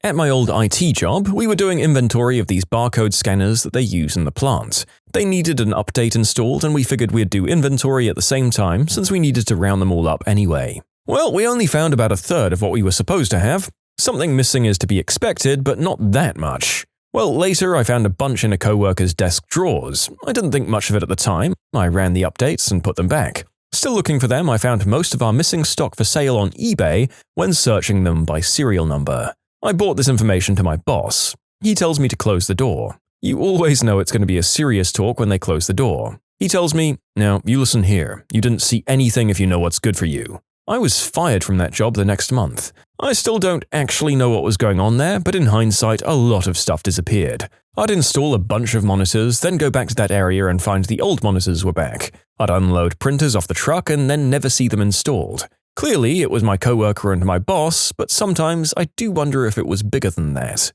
At my old IT job, we were doing inventory of these barcode scanners that they use in the plant. They needed an update installed, and we figured we'd do inventory at the same time since we needed to round them all up anyway. Well, we only found about 1/3 of what we were supposed to have. Something missing is to be expected, but not that much. Well, later I found a bunch in a coworker's desk drawers. I didn't think much of it at the time. I ran the updates and put them back. Still looking for them, I found most of our missing stock for sale on eBay when searching them by serial number. I brought this information to my boss. He tells me to close the door. You always know it's going to be a serious talk when they close the door. He tells me, "Now, you listen here. You didn't see anything if you know what's good for you." I was fired from that job the next month. I still don't actually know what was going on there, but in hindsight, a lot of stuff disappeared. I'd install a bunch of monitors, then go back to that area and find the old monitors were back. I'd unload printers off the truck and then never see them installed. Clearly, it was my coworker and my boss, but sometimes I do wonder if it was bigger than that.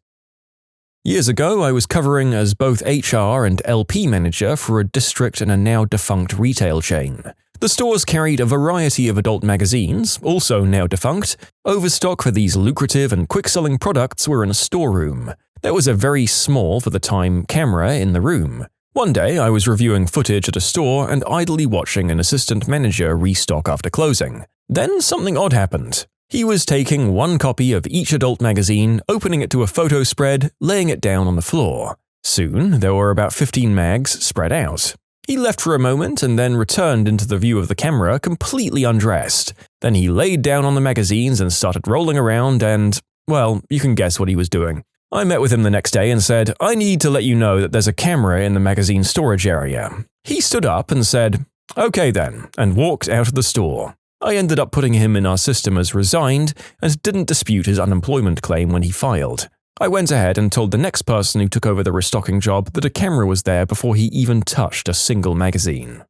Years ago, I was covering as both HR and LP manager for a district in a now defunct retail chain. The stores carried a variety of adult magazines, also now defunct. Overstock for these lucrative and quick-selling products were in a storeroom. There was a very small, for the time, camera in the room. One day, I was reviewing footage at a store and idly watching an assistant manager restock after closing. Then something odd happened. He was taking one copy of each adult magazine, opening it to a photo spread, laying it down on the floor. Soon, there were about 15 mags spread out. He left for a moment and then returned into the view of the camera completely undressed. Then he laid down on the magazines and started rolling around and, well, you can guess what he was doing. I met with him the next day and said, "I need to let you know that there's a camera in the magazine storage area." He stood up and said, "Okay then," and walked out of the store. I ended up putting him in our system as resigned and didn't dispute his unemployment claim when he filed. I went ahead and told the next person who took over the restocking job that a camera was there before he even touched a single magazine.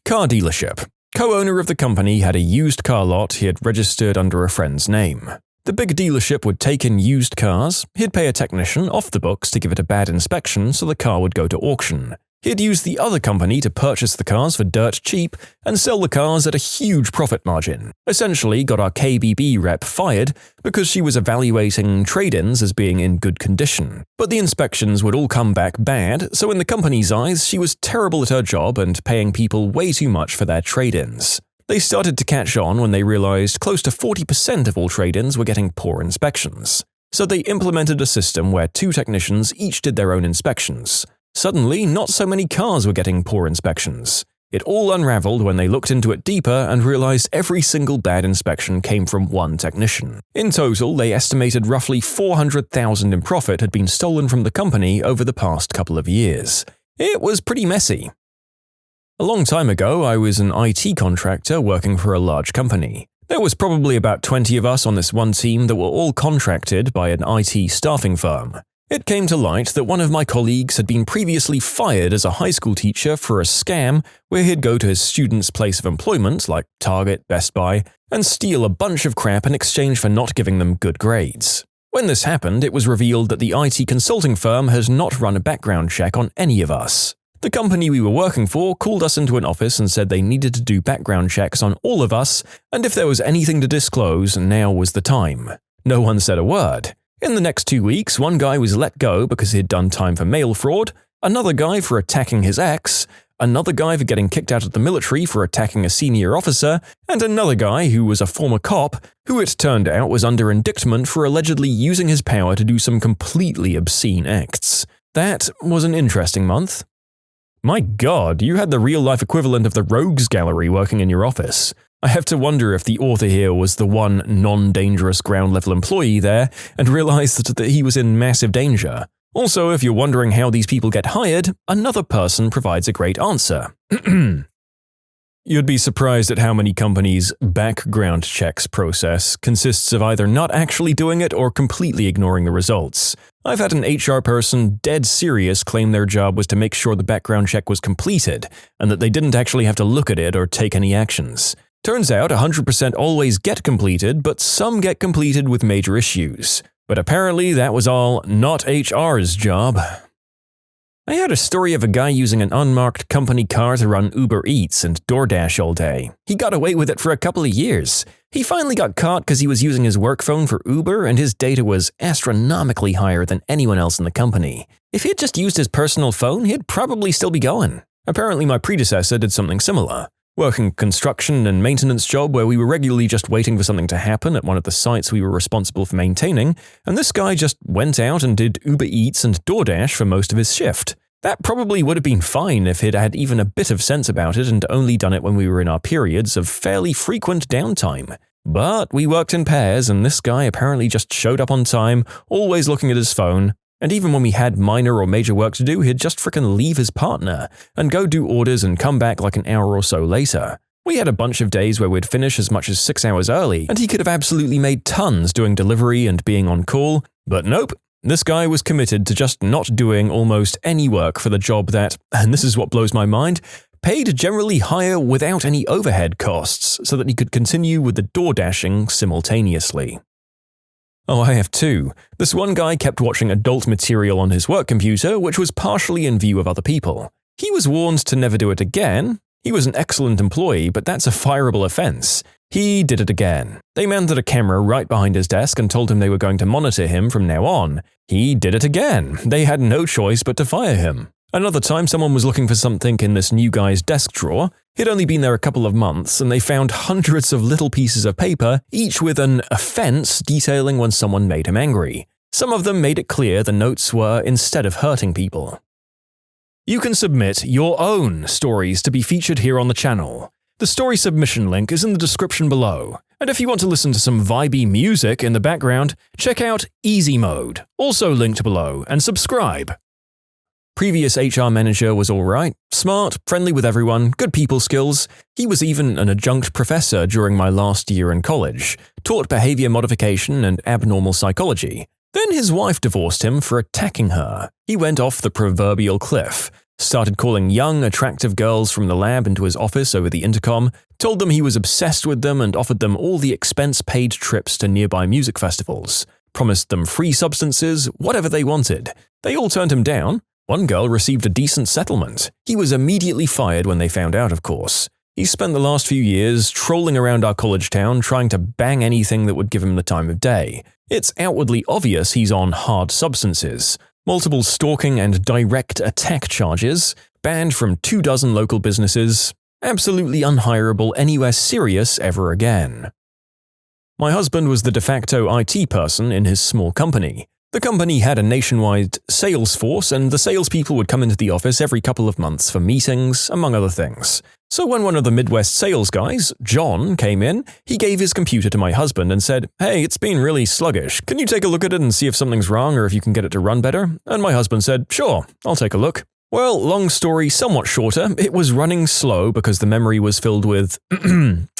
Car dealership. Co-owner of the company had a used car lot he had registered under a friend's name. The big dealership would take in used cars, he'd pay a technician off the books to give it a bad inspection so the car would go to auction. He'd use the other company to purchase the cars for dirt cheap and sell the cars at a huge profit margin. Essentially got our KBB rep fired because she was evaluating trade-ins as being in good condition. But the inspections would all come back bad, so in the company's eyes, she was terrible at her job and paying people way too much for their trade-ins. They started to catch on when they realized close to 40% of all trade-ins were getting poor inspections. So they implemented a system where 2 technicians each did their own inspections. Suddenly, not so many cars were getting poor inspections. It all unraveled when they looked into it deeper and realized every single bad inspection came from one technician. In total, they estimated roughly $400,000 in profit had been stolen from the company over the past couple of years. It was pretty messy. A long time ago, I was an IT contractor working for a large company. There was probably about 20 of us on this one team that were all contracted by an IT staffing firm. It came to light that one of my colleagues had been previously fired as a high school teacher for a scam where he'd go to his student's place of employment, like Target, Best Buy, and steal a bunch of crap in exchange for not giving them good grades. When this happened, it was revealed that the IT consulting firm has not run a background check on any of us. The company we were working for called us into an office and said they needed to do background checks on all of us, and if there was anything to disclose, now was the time. No one said a word. In the next 2 weeks, one guy was let go because he had done time for mail fraud, another guy for attacking his ex, another guy for getting kicked out of the military for attacking a senior officer, and another guy who was a former cop who it turned out was under indictment for allegedly using his power to do some completely obscene acts. That was an interesting month. My God, you had the real-life equivalent of the rogues gallery working in your office. I have to wonder if the author here was the one non-dangerous ground-level employee there and realized that he was in massive danger. Also, if you're wondering how these people get hired, another person provides a great answer. You'd be surprised at how many companies' background checks process consists of either not actually doing it or completely ignoring the results. I've had an HR person dead serious claim their job was to make sure the background check was completed and that they didn't actually have to look at it or take any actions. Turns out 100% always get completed, but some get completed with major issues. But apparently that was all not HR's job. I had a story of a guy using an unmarked company car to run Uber Eats and DoorDash all day. He got away with it for a couple of years. He finally got caught because he was using his work phone for Uber and his data was astronomically higher than anyone else in the company. If he had just used his personal phone, he'd probably still be going. Apparently my predecessor did something similar. Working construction and maintenance job where we were regularly just waiting for something to happen at one of the sites we were responsible for maintaining, and this guy just went out and did Uber Eats and DoorDash for most of his shift. That probably would have been fine if he'd had even a bit of sense about it and only done it when we were in our periods of fairly frequent downtime. But we worked in pairs and this guy apparently just showed up on time, always looking at his phone, and even when we had minor or major work to do, he'd just frickin' leave his partner and go do orders and come back like an hour or so later. We had a bunch of days where we'd finish as much as 6 hours early, and he could have absolutely made tons doing delivery and being on call, but nope. This guy was committed to just not doing almost any work for the job that, and this is what blows my mind, paid generally higher without any overhead costs so that he could continue with the door dashing simultaneously. Oh, I have two. This one guy kept watching adult material on his work computer, which was partially in view of other people. He was warned to never do it again. He was an excellent employee, but that's a fireable offense. He did it again. They mounted a camera right behind his desk and told him they were going to monitor him from now on. He did it again. They had no choice but to fire him. Another time, someone was looking for something in this new guy's desk drawer. He'd only been there a couple of months, and they found hundreds of little pieces of paper, each with an offense detailing when someone made him angry. Some of them made it clear the notes were instead of hurting people. You can submit your own stories to be featured here on the channel. The story submission link is in the description below. And if you want to listen to some vibey music in the background, check out easymode, also linked below, and subscribe. Previous HR manager was alright, smart, friendly with everyone, good people skills. He was even an adjunct professor during my last year in college, taught behavior modification and abnormal psychology. Then his wife divorced him for attacking her. He went off the proverbial cliff, started calling young, attractive girls from the lab into his office over the intercom, told them he was obsessed with them and offered them all the expense-paid trips to nearby music festivals, promised them free substances, whatever they wanted. They all turned him down. One girl received a decent settlement. He was immediately fired when they found out, of course. He spent the last few years trolling around our college town trying to bang anything that would give him the time of day. It's outwardly obvious he's on hard substances. Multiple stalking and direct attack charges, banned from 24 local businesses, absolutely unhireable anywhere serious ever again. My husband was the de facto IT person in his small company. The company had a nationwide sales force, and the salespeople would come into the office every couple of months for meetings, among other things. So when one of the Midwest sales guys, John, came in, he gave his computer to my husband and said, "Hey, it's been really sluggish. Can you take a look at it and see if something's wrong or if you can get it to run better?" And my husband said, "Sure, I'll take a look." Well, long story somewhat shorter, it was running slow because the memory was filled with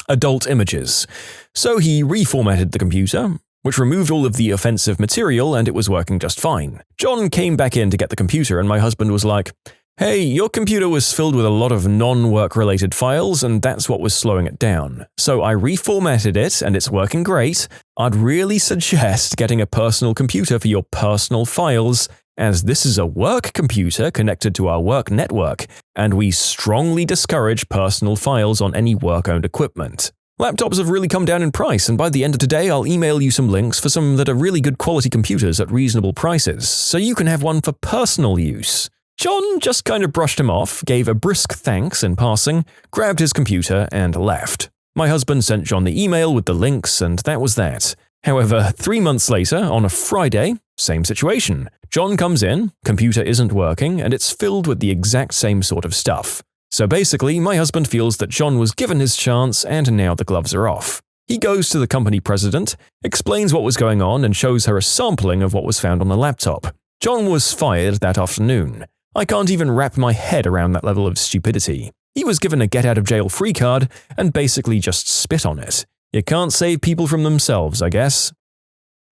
adult images. So he reformatted the computer, which removed all of the offensive material, and it was working just fine. John came back in to get the computer, and my husband was like, "Hey, your computer was filled with a lot of non-work-related files, and that's what was slowing it down. So I reformatted it, and it's working great. I'd really suggest getting a personal computer for your personal files, as this is a work computer connected to our work network, and we strongly discourage personal files on any work-owned equipment. Laptops have really come down in price, and by the end of today I'll email you some links for some that are really good quality computers at reasonable prices, so you can have one for personal use." John just kind of brushed him off, gave a brisk thanks in passing, grabbed his computer, and left. My husband sent John the email with the links, and that was that. However, 3 months later, on a Friday, same situation. John comes in, computer isn't working, and it's filled with the exact same sort of stuff. So basically, my husband feels that John was given his chance and now the gloves are off. He goes to the company president, explains what was going on, and shows her a sampling of what was found on the laptop. John was fired that afternoon. I can't even wrap my head around that level of stupidity. He was given a get-out-of-jail-free card and basically just spit on it. You can't save people from themselves, I guess.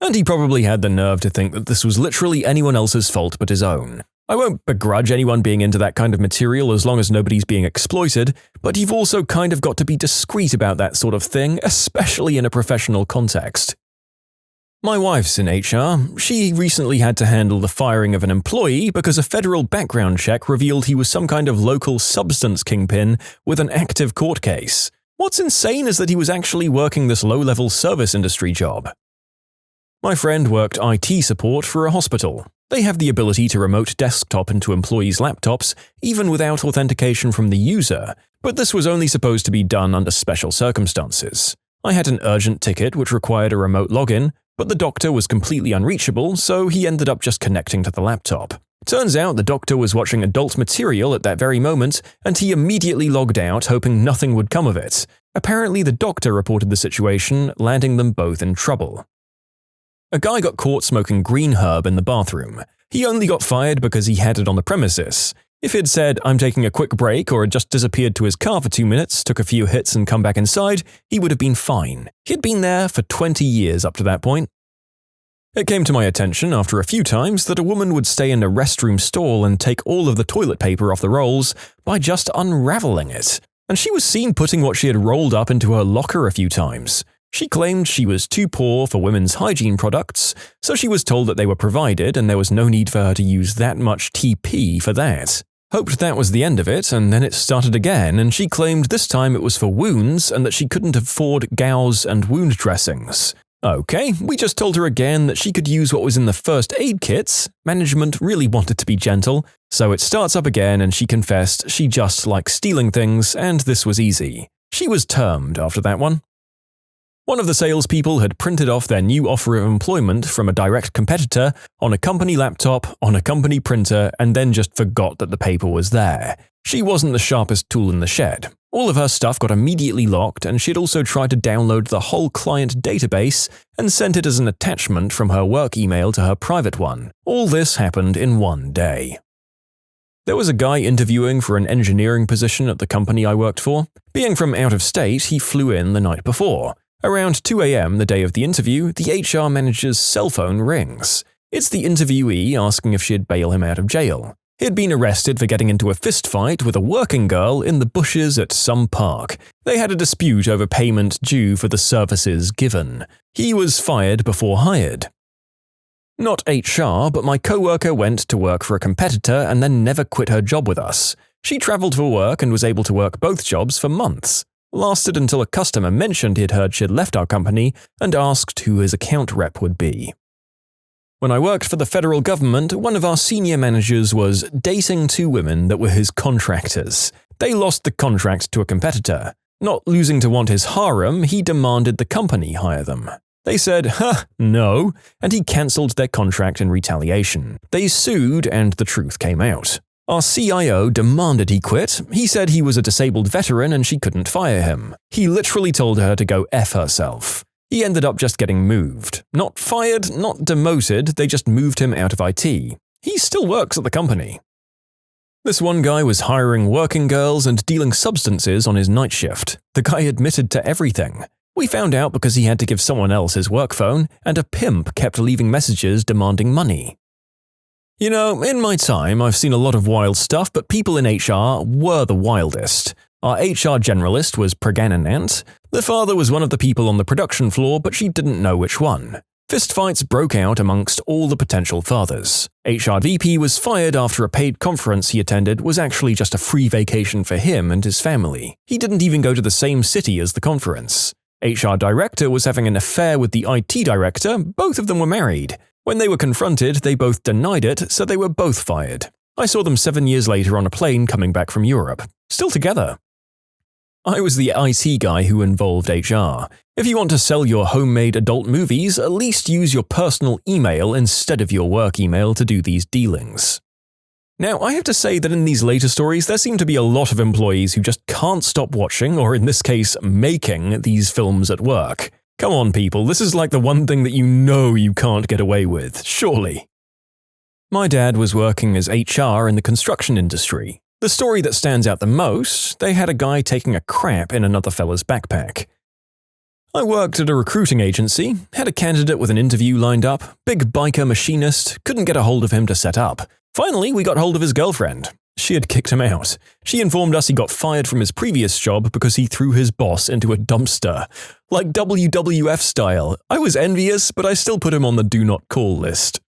And he probably had the nerve to think that this was literally anyone else's fault but his own. I won't begrudge anyone being into that kind of material as long as nobody's being exploited, but you've also kind of got to be discreet about that sort of thing, especially in a professional context. My wife's in HR. She recently had to handle the firing of an employee because a federal background check revealed he was some kind of local substance kingpin with an active court case. What's insane is that he was actually working this low-level service industry job. My friend worked IT support for a hospital. They have the ability to remote desktop into employees' laptops, even without authentication from the user, but this was only supposed to be done under special circumstances. I had an urgent ticket which required a remote login, but the doctor was completely unreachable, so he ended up just connecting to the laptop. Turns out the doctor was watching adult material at that very moment, and he immediately logged out, hoping nothing would come of it. Apparently the doctor reported the situation, landing them both in trouble. A guy got caught smoking green herb in the bathroom. He only got fired because he had it on the premises. If he'd said, "I'm taking a quick break," or had just disappeared to his car for 2 minutes, took a few hits and come back inside, he would have been fine. He'd been there for 20 years up to that point. It came to my attention after a few times that a woman would stay in a restroom stall and take all of the toilet paper off the rolls by just unraveling it. And she was seen putting what she had rolled up into her locker a few times. She claimed she was too poor for women's hygiene products, so she was told that they were provided and there was no need for her to use that much TP for that. Hoped that was the end of it, and then it started again, and she claimed this time it was for wounds and that she couldn't afford gauze and wound dressings. Okay, we just told her again that she could use what was in the first aid kits. Management really wanted to be gentle, so it starts up again and she confessed she just likes stealing things and this was easy. She was termed after that one. One of the salespeople had printed off their new offer of employment from a direct competitor on a company laptop, on a company printer, and then just forgot that the paper was there. She wasn't the sharpest tool in the shed. All of her stuff got immediately locked, and she'd also tried to download the whole client database and sent it as an attachment from her work email to her private one. All this happened in one day. There was a guy interviewing for an engineering position at the company I worked for. Being from out of state, he flew in the night before. Around 2 a.m. the day of the interview, the HR manager's cell phone rings. It's the interviewee asking if she'd bail him out of jail. He had been arrested for getting into a fistfight with a working girl in the bushes at some park. They had a dispute over payment due for the services given. He was fired before hired. Not HR, but my coworker went to work for a competitor and then never quit her job with us. She traveled for work and was able to work both jobs for months. Lasted until a customer mentioned he'd heard she'd left our company and asked who his account rep would be. When I worked for the federal government, one of our senior managers was dating 2 women that were his contractors. They lost the contract to a competitor. Not losing to want his harem, he demanded the company hire them. They said, no, and he cancelled their contract in retaliation. They sued and the truth came out. Our CIO demanded he quit. He said he was a disabled veteran and she couldn't fire him. He literally told her to go F herself. He ended up just getting moved. Not fired, not demoted, they just moved him out of IT. He still works at the company. This one guy was hiring working girls and dealing substances on his night shift. The guy admitted to everything. We found out because he had to give someone else his work phone, and a pimp kept leaving messages demanding money. You know, in my time, I've seen a lot of wild stuff, but people in HR were the wildest. Our HR generalist was pregnant. The father was one of the people on the production floor, but she didn't know which one. Fistfights broke out amongst all the potential fathers. HR VP was fired after a paid conference he attended was actually just a free vacation for him and his family. He didn't even go to the same city as the conference. HR director was having an affair with the IT director. Both of them were married. When they were confronted, they both denied it, so they were both fired. I saw them 7 years later on a plane coming back from Europe. Still together. I was the IT guy who involved HR. If you want to sell your homemade adult movies, at least use your personal email instead of your work email to do these dealings. Now, I have to say that in these later stories, there seem to be a lot of employees who just can't stop watching, or in this case, making, these films at work. Come on, people, this is like the one thing that you know you can't get away with, surely. My dad was working as HR in the construction industry. The story that stands out the most, they had a guy taking a crap in another fella's backpack. I worked at a recruiting agency, had a candidate with an interview lined up, big biker machinist, couldn't get a hold of him to set up. Finally, we got hold of his girlfriend. She had kicked him out. She informed us he got fired from his previous job because he threw his boss into a dumpster. Like WWF style. I was envious, but I still put him on the do not call list.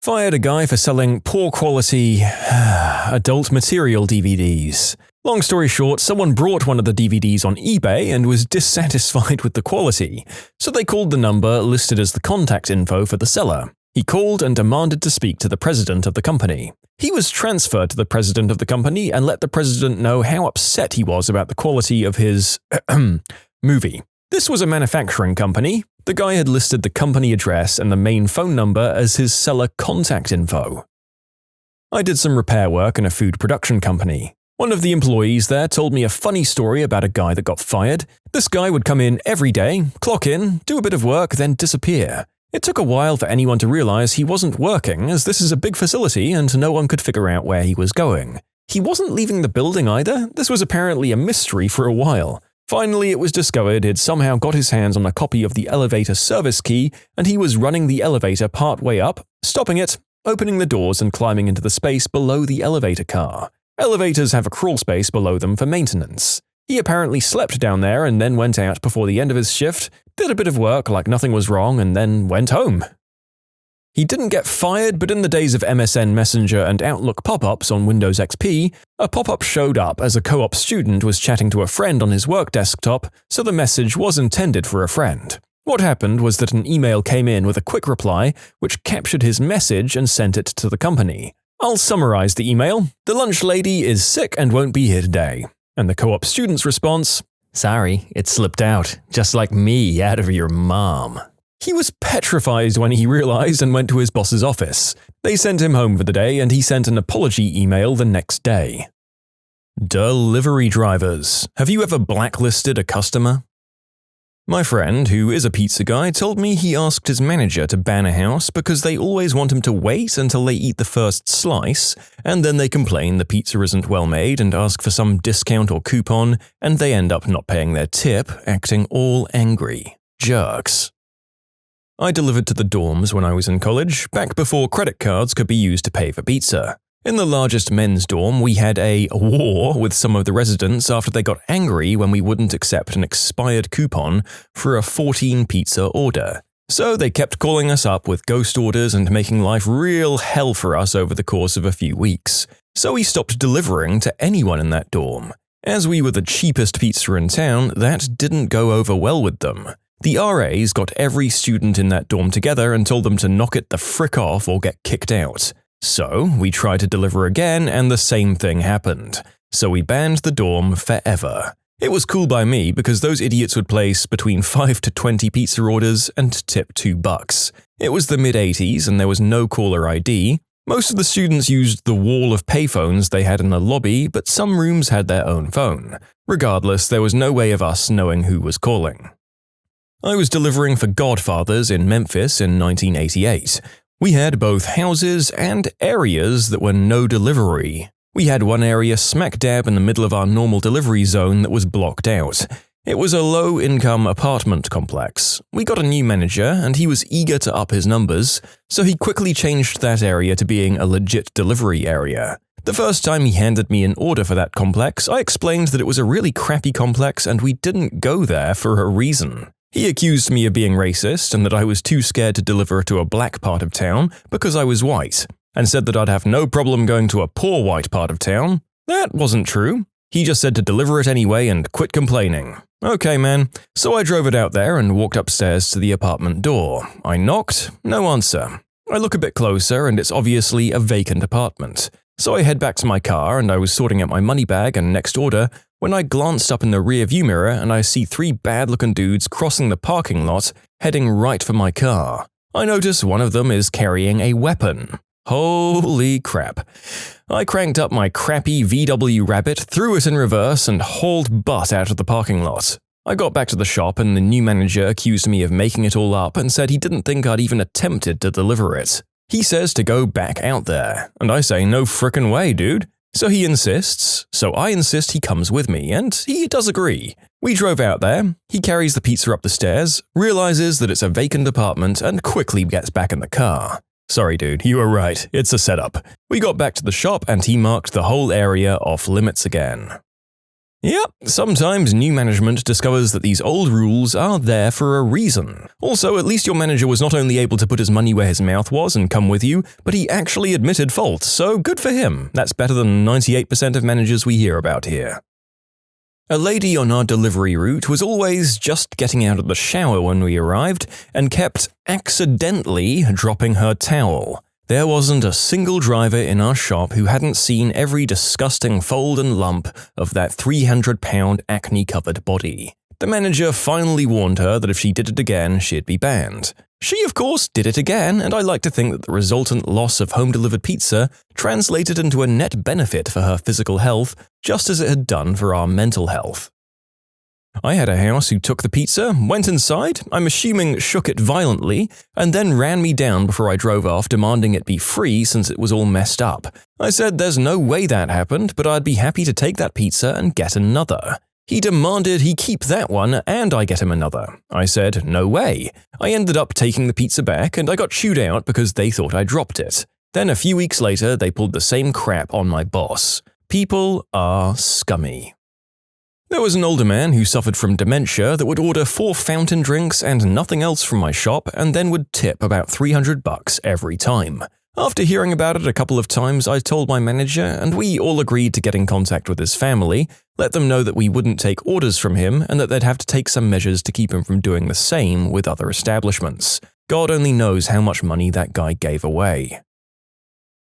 Fired a guy for selling poor quality adult material DVDs. Long story short, someone brought one of the DVDs on eBay and was dissatisfied with the quality, so they called the number listed as the contact info for the seller. He called and demanded to speak to the president of the company. He was transferred to the president of the company and let the president know how upset he was about the quality of his movie. This was a manufacturing company. The guy had listed the company address and the main phone number as his seller contact info. I did some repair work in a food production company. One of the employees there told me a funny story about a guy that got fired. This guy would come in every day, clock in, do a bit of work, then disappear. It took a while for anyone to realize he wasn't working, as this is a big facility and no one could figure out where he was going. He wasn't leaving the building either. This was apparently a mystery for a while. Finally, it was discovered he'd somehow got his hands on a copy of the elevator service key, and he was running the elevator part way up, stopping it, opening the doors and climbing into the space below the elevator car. Elevators have a crawl space below them for maintenance. He apparently slept down there and then went out before the end of his shift, did a bit of work like nothing was wrong, and then went home. He didn't get fired, but in the days of MSN Messenger and Outlook pop-ups on Windows XP, a pop-up showed up as a co-op student was chatting to a friend on his work desktop, so the message was intended for a friend. What happened was that an email came in with a quick reply, which captured his message and sent it to the company. I'll summarize the email. The lunch lady is sick and won't be here today. And the co-op student's response, "Sorry, it slipped out, just like me out of your mom." He was petrified when he realized and went to his boss's office. They sent him home for the day and he sent an apology email the next day. Delivery drivers. Have you ever blacklisted a customer? My friend, who is a pizza guy, told me he asked his manager to ban a house because they always want him to wait until they eat the first slice, and then they complain the pizza isn't well made and ask for some discount or coupon, and they end up not paying their tip, acting all angry. Jerks. I delivered to the dorms when I was in college, back before credit cards could be used to pay for pizza. In the largest men's dorm, we had a war with some of the residents after they got angry when we wouldn't accept an expired coupon for a 14-pizza order. So they kept calling us up with ghost orders and making life real hell for us over the course of a few weeks. So we stopped delivering to anyone in that dorm. As we were the cheapest pizza in town, that didn't go over well with them. The RAs got every student in that dorm together and told them to knock it the frick off or get kicked out. So we tried to deliver again and the same thing happened. So we banned the dorm forever. It was cool by me because those idiots would place between 5 to 20 pizza orders and tip $2. It was the mid-80s and there was no caller ID. Most of the students used the wall of payphones they had in the lobby, but some rooms had their own phone. Regardless, there was no way of us knowing who was calling. I was delivering for Godfathers in Memphis in 1988. We had both houses and areas that were no delivery. We had one area smack dab in the middle of our normal delivery zone that was blocked out. It was a low-income apartment complex. We got a new manager and he was eager to up his numbers, so he quickly changed that area to being a legit delivery area. The first time he handed me an order for that complex, I explained that it was a really crappy complex and we didn't go there for a reason. He accused me of being racist and that I was too scared to deliver to a black part of town because I was white, and said that I'd have no problem going to a poor white part of town. That wasn't true. He just said to deliver it anyway and quit complaining. Okay, man. So I drove it out there and walked upstairs to the apartment door. I knocked, no answer. I look a bit closer and it's obviously a vacant apartment. So I head back to my car and I was sorting out my money bag and next order when I glanced up in the rear view mirror and I see 3 bad-looking dudes crossing the parking lot, heading right for my car. I notice one of them is carrying a weapon. Holy crap. I cranked up my crappy VW Rabbit, threw it in reverse, and hauled butt out of the parking lot. I got back to the shop and the new manager accused me of making it all up and said he didn't think I'd even attempted to deliver it. He says to go back out there, and I say no frickin' way, dude. So he insists, so I insist he comes with me, and he does agree. We drove out there, he carries the pizza up the stairs, realizes that it's a vacant apartment, and quickly gets back in the car. Sorry dude, you were right, it's a setup. We got back to the shop and he marked the whole area off limits again. Yep, sometimes new management discovers that these old rules are there for a reason. Also, at least your manager was not only able to put his money where his mouth was and come with you, but he actually admitted fault, so good for him. That's better than 98% of managers we hear about here. A lady on our delivery route was always just getting out of the shower when we arrived and kept accidentally dropping her towel. There wasn't a single driver in our shop who hadn't seen every disgusting fold and lump of that 300-pound acne-covered body. The manager finally warned her that if she did it again, she'd be banned. She, of course, did it again, and I like to think that the resultant loss of home-delivered pizza translated into a net benefit for her physical health, just as it had done for our mental health. I had a house who took the pizza, went inside, I'm assuming shook it violently, and then ran me down before I drove off, demanding it be free since it was all messed up. I said there's no way that happened, but I'd be happy to take that pizza and get another. He demanded he keep that one and I get him another. I said, no way. I ended up taking the pizza back and I got chewed out because they thought I dropped it. Then a few weeks later, they pulled the same crap on my boss. People are scummy. There was an older man who suffered from dementia that would order 4 fountain drinks and nothing else from my shop and then would tip about $300 every time. After hearing about it a couple of times, I told my manager and we all agreed to get in contact with his family, let them know that we wouldn't take orders from him and that they'd have to take some measures to keep him from doing the same with other establishments. God only knows how much money that guy gave away.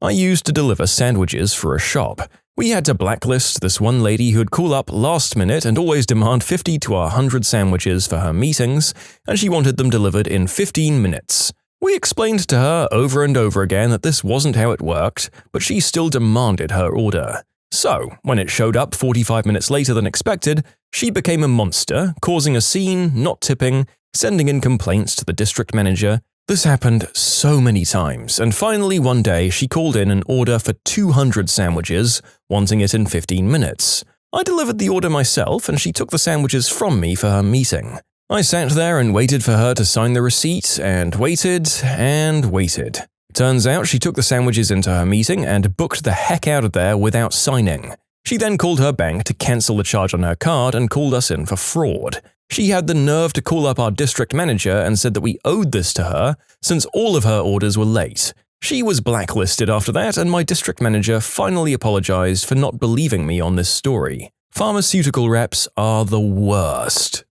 I used to deliver sandwiches for a shop. We had to blacklist this one lady who'd call up last minute and always demand 50 to 100 sandwiches for her meetings, and she wanted them delivered in 15 minutes. We explained to her over and over again that this wasn't how it worked, but she still demanded her order. So, when it showed up 45 minutes later than expected, she became a monster, causing a scene, not tipping, sending in complaints to the district manager. This happened so many times, and finally one day she called in an order for 200 sandwiches, wanting it in 15 minutes. I delivered the order myself and she took the sandwiches from me for her meeting. I sat there and waited for her to sign the receipt, and waited, and waited. Turns out she took the sandwiches into her meeting and booked the heck out of there without signing. She then called her bank to cancel the charge on her card and called us in for fraud. She had the nerve to call up our district manager and said that we owed this to her since all of her orders were late. She was blacklisted after that, and my district manager finally apologized for not believing me on this story. Pharmaceutical reps are the worst.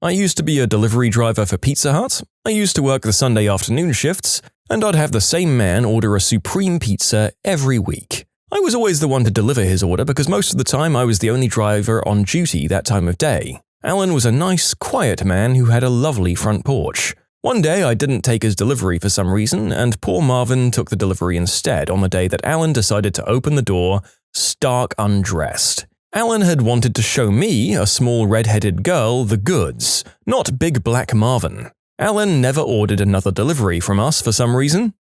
I used to be a delivery driver for Pizza Hut. I used to work the Sunday afternoon shifts, and I'd have the same man order a supreme pizza every week. I was always the one to deliver his order because most of the time I was the only driver on duty that time of day. Alan was a nice, quiet man who had a lovely front porch. One day I didn't take his delivery for some reason, and poor Marvin took the delivery instead on the day that Alan decided to open the door, stark undressed. Alan had wanted to show me, a small red-headed girl, the goods, not big black Marvin. Alan never ordered another delivery from us for some reason.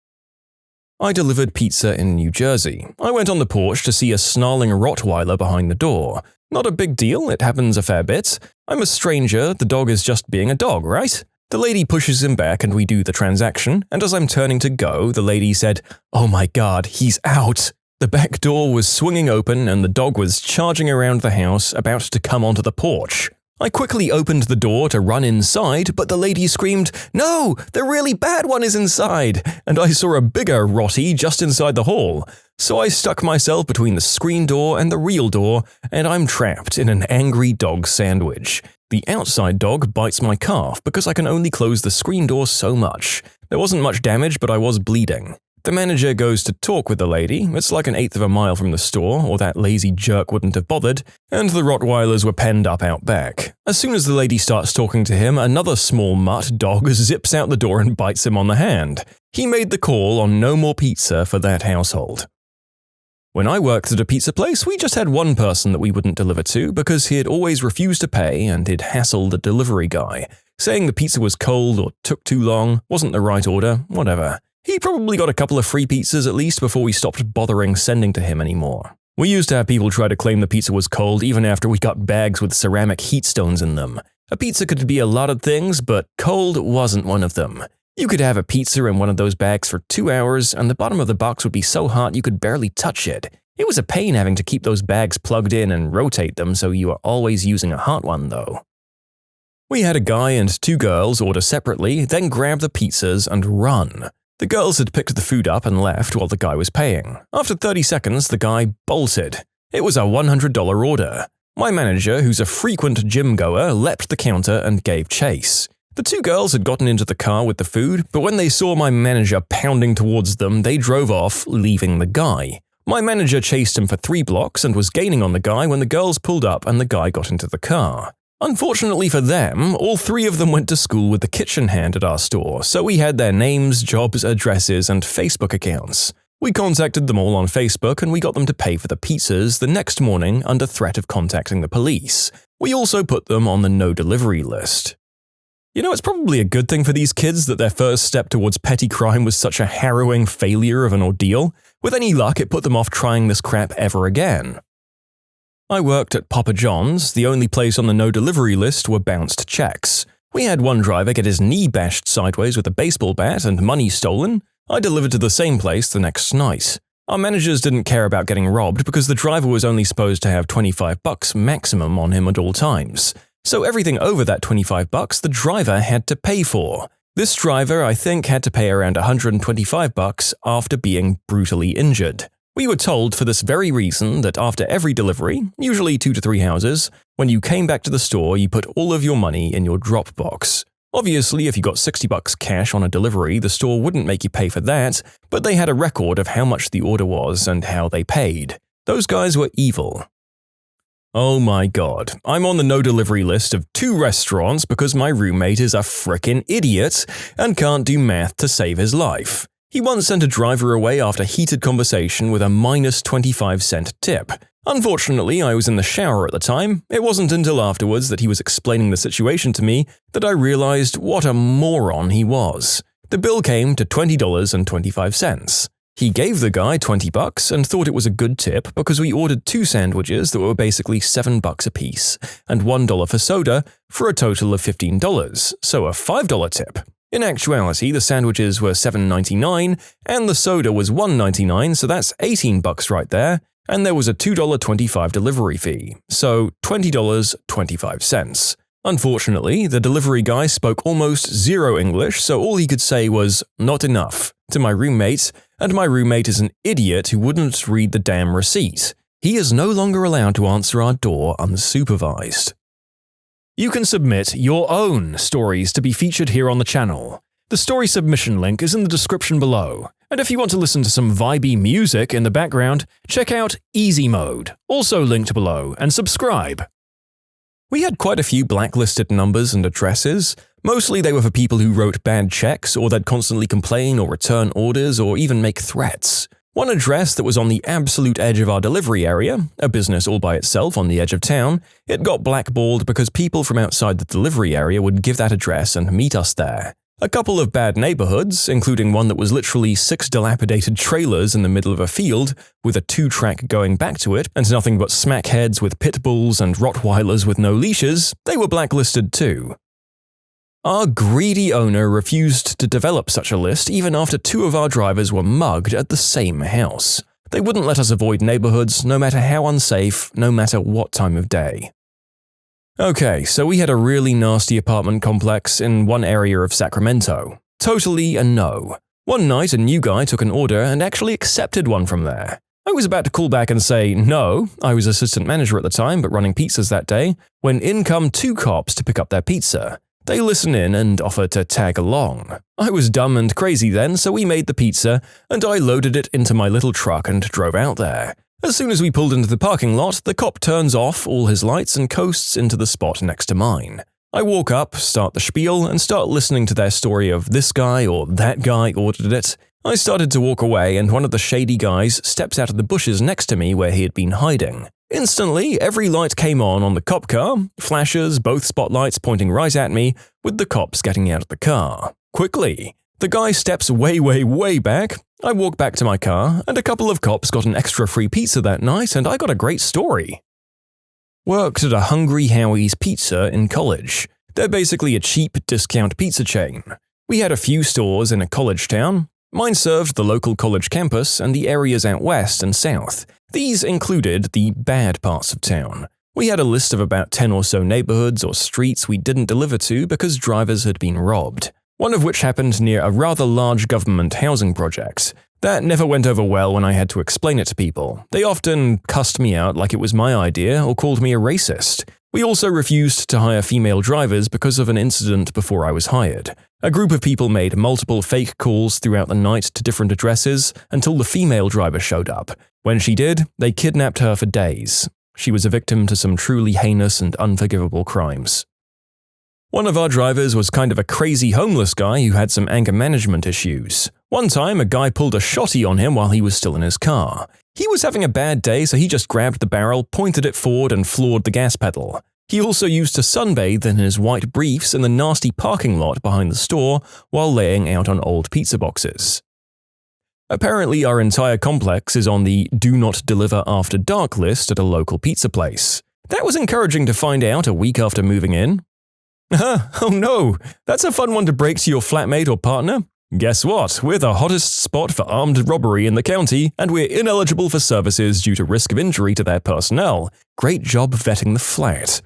I delivered pizza in New Jersey. I went on the porch to see a snarling Rottweiler behind the door. Not a big deal, it happens a fair bit. I'm a stranger, the dog is just being a dog, right? The lady pushes him back and we do the transaction, and as I'm turning to go, the lady said, "Oh my God, he's out." The back door was swinging open and the dog was charging around the house, about to come onto the porch. I quickly opened the door to run inside, but the lady screamed, "No, the really bad one is inside," and I saw a bigger Rottie just inside the hall. So I stuck myself between the screen door and the real door, and I'm trapped in an angry dog sandwich. The outside dog bites my calf because I can only close the screen door so much. There wasn't much damage, but I was bleeding. The manager goes to talk with the lady. It's like an eighth of a mile from the store, or that lazy jerk wouldn't have bothered, and the Rottweilers were penned up out back. As soon as the lady starts talking to him, another small mutt dog zips out the door and bites him on the hand. He made the call on no more pizza for that household. When I worked at a pizza place, we just had one person that we wouldn't deliver to because he had always refused to pay and he'd hassled the delivery guy, saying the pizza was cold or took too long, wasn't the right order, whatever. He probably got a couple of free pizzas at least before we stopped bothering sending to him anymore. We used to have people try to claim the pizza was cold even after we got bags with ceramic heat stones in them. A pizza could be a lot of things, but cold wasn't one of them. You could have a pizza in one of those bags for 2 hours, and the bottom of the box would be so hot you could barely touch it. It was a pain having to keep those bags plugged in and rotate them so you are always using a hot one, though. We had a guy and 2 girls order separately, then grab the pizzas and run. The girls had picked the food up and left while the guy was paying. After 30 seconds, the guy bolted. It was a $100 order. My manager, who's a frequent gym goer, leapt the counter and gave chase. The 2 girls had gotten into the car with the food, but when they saw my manager pounding towards them, they drove off, leaving the guy. My manager chased him for 3 blocks and was gaining on the guy when the girls pulled up and the guy got into the car. Unfortunately for them, all 3 of them went to school with the kitchen hand at our store, so we had their names, jobs, addresses, and Facebook accounts. We contacted them all on Facebook and we got them to pay for the pizzas the next morning under threat of contacting the police. We also put them on the no delivery list. You know, it's probably a good thing for these kids that their first step towards petty crime was such a harrowing failure of an ordeal. With any luck, it put them off trying this crap ever again. I worked at Papa John's. The only place on the no delivery list were bounced checks. We had one driver get his knee bashed sideways with a baseball bat and money stolen. I delivered to the same place the next night. Our managers didn't care about getting robbed because the driver was only supposed to have $25 maximum on him at all times. So everything over that $25 the driver had to pay for. This driver, I think, had to pay around $125 after being brutally injured. We were told for this very reason that after every delivery, usually 2 to 3 houses, when you came back to the store, you put all of your money in your drop box. Obviously, if you got $60 cash on a delivery, the store wouldn't make you pay for that, but they had a record of how much the order was and how they paid. Those guys were evil. Oh my god, I'm on the no delivery list of 2 restaurants because my roommate is a frickin' idiot and can't do math to save his life. He once sent a driver away after heated conversation with a minus 25-cent tip. Unfortunately, I was in the shower at the time. It wasn't until afterwards that he was explaining the situation to me that I realized what a moron he was. The bill came to $20.25. He gave the guy $20 and thought it was a good tip because we ordered 2 sandwiches that were basically $7 apiece and $1 for soda for a total of $15, so a $5 tip. In actuality, the sandwiches were $7.99 and the soda was $1.99, so that's $18 right there, and there was a $2.25 delivery fee, so $20.25. Unfortunately, the delivery guy spoke almost zero English, so all he could say was, "Not enough," to my roommate, and my roommate is an idiot who wouldn't read the damn receipt. He is no longer allowed to answer our door unsupervised. You can submit your own stories to be featured here on the channel. The story submission link is in the description below, and if you want to listen to some vibey music in the background, check out easymode, also linked below, and subscribe. We had quite a few blacklisted numbers and addresses. Mostly they were for people who wrote bad checks or that constantly complain or return orders or even make threats. One address that was on the absolute edge of our delivery area, a business all by itself on the edge of town, it got blackballed because people from outside the delivery area would give that address and meet us there. A couple of bad neighborhoods, including one that was literally 6 dilapidated trailers in the middle of a field, with a 2-track going back to it, and nothing but smackheads with pit bulls and Rottweilers with no leashes, they were blacklisted too. Our greedy owner refused to develop such a list even after 2 of our drivers were mugged at the same house. They wouldn't let us avoid neighborhoods, no matter how unsafe, no matter what time of day. Okay, so we had a really nasty apartment complex in one area of Sacramento. Totally a no. One night, a new guy took an order and actually accepted one from there. I was about to call back and say no, I was assistant manager at the time but running pizzas that day, when in come 2 cops to pick up their pizza. They listen in and offer to tag along. I was dumb and crazy then, so we made the pizza, and I loaded it into my little truck and drove out there. As soon as we pulled into the parking lot, the cop turns off all his lights and coasts into the spot next to mine. I walk up, start the spiel, and start listening to their story of this guy or that guy ordered it. I started to walk away and one of the shady guys steps out of the bushes next to me where he had been hiding. Instantly, every light came on the cop car, flashes, both spotlights pointing right at me, with the cops getting out of the car. Quickly. The guy steps way back. I walk back to my car, and a couple of cops got an extra free pizza that night, and I got a great story. Worked at a Hungry Howie's Pizza in college. They're basically a cheap discount pizza chain. We had a few stores in a college town. Mine served the local college campus and the areas out west and south. These included the bad parts of town. We had a list of about 10 or so neighborhoods or streets we didn't deliver to because drivers had been robbed. One of which happened near a rather large government housing project. That never went over well when I had to explain it to people. They often cussed me out like it was my idea or called me a racist. We also refused to hire female drivers because of an incident before I was hired. A group of people made multiple fake calls throughout the night to different addresses until the female driver showed up. When she did, they kidnapped her for days. She was a victim to some truly heinous and unforgivable crimes. One of our drivers was kind of a crazy homeless guy who had some anger management issues. One time, a guy pulled a shotty on him while he was still in his car. He was having a bad day, so he just grabbed the barrel, pointed it forward, and floored the gas pedal. He also used to sunbathe in his white briefs in the nasty parking lot behind the store while laying out on old pizza boxes. Apparently, our entire complex is on the Do Not Deliver After Dark list at a local pizza place. That was encouraging to find out a week after moving in. Oh no, that's a fun one to break to your flatmate or partner. Guess what? We're the hottest spot for armed robbery in the county, and we're ineligible for services due to risk of injury to their personnel. Great job vetting the flat.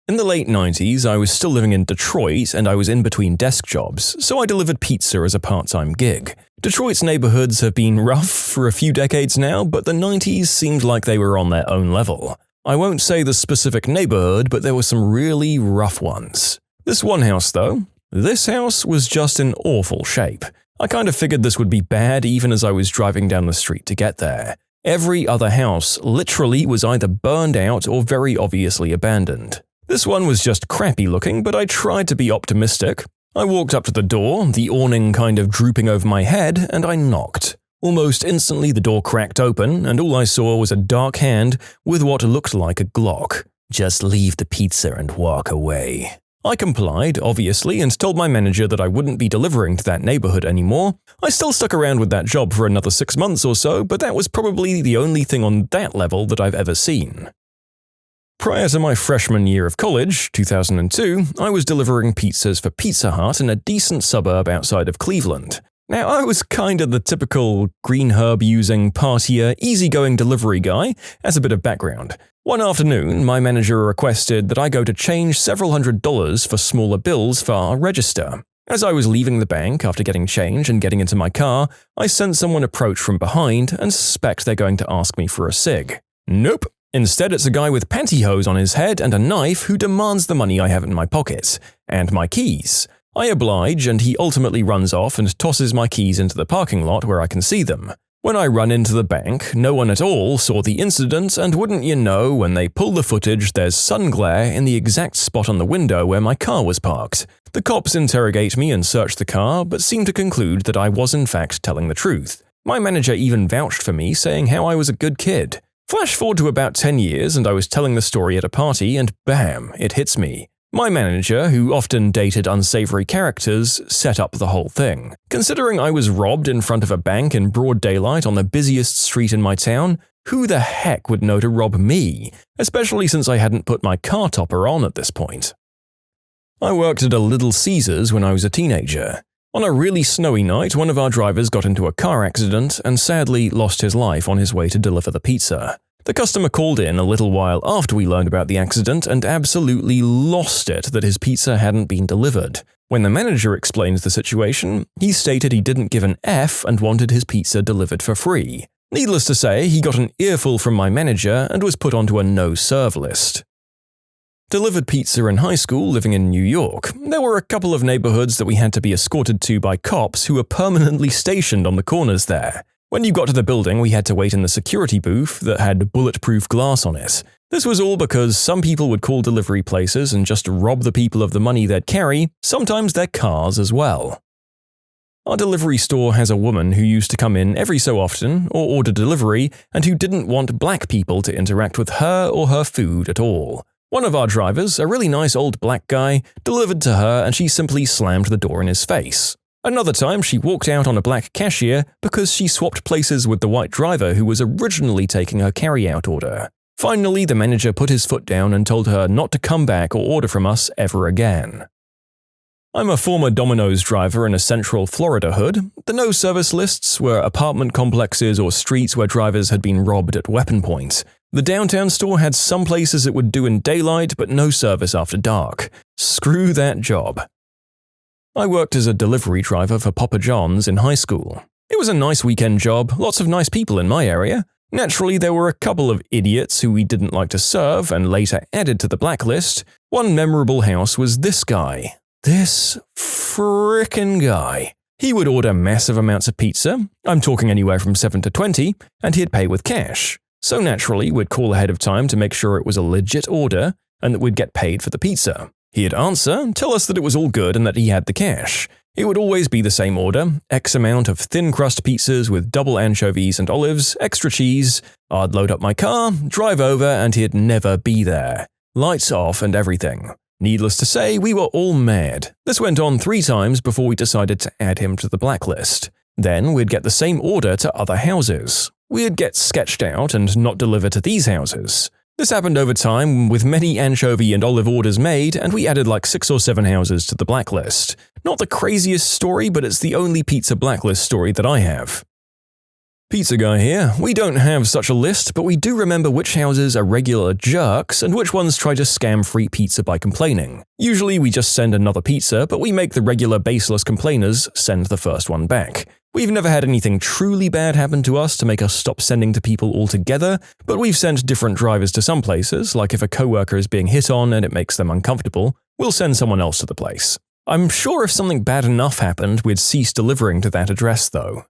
In the late 90s, I was still living in Detroit and I was in between desk jobs, so I delivered pizza as a part-time gig. Detroit's neighborhoods have been rough for a few decades now, but the 90s seemed like they were on their own level. I won't say the specific neighborhood, but there were some really rough ones. This one house, though, this house was just in awful shape. I kind of figured this would be bad even as I was driving down the street to get there. Every other house literally was either burned out or very obviously abandoned. This one was just crappy looking, but I tried to be optimistic. I walked up to the door, the awning kind of drooping over my head, and I knocked. Almost instantly the door cracked open, and all I saw was a dark hand with what looked like a Glock. "Just leave the pizza and walk away." I complied, obviously, and told my manager that I wouldn't be delivering to that neighborhood anymore. I still stuck around with that job for another 6 months or so, but that was probably the only thing on that level that I've ever seen. Prior to my freshman year of college, 2002, I was delivering pizzas for Pizza Hut in a decent suburb outside of Cleveland. Now, I was kinda the typical green herb-using, partier, easygoing delivery guy. As a bit of background, one afternoon, my manager requested that I go to change several $100s for smaller bills for our register. As I was leaving the bank after getting change and getting into my car, I sense someone approach from behind and suspect they're going to ask me for a cig. Nope. Instead, it's a guy with pantyhose on his head and a knife who demands the money I have in my pocket, and my keys. I oblige, and he ultimately runs off and tosses my keys into the parking lot where I can see them. When I run into the bank, no one at all saw the incident, and wouldn't you know, when they pull the footage, there's sun glare in the exact spot on the window where my car was parked. The cops interrogate me and search the car, but seem to conclude that I was in fact telling the truth. My manager even vouched for me, saying how I was a good kid. Flash forward to about 10 years and I was telling the story at a party and bam, it hits me. My manager, who often dated unsavory characters, set up the whole thing. Considering I was robbed in front of a bank in broad daylight on the busiest street in my town, who the heck would know to rob me, especially since I hadn't put my car topper on at this point. I worked at a Little Caesars when I was a teenager. On a really snowy night, one of our drivers got into a car accident and sadly lost his life on his way to deliver the pizza. The customer called in a little while after we learned about the accident and absolutely lost it that his pizza hadn't been delivered. When the manager explained the situation, he stated he didn't give an F and wanted his pizza delivered for free. Needless to say, he got an earful from my manager and was put onto a no-serve list. Delivered pizza in high school living in New York. There were a couple of neighborhoods that we had to be escorted to by cops who were permanently stationed on the corners there. When you got to the building, we had to wait in the security booth that had bulletproof glass on it. This was all because some people would call delivery places and just rob the people of the money they'd carry, sometimes their cars as well. Our delivery store has a woman who used to come in every so often or order delivery and who didn't want black people to interact with her or her food at all. One of our drivers, a really nice old black guy, delivered to her and she simply slammed the door in his face. Another time, she walked out on a black cashier because she swapped places with the white driver who was originally taking her carry-out order. Finally, the manager put his foot down and told her not to come back or order from us ever again. I'm a former Domino's driver in a central Florida hood. The no-service lists were apartment complexes or streets where drivers had been robbed at weapon point. The downtown store had some places it would do in daylight, but no service after dark. Screw that job. I worked as a delivery driver for Papa John's in high school. It was a nice weekend job, lots of nice people in my area. Naturally, there were a couple of idiots who we didn't like to serve and later added to the blacklist. One memorable house was this guy. This frickin' guy. He would order massive amounts of pizza, I'm talking anywhere from 7 to 20, and he'd pay with cash. So naturally, we'd call ahead of time to make sure it was a legit order and that we'd get paid for the pizza. He'd answer, tell us that it was all good and that he had the cash. It would always be the same order, X amount of thin crust pizzas with double anchovies and olives, extra cheese. I'd load up my car, drive over, and he'd never be there. Lights off and everything. Needless to say, we were all mad. This went on 3 times before we decided to add him to the blacklist. Then we'd get the same order to other houses. We'd get sketched out and not deliver to these houses. This happened over time with many anchovy and olive orders made, and we added like 6 or 7 houses to the blacklist. Not the craziest story, but it's the only pizza blacklist story that I have. Pizza guy here. We don't have such a list, but we do remember which houses are regular jerks and which ones try to scam free pizza by complaining. Usually we just send another pizza, but we make the regular baseless complainers send the first one back. We've never had anything truly bad happen to us to make us stop sending to people altogether, but we've sent different drivers to some places, like if a coworker is being hit on and it makes them uncomfortable, we'll send someone else to the place. I'm sure if something bad enough happened, we'd cease delivering to that address though.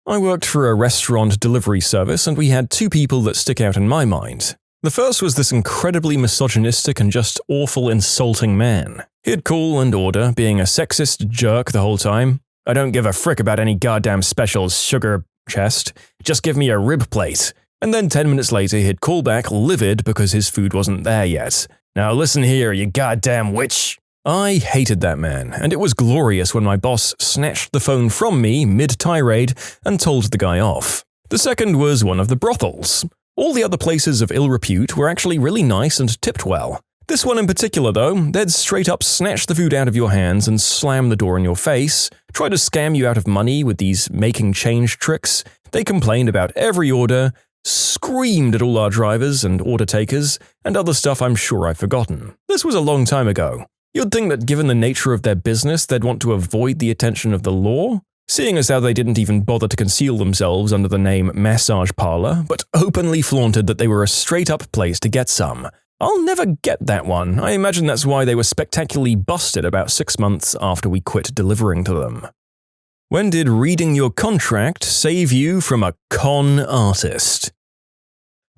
I worked for a restaurant delivery service and we had 2 people that stick out in my mind. The first was this incredibly misogynistic and just awful insulting man. He'd call and order, being a sexist jerk the whole time. I don't give a frick about any goddamn specials, sugar chest. Just give me a rib plate. And then 10 minutes later he'd call back livid because his food wasn't there yet. Now listen here, you goddamn witch. I hated that man, and it was glorious when my boss snatched the phone from me mid-tirade and told the guy off. The second was one of the brothels. All the other places of ill repute were actually really nice and tipped well. This one in particular though, they'd straight up snatch the food out of your hands and slam the door in your face, try to scam you out of money with these making change tricks. They complained about every order, screamed at all our drivers and order takers, and other stuff I'm sure I've forgotten. This was a long time ago. You'd think that given the nature of their business, they'd want to avoid the attention of the law, seeing as how they didn't even bother to conceal themselves under the name massage parlor, but openly flaunted that they were a straight-up place to get some. I'll never get that one. I imagine that's why they were spectacularly busted about 6 months after we quit delivering to them. When did reading your contract save you from a con artist?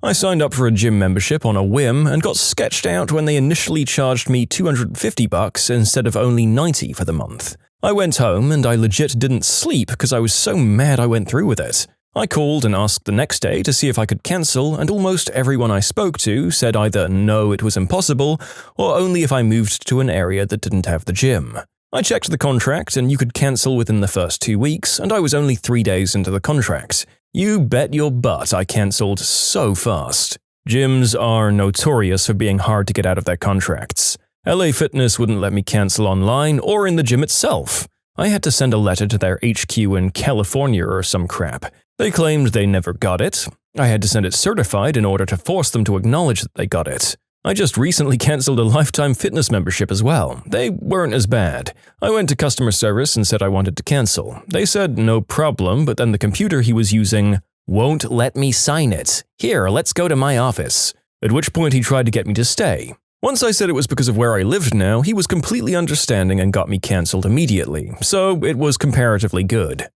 I signed up for a gym membership on a whim and got sketched out when they initially charged me $250 instead of only $90 for the month. I went home and I legit didn't sleep because I was so mad I went through with it. I called and asked the next day to see if I could cancel, and almost everyone I spoke to said either no, it was impossible, or only if I moved to an area that didn't have the gym. I checked the contract and you could cancel within the first 2 weeks, and I was only 3 days into the contract. You bet your butt I cancelled so fast. Gyms are notorious for being hard to get out of their contracts. LA Fitness wouldn't let me cancel online or in the gym itself. I had to send a letter to their HQ in California or some crap. They claimed they never got it. I had to send it certified in order to force them to acknowledge that they got it. I just recently cancelled a lifetime fitness membership as well. They weren't as bad. I went to customer service and said I wanted to cancel. They said no problem, but then the computer he was using won't let me sign it. Here, let's go to my office. At which point he tried to get me to stay. Once I said it was because of where I lived now, he was completely understanding and got me cancelled immediately, so it was comparatively good.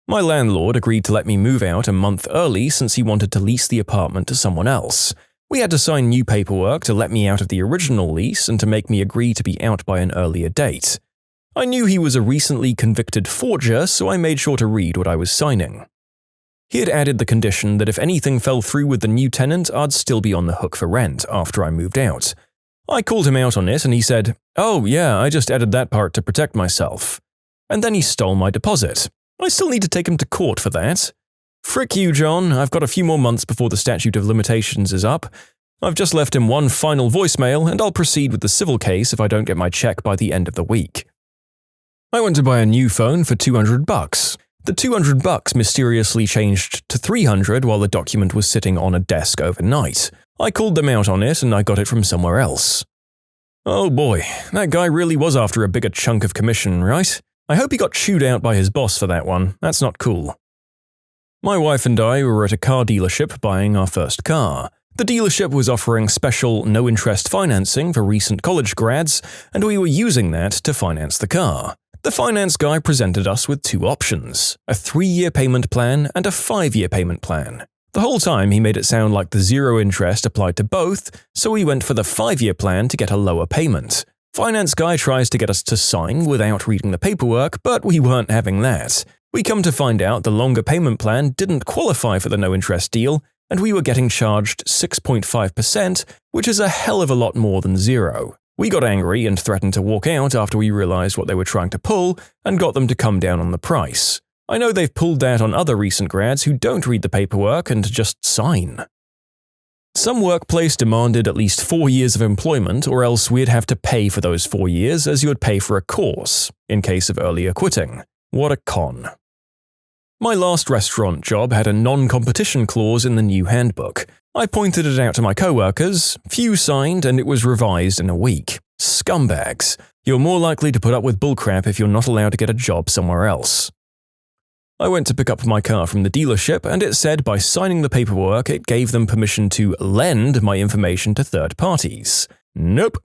My landlord agreed to let me move out a month early since he wanted to lease the apartment to someone else. We had to sign new paperwork to let me out of the original lease and to make me agree to be out by an earlier date. I knew he was a recently convicted forger, so I made sure to read what I was signing. He had added the condition that if anything fell through with the new tenant, I'd still be on the hook for rent after I moved out. I called him out on it and he said, "Oh yeah, I just added that part to protect myself." And then he stole my deposit. I still need to take him to court for that. Frick you, John, I've got a few more months before the statute of limitations is up. I've just left him one final voicemail and I'll proceed with the civil case if I don't get my check by the end of the week. I went to buy a new phone for $200. The $200 mysteriously changed to $300 while the document was sitting on a desk overnight. I called them out on it and I got it from somewhere else. Oh boy, that guy really was after a bigger chunk of commission, right? I hope he got chewed out by his boss for that one. That's not cool. My wife and I were at a car dealership buying our first car. The dealership was offering special no-interest financing for recent college grads, and we were using that to finance the car. The finance guy presented us with 2 options, a 3-year payment plan and a 5-year payment plan. The whole time he made it sound like the zero interest applied to both, so we went for the 5-year plan to get a lower payment. Finance guy tries to get us to sign without reading the paperwork, but we weren't having that. We come to find out the longer payment plan didn't qualify for the no-interest deal, and we were getting charged 6.5%, which is a hell of a lot more than zero. We got angry and threatened to walk out after we realized what they were trying to pull and got them to come down on the price. I know they've pulled that on other recent grads who don't read the paperwork and just sign. Some workplace demanded at least 4 years of employment, or else we'd have to pay for those 4 years as you would pay for a course, in case of earlier quitting. What a con. My last restaurant job had a non-competition clause in the new handbook. I pointed it out to my coworkers, few signed, and it was revised in a week. Scumbags. You're more likely to put up with bullcrap if you're not allowed to get a job somewhere else. I went to pick up my car from the dealership, and it said by signing the paperwork it gave them permission to lend my information to third parties. Nope.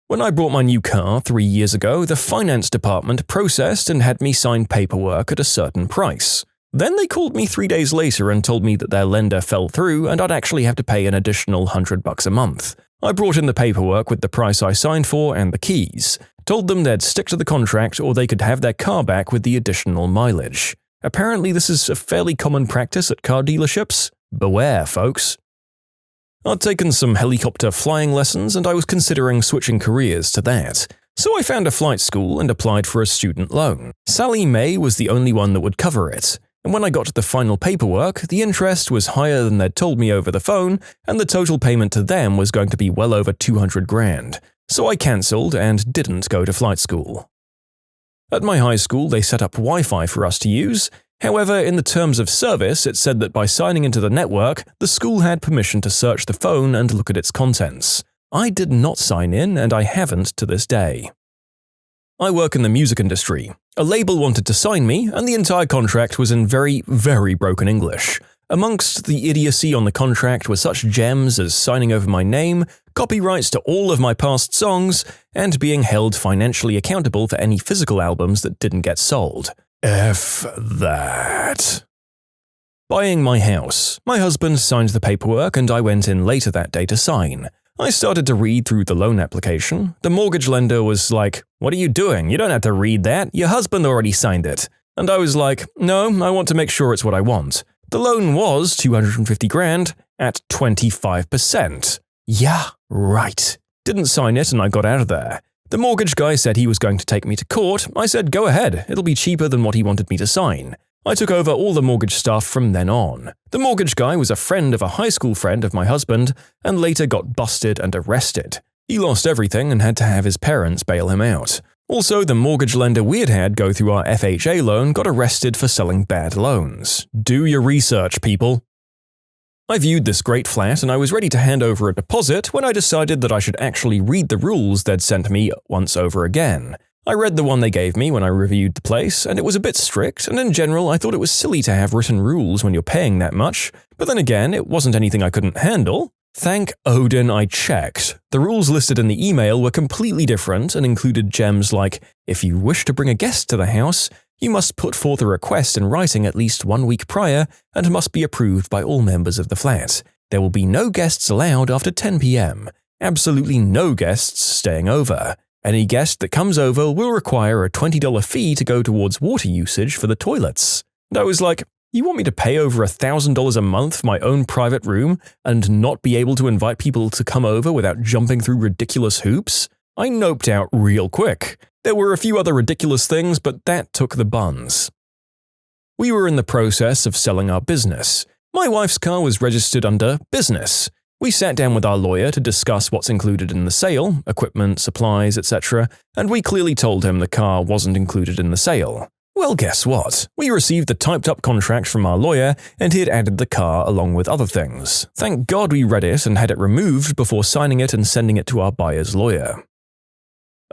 When I bought my new car 3 years ago, the finance department processed and had me sign paperwork at a certain price. Then they called me 3 days later and told me that their lender fell through and I'd actually have to pay an additional $100 a month. I brought in the paperwork with the price I signed for and the keys. Told them they'd stick to the contract or they could have their car back with the additional mileage. Apparently this is a fairly common practice at car dealerships. Beware, folks. I'd taken some helicopter flying lessons and I was considering switching careers to that. So I found a flight school and applied for a student loan. Sally Mae was the only one that would cover it. And when I got to the final paperwork, the interest was higher than they'd told me over the phone, and the total payment to them was going to be well over $200,000. So I cancelled and didn't go to flight school. At my high school, they set up Wi-Fi for us to use. However, in the terms of service, it said that by signing into the network, the school had permission to search the phone and look at its contents. I did not sign in, and I haven't to this day. I work in the music industry. A label wanted to sign me, and the entire contract was in very, very broken English. Amongst the idiocy on the contract were such gems as signing over my name, copyrights to all of my past songs, and being held financially accountable for any physical albums that didn't get sold. F that. Buying my house. My husband signed the paperwork and I went in later that day to sign. I started to read through the loan application. The mortgage lender was like, "What are you doing? You don't have to read that. Your husband already signed it." And I was like, "No, I want to make sure it's what I want." The loan was $250,000 at 25%. Yeah, right. Didn't sign it and I got out of there. The mortgage guy said he was going to take me to court. I said, "Go ahead, it'll be cheaper than what he wanted me to sign." I took over all the mortgage stuff from then on. The mortgage guy was a friend of a high school friend of my husband and later got busted and arrested. He lost everything and had to have his parents bail him out. Also, the mortgage lender we'd had go through our FHA loan got arrested for selling bad loans. Do your research, people. I viewed this great flat and I was ready to hand over a deposit when I decided that I should actually read the rules they'd sent me once over again. I read the one they gave me when I reviewed the place, and it was a bit strict, and in general I thought it was silly to have written rules when you're paying that much, but then again, it wasn't anything I couldn't handle. Thank Odin I checked. The rules listed in the email were completely different and included gems like, if you wish to bring a guest to the house, you must put forth a request in writing at least 1 week prior and must be approved by all members of the flat. There will be no guests allowed after 10 p.m. Absolutely no guests staying over. Any guest that comes over will require a $20 fee to go towards water usage for the toilets. And I was like, you want me to pay over $1,000 a month for my own private room and not be able to invite people to come over without jumping through ridiculous hoops? I noped out real quick. There were a few other ridiculous things, but that took the buns. We were in the process of selling our business. My wife's car was registered under business. We sat down with our lawyer to discuss what's included in the sale, equipment, supplies, etc., and we clearly told him the car wasn't included in the sale. Well, guess what? We received the typed-up contract from our lawyer, and he had added the car along with other things. Thank God we read it and had it removed before signing it and sending it to our buyer's lawyer.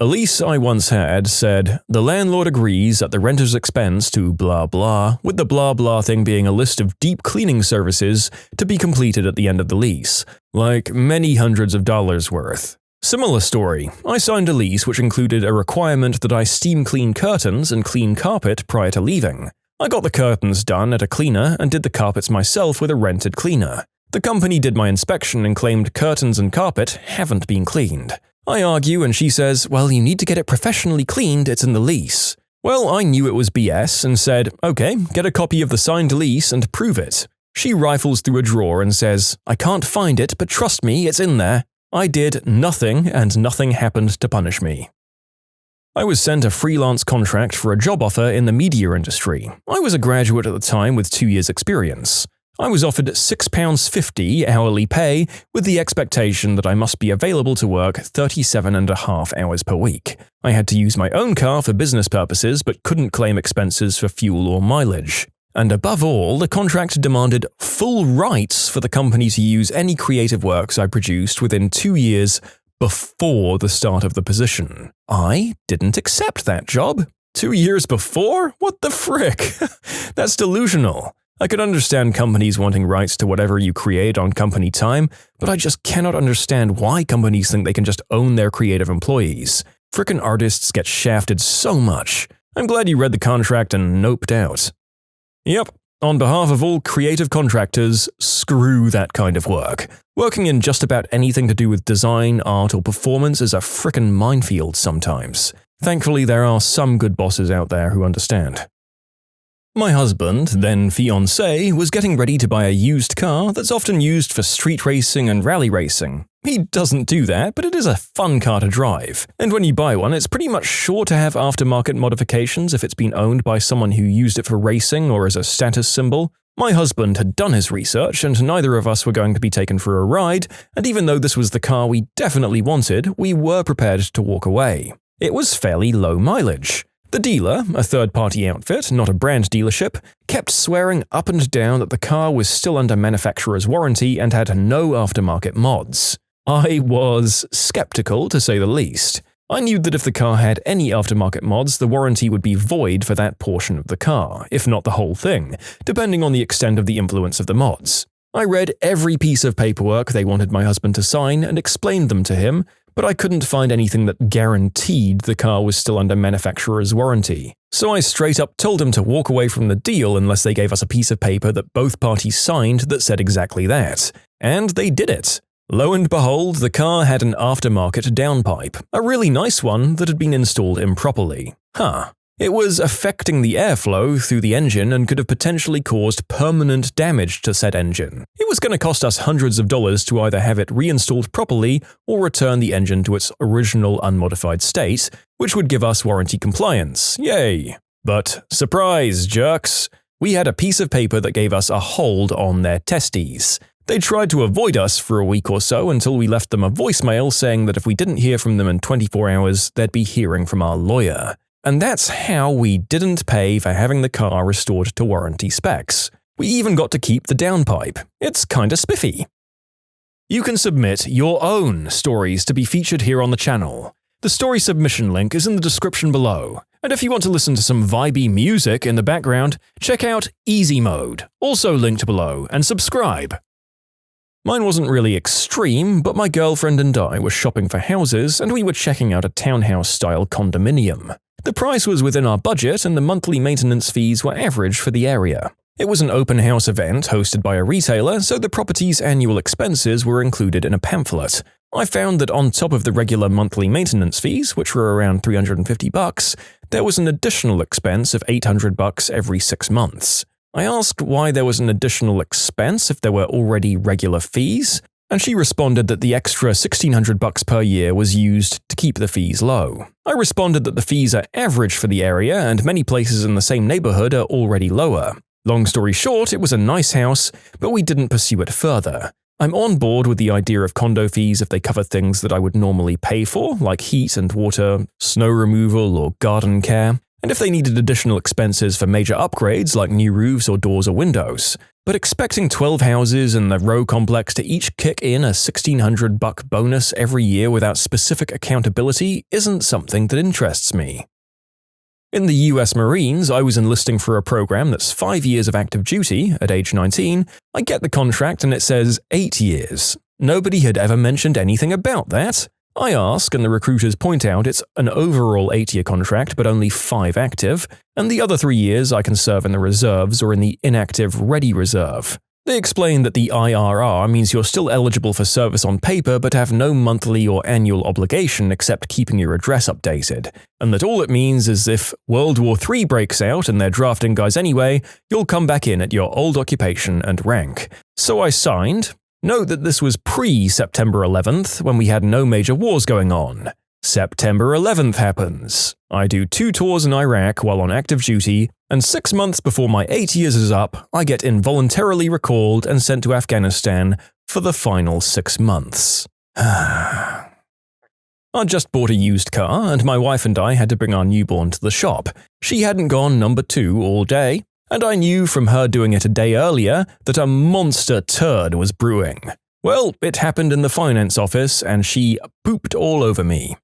A lease I once had said, "The landlord agrees at the renter's expense to blah blah," with the blah blah thing being a list of deep cleaning services to be completed at the end of the lease, like many hundreds of dollars worth. Similar story, I signed a lease which included a requirement that I steam clean curtains and clean carpet prior to leaving. I got the curtains done at a cleaner and did the carpets myself with a rented cleaner. The company did my inspection and claimed curtains and carpet haven't been cleaned. I argue and she says, "Well, you need to get it professionally cleaned, it's in the lease." Well, I knew it was BS and said, "Okay, get a copy of the signed lease and prove it." She rifles through a drawer and says, "I can't find it, but trust me, it's in there." I did nothing, and nothing happened to punish me. I was sent a freelance contract for a job offer in the media industry. I was a graduate at the time with 2 years' experience. I was offered £6.50 hourly pay with the expectation that I must be available to work 37.5 hours per week. I had to use my own car for business purposes but couldn't claim expenses for fuel or mileage. And above all, the contract demanded full rights for the company to use any creative works I produced within 2 years before the start of the position. I didn't accept that job. 2 years before? What the frick? That's delusional. I could understand companies wanting rights to whatever you create on company time, but I just cannot understand why companies think they can just own their creative employees. Frickin' artists get shafted so much. I'm glad you read the contract and noped out. Yep, on behalf of all creative contractors, screw that kind of work. Working in just about anything to do with design, art, or performance is a frickin' minefield sometimes. Thankfully, there are some good bosses out there who understand. My husband, then fiancé, was getting ready to buy a used car that's often used for street racing and rally racing. He doesn't do that, but it is a fun car to drive. And when you buy one, it's pretty much sure to have aftermarket modifications if it's been owned by someone who used it for racing or as a status symbol. My husband had done his research, and neither of us were going to be taken for a ride, and even though this was the car we definitely wanted, we were prepared to walk away. It was fairly low mileage. The dealer, a third-party outfit, not a brand dealership, kept swearing up and down that the car was still under manufacturer's warranty and had no aftermarket mods. I was skeptical, to say the least. I knew that if the car had any aftermarket mods, the warranty would be void for that portion of the car, if not the whole thing, depending on the extent of the influence of the mods. I read every piece of paperwork they wanted my husband to sign and explained them to him, but I couldn't find anything that guaranteed the car was still under manufacturer's warranty. So I straight up told him to walk away from the deal unless they gave us a piece of paper that both parties signed that said exactly that. And they did it. Lo and behold, the car had an aftermarket downpipe, a really nice one that had been installed improperly. It was affecting the airflow through the engine and could have potentially caused permanent damage to said engine. It was going to cost us hundreds of dollars to either have it reinstalled properly or return the engine to its original unmodified state, which would give us warranty compliance. Yay! But surprise, jerks! We had a piece of paper that gave us a hold on their testes. They tried to avoid us for a week or so until we left them a voicemail saying that if we didn't hear from them in 24 hours, they'd be hearing from our lawyer. And that's how we didn't pay for having the car restored to warranty specs. We even got to keep the downpipe. It's kinda spiffy. You can submit your own stories to be featured here on the channel. The story submission link is in the description below. And if you want to listen to some vibey music in the background, check out easymode, also linked below, and subscribe. Mine wasn't really extreme, but my girlfriend and I were shopping for houses and we were checking out a townhouse-style condominium. The price was within our budget and the monthly maintenance fees were average for the area. It was an open house event hosted by a retailer, so the property's annual expenses were included in a pamphlet. I found that on top of the regular monthly maintenance fees, which were around $350, there was an additional expense of $800 every 6 months. I asked why there was an additional expense if there were already regular fees, and she responded that the extra $1,600 per year was used to keep the fees low. I responded that the fees are average for the area and many places in the same neighborhood are already lower. Long story short, it was a nice house, but we didn't pursue it further. I'm on board with the idea of condo fees if they cover things that I would normally pay for, like heat and water, snow removal, or garden care, and if they needed additional expenses for major upgrades like new roofs or doors or windows. But expecting 12 houses in the row complex to each kick in a $1,600 bonus every year without specific accountability isn't something that interests me. In the US Marines, I was enlisting for a program that's 5 years of active duty at age 19. I get the contract and it says 8 years. Nobody had ever mentioned anything about that. I ask and the recruiters point out it's an overall 8-year contract but only 5 active, and the other 3 years I can serve in the reserves or in the inactive ready reserve. They explained that the IRR means you're still eligible for service on paper but have no monthly or annual obligation except keeping your address updated, and that all it means is if World War III breaks out and they're drafting guys anyway, you'll come back in at your old occupation and rank. So I signed. Note that this was pre-September 11th, when we had no major wars going on. September 11th happens. I do 2 tours in Iraq while on active duty, and 6 months before my 8 years is up, I get involuntarily recalled and sent to Afghanistan for the final 6 months. I just bought a used car, and my wife and I had to bring our newborn to the shop. She hadn't gone number 2 all day, and I knew from her doing it a day earlier that a monster turd was brewing. Well, it happened in the finance office, and she pooped all over me.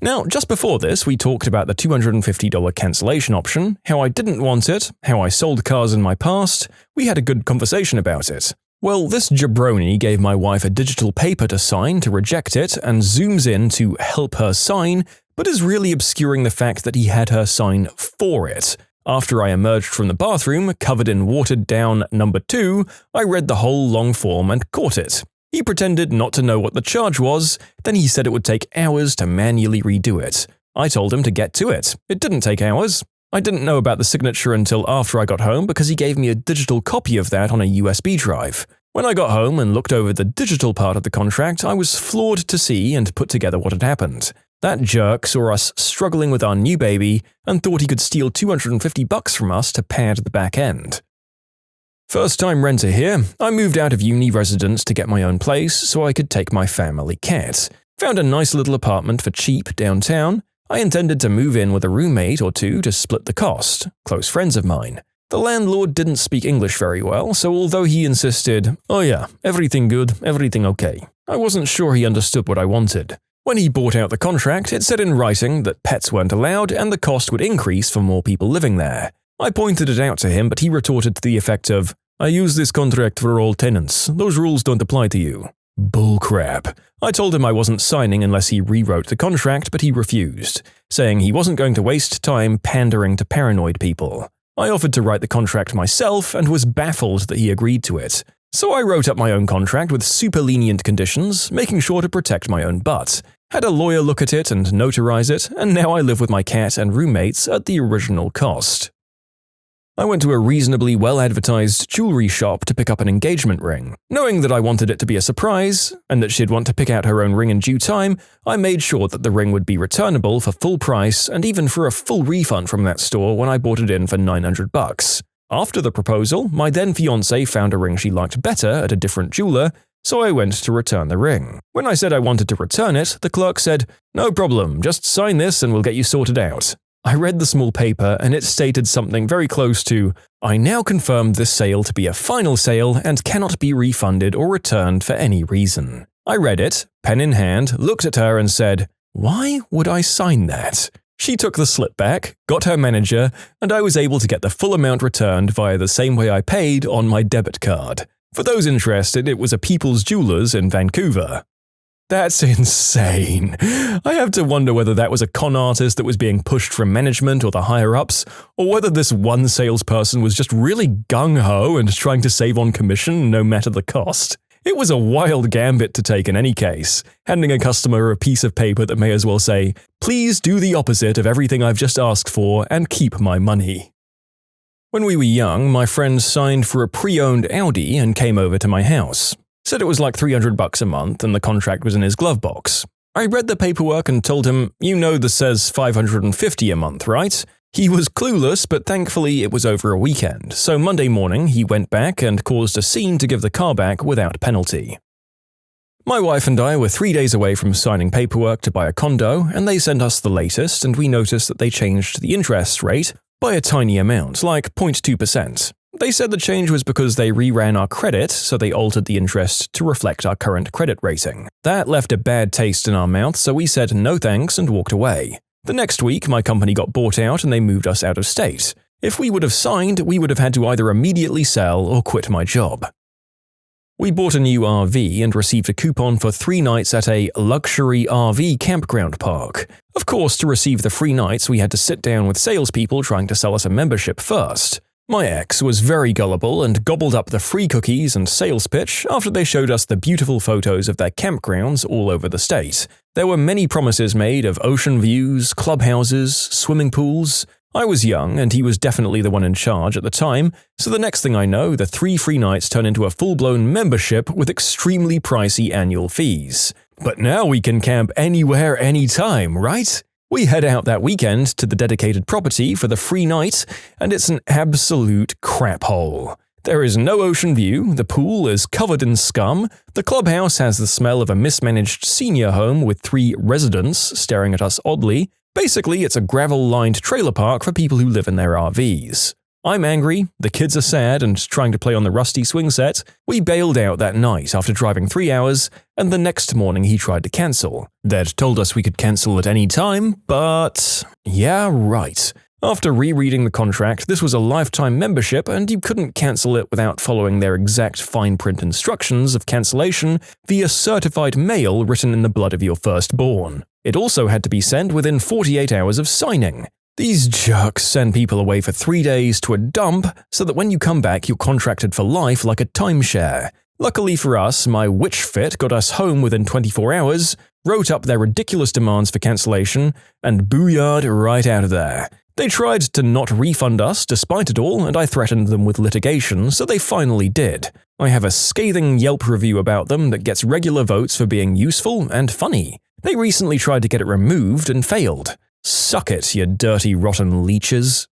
Now, just before this, we talked about the $250 cancellation option, how I didn't want it, how I sold cars in my past. We had a good conversation about it. Well, this jabroni gave my wife a digital paper to sign to reject it and zooms in to help her sign, but is really obscuring the fact that he had her sign for it. After I emerged from the bathroom, covered in watered-down number 2, I read the whole long form and caught it. He pretended not to know what the charge was, then he said it would take hours to manually redo it. I told him to get to it. It didn't take hours. I didn't know about the signature until after I got home because he gave me a digital copy of that on a USB drive. When I got home and looked over the digital part of the contract, I was floored to see and put together what had happened. That jerk saw us struggling with our new baby and thought he could steal $250 from us to pad the back end. First-time renter here, I moved out of uni residence to get my own place so I could take my family cat. Found a nice little apartment for cheap downtown. I intended to move in with a roommate or 2 to split the cost, close friends of mine. The landlord didn't speak English very well, so although he insisted, "Oh yeah, everything good, everything okay," I wasn't sure he understood what I wanted. When he bought out the contract, it said in writing that pets weren't allowed and the cost would increase for more people living there. I pointed it out to him, but he retorted to the effect of, "I use this contract for all tenants. Those rules don't apply to you." Bullcrap. I told him I wasn't signing unless he rewrote the contract, but he refused, saying he wasn't going to waste time pandering to paranoid people. I offered to write the contract myself and was baffled that he agreed to it. So I wrote up my own contract with super lenient conditions, making sure to protect my own butt. Had a lawyer look at it and notarize it, and now I live with my cat and roommates at the original cost. I went to a reasonably well-advertised jewelry shop to pick up an engagement ring. Knowing that I wanted it to be a surprise, and that she'd want to pick out her own ring in due time, I made sure that the ring would be returnable for full price and even for a full refund from that store when I bought it in for $900. After the proposal, my then-fiancé found a ring she liked better at a different jeweler, so I went to return the ring. When I said I wanted to return it, the clerk said, "No problem, just sign this and we'll get you sorted out." I read the small paper and it stated something very close to, "I now confirm this sale to be a final sale and cannot be refunded or returned for any reason." I read it, pen in hand, looked at her and said, "Why would I sign that?" She took the slip back, got her manager, and I was able to get the full amount returned via the same way I paid on my debit card. For those interested, it was a People's Jewelers in Vancouver. That's insane. I have to wonder whether that was a con artist that was being pushed from management or the higher-ups, or whether this one salesperson was just really gung-ho and trying to save on commission no matter the cost. It was a wild gambit to take in any case, handing a customer a piece of paper that may as well say, "Please do the opposite of everything I've just asked for and keep my money." When we were young, my friend signed for a pre-owned Audi and came over to my house. Said it was like $300 a month and the contract was in his glove box. I read the paperwork and told him, "You know this says $550 a month, right?" He was clueless, but thankfully it was over a weekend, so Monday morning he went back and caused a scene to give the car back without penalty. My wife and I were 3 days away from signing paperwork to buy a condo, and they sent us the latest, and we noticed that they changed the interest rate by a tiny amount, like 0.2%. They said the change was because they reran our credit, so they altered the interest to reflect our current credit rating. That left a bad taste in our mouth, so we said no thanks and walked away. The next week, my company got bought out and they moved us out of state. If we would have signed, we would have had to either immediately sell or quit my job. We bought a new RV and received a coupon for 3 nights at a luxury RV campground park. Of course, to receive the free nights, we had to sit down with salespeople trying to sell us a membership first. My ex was very gullible and gobbled up the free cookies and sales pitch after they showed us the beautiful photos of their campgrounds all over the state. There were many promises made of ocean views, clubhouses, swimming pools. I was young and he was definitely the one in charge at the time, so the next thing I know, the 3 free nights turn into a full-blown membership with extremely pricey annual fees. But now we can camp anywhere, anytime, right? We head out that weekend to the dedicated property for the free night, and it's an absolute crap hole. There is no ocean view, the pool is covered in scum, the clubhouse has the smell of a mismanaged senior home with 3 residents staring at us oddly. Basically, it's a gravel-lined trailer park for people who live in their RVs. I'm angry, the kids are sad and trying to play on the rusty swing set. We bailed out that night after driving 3 hours, and the next morning he tried to cancel. They'd told us we could cancel at any time, but… yeah, right. After rereading the contract, this was a lifetime membership and you couldn't cancel it without following their exact fine print instructions of cancellation via certified mail written in the blood of your firstborn. It also had to be sent within 48 hours of signing. These jerks send people away for 3 days to a dump so that when you come back you're contracted for life like a timeshare. Luckily for us, my witch fit got us home within 24 hours, wrote up their ridiculous demands for cancellation, and booyah'd right out of there. They tried to not refund us despite it all, and I threatened them with litigation, so they finally did. I have a scathing Yelp review about them that gets regular votes for being useful and funny. They recently tried to get it removed and failed. Suck it, you dirty, rotten leeches.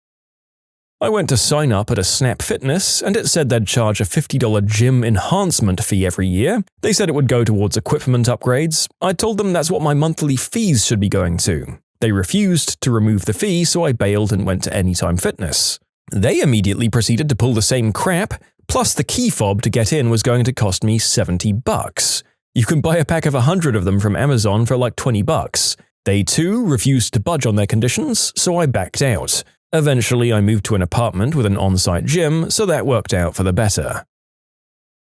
I went to sign up at a Snap Fitness, and it said they'd charge a $50 gym enhancement fee every year. They said it would go towards equipment upgrades. I told them that's what my monthly fees should be going to. They refused to remove the fee, so I bailed and went to Anytime Fitness. They immediately proceeded to pull the same crap, plus the key fob to get in was going to cost me $70. You can buy a pack of 100 of them from Amazon for like $20. They too refused to budge on their conditions, so I backed out. Eventually, I moved to an apartment with an on-site gym, so that worked out for the better.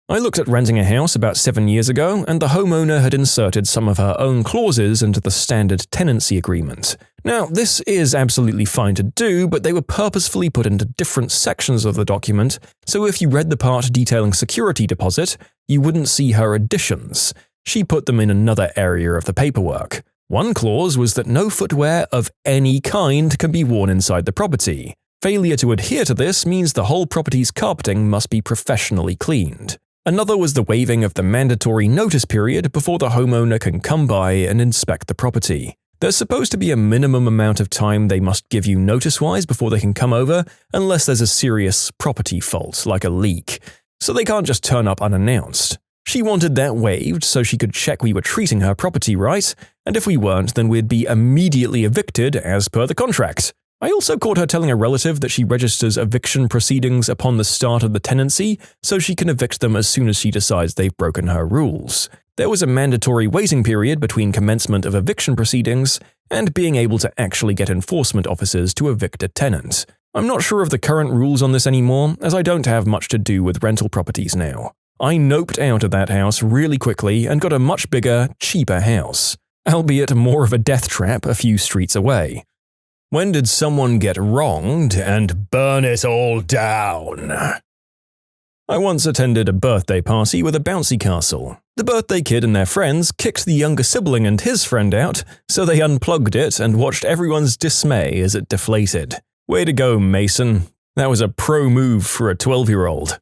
I looked at renting a house about 7 years ago, and the homeowner had inserted some of her own clauses into the standard tenancy agreement. Now, this is absolutely fine to do, but they were purposefully put into different sections of the document, so if you read the part detailing security deposit, you wouldn't see her additions. She put them in another area of the paperwork. One clause was that no footwear of any kind can be worn inside the property. Failure to adhere to this means the whole property's carpeting must be professionally cleaned. Another was the waiving of the mandatory notice period before the homeowner can come by and inspect the property. There's supposed to be a minimum amount of time they must give you notice-wise before they can come over, unless there's a serious property fault, like a leak. So they can't just turn up unannounced. She wanted that waived so she could check we were treating her property right, and if we weren't, then we'd be immediately evicted as per the contract. I also caught her telling a relative that she registers eviction proceedings upon the start of the tenancy so she can evict them as soon as she decides they've broken her rules. There was a mandatory waiting period between commencement of eviction proceedings and being able to actually get enforcement officers to evict a tenant. I'm not sure of the current rules on this anymore, as I don't have much to do with rental properties now. I noped out of that house really quickly and got a much bigger, cheaper house, albeit more of a death trap a few streets away. When did someone get wronged and burn it all down? I once attended a birthday party with a bouncy castle. The birthday kid and their friends kicked the younger sibling and his friend out, so they unplugged it and watched everyone's dismay as it deflated. Way to go, Mason. That was a pro move for a 12-year-old.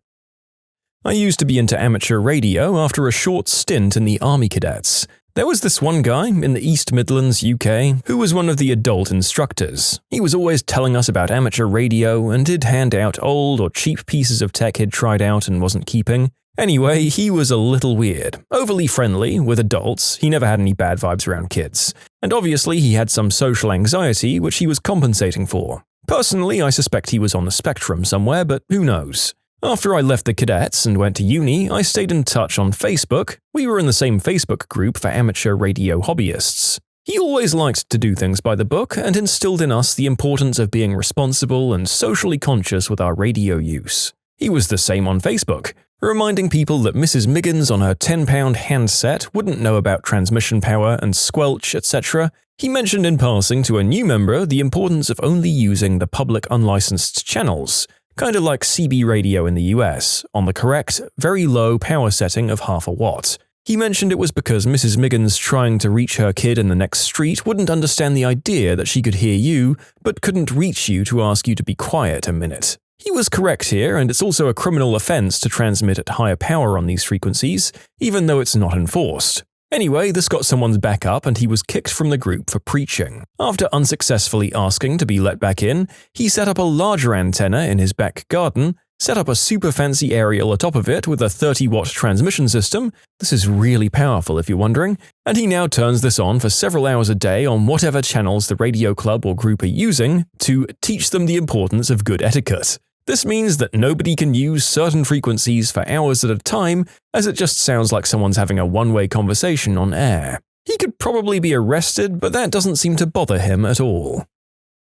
I used to be into amateur radio after a short stint in the Army Cadets. There was this one guy in the East Midlands, UK, who was one of the adult instructors. He was always telling us about amateur radio and did hand out old or cheap pieces of tech he'd tried out and wasn't keeping. Anyway, he was a little weird, overly friendly with adults, he never had any bad vibes around kids, and obviously he had some social anxiety which he was compensating for. Personally, I suspect he was on the spectrum somewhere, but who knows. After I left the cadets and went to uni, I stayed in touch on Facebook. We were in the same Facebook group for amateur radio hobbyists. He always liked to do things by the book and instilled in us the importance of being responsible and socially conscious with our radio use. He was the same on Facebook, reminding people that Mrs. Miggins on her £10 handset wouldn't know about transmission power and squelch, etc. He mentioned in passing to a new member the importance of only using the public unlicensed channels, kinda like CB radio in the US, on the correct, very low power setting of 1/2 watt. He mentioned it was because Mrs. Miggins trying to reach her kid in the next street wouldn't understand the idea that she could hear you, but couldn't reach you to ask you to be quiet a minute. He was correct here, and it's also a criminal offense to transmit at higher power on these frequencies, even though it's not enforced. Anyway, this got someone's back up and he was kicked from the group for preaching. After unsuccessfully asking to be let back in, he set up a larger antenna in his back garden, set up a super fancy aerial atop of it with a 30-watt transmission system. This is really powerful if you're wondering. And he now turns this on for several hours a day on whatever channels the radio club or group are using to teach them the importance of good etiquette. This means that nobody can use certain frequencies for hours at a time, as it just sounds like someone's having a one-way conversation on air. He could probably be arrested, but that doesn't seem to bother him at all.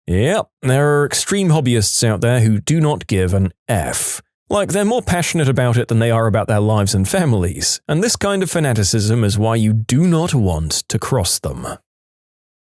Yep, there are extreme hobbyists out there who do not give an F. Like, they're more passionate about it than they are about their lives and families, and this kind of fanaticism is why you do not want to cross them.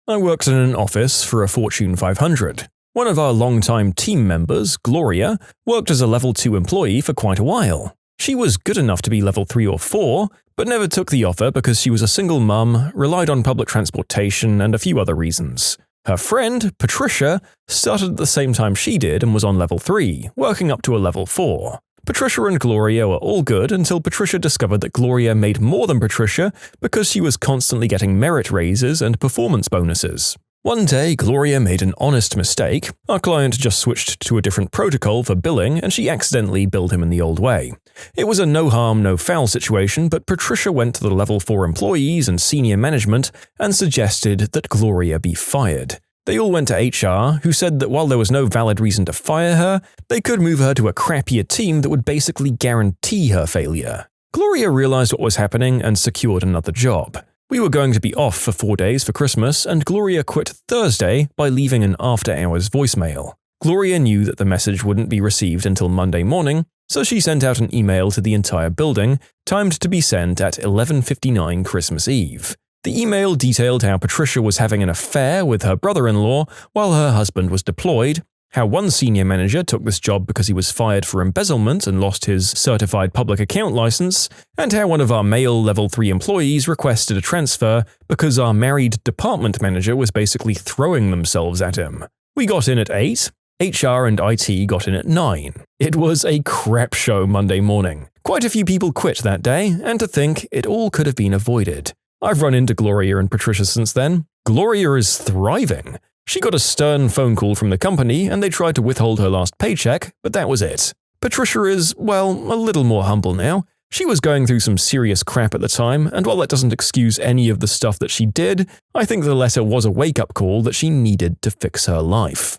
I worked in an office for a Fortune 500. One of our longtime team members, Gloria, worked as a level 2 employee for quite a while. She was good enough to be level 3 or 4, but never took the offer because she was a single mum, relied on public transportation, and a few other reasons. Her friend, Patricia, started at the same time she did and was on level 3, working up to a level 4. Patricia and Gloria were all good until Patricia discovered that Gloria made more than Patricia because she was constantly getting merit raises and performance bonuses. One day, Gloria made an honest mistake. Our client just switched to a different protocol for billing and she accidentally billed him in the old way. It was a no harm, no foul situation, but Patricia went to the level 4 employees and senior management and suggested that Gloria be fired. They all went to HR, who said that while there was no valid reason to fire her, they could move her to a crappier team that would basically guarantee her failure. Gloria realized what was happening and secured another job. We were going to be off for 4 days for Christmas, and Gloria quit Thursday by leaving an after-hours voicemail. Gloria knew that the message wouldn't be received until Monday morning, so she sent out an email to the entire building, timed to be sent at 11:59 Christmas Eve. The email detailed how Patricia was having an affair with her brother-in-law while her husband was deployed, how one senior manager took this job because he was fired for embezzlement and lost his certified public account license, and how one of our male level 3 employees requested a transfer because our married department manager was basically throwing themselves at him. We got in at 8, HR and IT got in at 9. It was a crap show Monday morning. Quite a few people quit that day, and to think it all could have been avoided. I've run into Gloria and Patricia since then. Gloria is thriving. She got a stern phone call from the company and they tried to withhold her last paycheck, but that was it. Patricia is, well, a little more humble now. She was going through some serious crap at the time, and while that doesn't excuse any of the stuff that she did, I think the letter was a wake-up call that she needed to fix her life.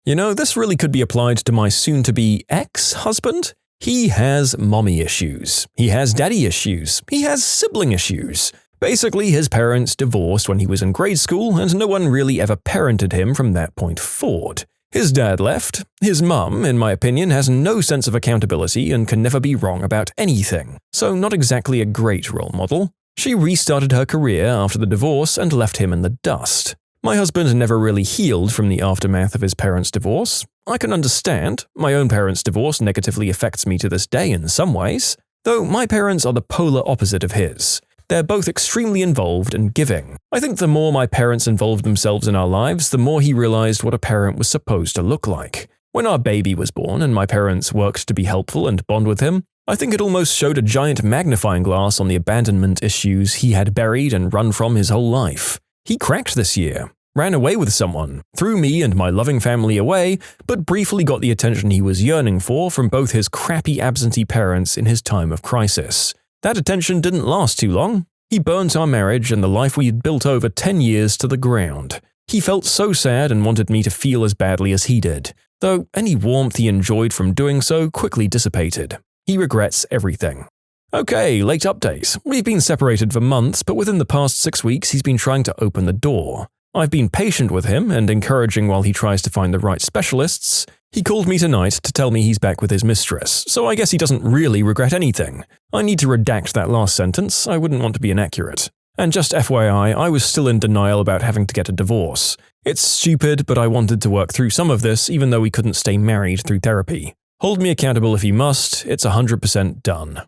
You know, this really could be applied to my soon-to-be ex-husband. He has mommy issues. He has daddy issues. He has sibling issues. Basically, his parents divorced when he was in grade school, and no one really ever parented him from that point forward. His dad left. His mum, in my opinion, has no sense of accountability and can never be wrong about anything, so not exactly a great role model. She restarted her career after the divorce and left him in the dust. My husband never really healed from the aftermath of his parents' divorce. I can understand. My own parents' divorce negatively affects me to this day in some ways, though my parents are the polar opposite of his. They're both extremely involved and giving. I think the more my parents involved themselves in our lives, the more he realized what a parent was supposed to look like. When our baby was born and my parents worked to be helpful and bond with him, I think it almost showed a giant magnifying glass on the abandonment issues he had buried and run from his whole life. He cracked this year, ran away with someone, threw me and my loving family away, but briefly got the attention he was yearning for from both his crappy absentee parents in his time of crisis. That attention didn't last too long. He burnt our marriage and the life we had built over 10 years to the ground. He felt so sad and wanted me to feel as badly as he did, though any warmth he enjoyed from doing so quickly dissipated. He regrets everything. Okay, late update. We've been separated for months, but within the past 6 weeks he's been trying to open the door. I've been patient with him and encouraging while he tries to find the right specialists. He called me tonight to tell me he's back with his mistress, so I guess he doesn't really regret anything. I need to redact that last sentence, I wouldn't want to be inaccurate. And just FYI, I was still in denial about having to get a divorce. It's stupid, but I wanted to work through some of this even though we couldn't stay married through therapy. Hold me accountable if you must, it's 100% done.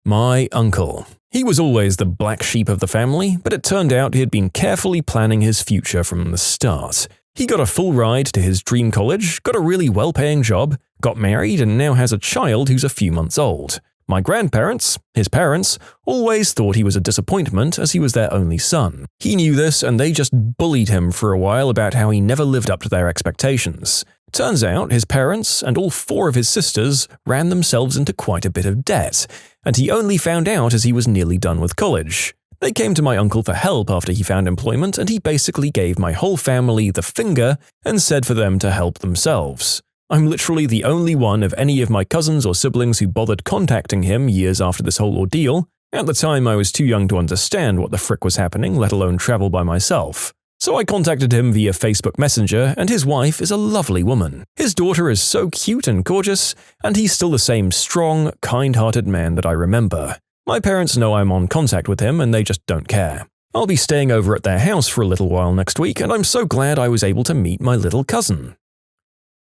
My uncle. He was always the black sheep of the family, but it turned out he had been carefully planning his future from the start. He got a full ride to his dream college, got a really well-paying job, got married, and now has a child who's a few months old. My grandparents, his parents, always thought he was a disappointment as he was their only son. He knew this and they just bullied him for a while about how he never lived up to their expectations. Turns out his parents and all 4 of his sisters ran themselves into quite a bit of debt, and he only found out as he was nearly done with college. They came to my uncle for help after he found employment, and he basically gave my whole family the finger and said for them to help themselves. I'm literally the only one of any of my cousins or siblings who bothered contacting him years after this whole ordeal. At the time, I was too young to understand what the frick was happening, let alone travel by myself. So I contacted him via Facebook Messenger, and his wife is a lovely woman. His daughter is so cute and gorgeous, and he's still the same strong, kind-hearted man that I remember. My parents know I'm on contact with him, and they just don't care. I'll be staying over at their house for a little while next week, and I'm so glad I was able to meet my little cousin.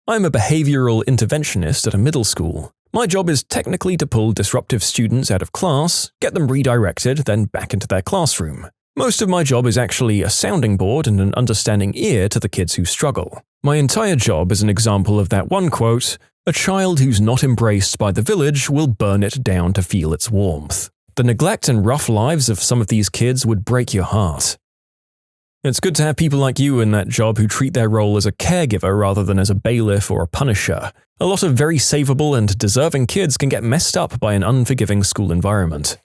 I'm a behavioral interventionist at a middle school. My job is technically to pull disruptive students out of class, get them redirected, then back into their classroom. Most of my job is actually a sounding board and an understanding ear to the kids who struggle. My entire job is an example of that one quote, "A child who's not embraced by the village will burn it down to feel its warmth." The neglect and rough lives of some of these kids would break your heart. It's good to have people like you in that job who treat their role as a caregiver rather than as a bailiff or a punisher. A lot of very savable and deserving kids can get messed up by an unforgiving school environment.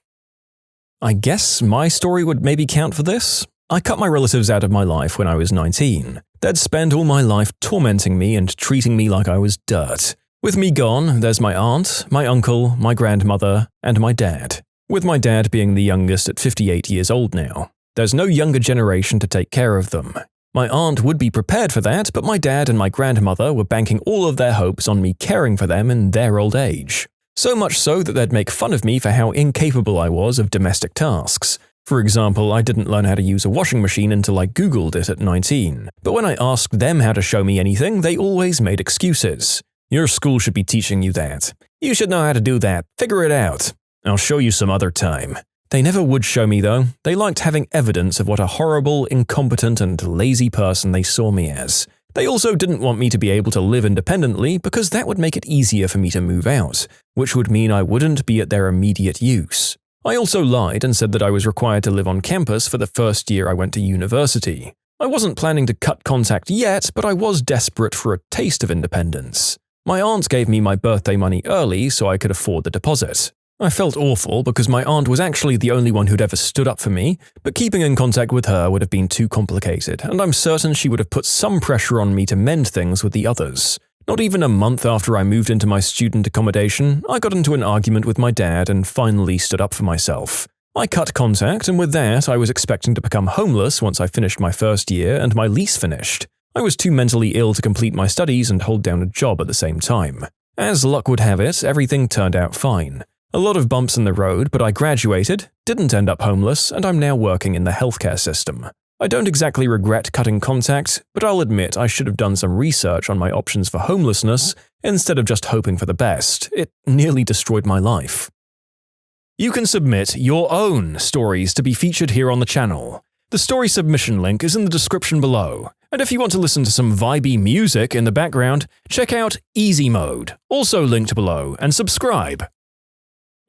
I guess my story would maybe count for this. I cut my relatives out of my life when I was 19. They'd spent all my life tormenting me and treating me like I was dirt. With me gone, there's my aunt, my uncle, my grandmother, and my dad. With my dad being the youngest at 58 years old now. There's no younger generation to take care of them. My aunt would be prepared for that, but my dad and my grandmother were banking all of their hopes on me caring for them in their old age. So much so that they'd make fun of me for how incapable I was of domestic tasks. For example, I didn't learn how to use a washing machine until I Googled it at 19. But when I asked them how to show me anything, they always made excuses. Your school should be teaching you that. You should know how to do that. Figure it out. I'll show you some other time. They never would show me though. They liked having evidence of what a horrible, incompetent, and lazy person they saw me as. They also didn't want me to be able to live independently because that would make it easier for me to move out, which would mean I wouldn't be at their immediate use. I also lied and said that I was required to live on campus for the first year I went to university. I wasn't planning to cut contact yet, but I was desperate for a taste of independence. My aunt gave me my birthday money early so I could afford the deposit. I felt awful because my aunt was actually the only one who'd ever stood up for me, but keeping in contact with her would have been too complicated, and I'm certain she would have put some pressure on me to mend things with the others. Not even a month after I moved into my student accommodation, I got into an argument with my dad and finally stood up for myself. I cut contact, and with that, I was expecting to become homeless once I finished my first year and my lease finished. I was too mentally ill to complete my studies and hold down a job at the same time. As luck would have it, everything turned out fine. A lot of bumps in the road, but I graduated, didn't end up homeless, and I'm now working in the healthcare system. I don't exactly regret cutting contact, but I'll admit I should have done some research on my options for homelessness instead of just hoping for the best. It nearly destroyed my life. You can submit your own stories to be featured here on the channel. The story submission link is in the description below, and if you want to listen to some vibey music in the background, check out easymode, also linked below, and subscribe.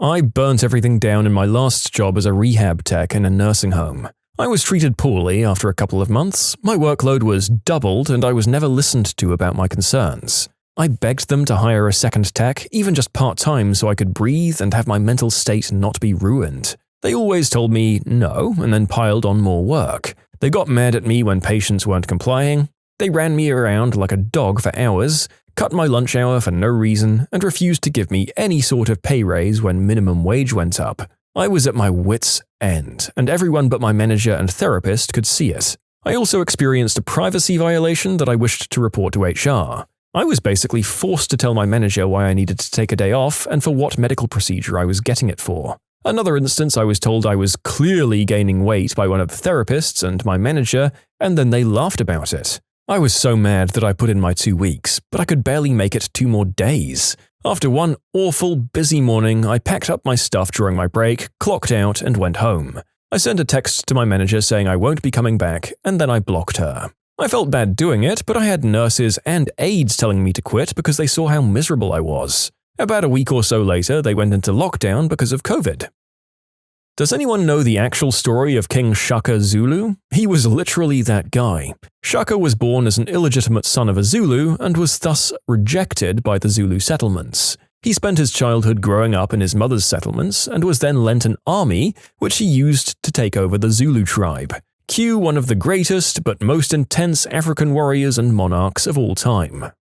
I burnt everything down in my last job as a rehab tech in a nursing home. I was treated poorly after a couple of months, my workload was doubled, and I was never listened to about my concerns. I begged them to hire a second tech, even just part-time, so I could breathe and have my mental state not be ruined. They always told me no, and then piled on more work. They got mad at me when patients weren't complying. They ran me around like a dog for hours, cut my lunch hour for no reason, and refused to give me any sort of pay raise when minimum wage went up. I was at my wits' end, and everyone but my manager and therapist could see it. I also experienced a privacy violation that I wished to report to HR. I was basically forced to tell my manager why I needed to take a day off and for what medical procedure I was getting it for. Another instance, I was told I was clearly gaining weight by one of the therapists and my manager, and then they laughed about it. I was so mad that I put in my 2 weeks, but I could barely make it 2 more days. After one awful, busy morning, I packed up my stuff during my break, clocked out, and went home. I sent a text to my manager saying I won't be coming back, and then I blocked her. I felt bad doing it, but I had nurses and aides telling me to quit because they saw how miserable I was. About a week or so later, they went into lockdown because of COVID. Does anyone know the actual story of King Shaka Zulu? He was literally that guy. Shaka was born as an illegitimate son of a Zulu and was thus rejected by the Zulu settlements. He spent his childhood growing up in his mother's settlements and was then lent an army, which he used to take over the Zulu tribe. Cue one of the greatest but most intense African warriors and monarchs of all time.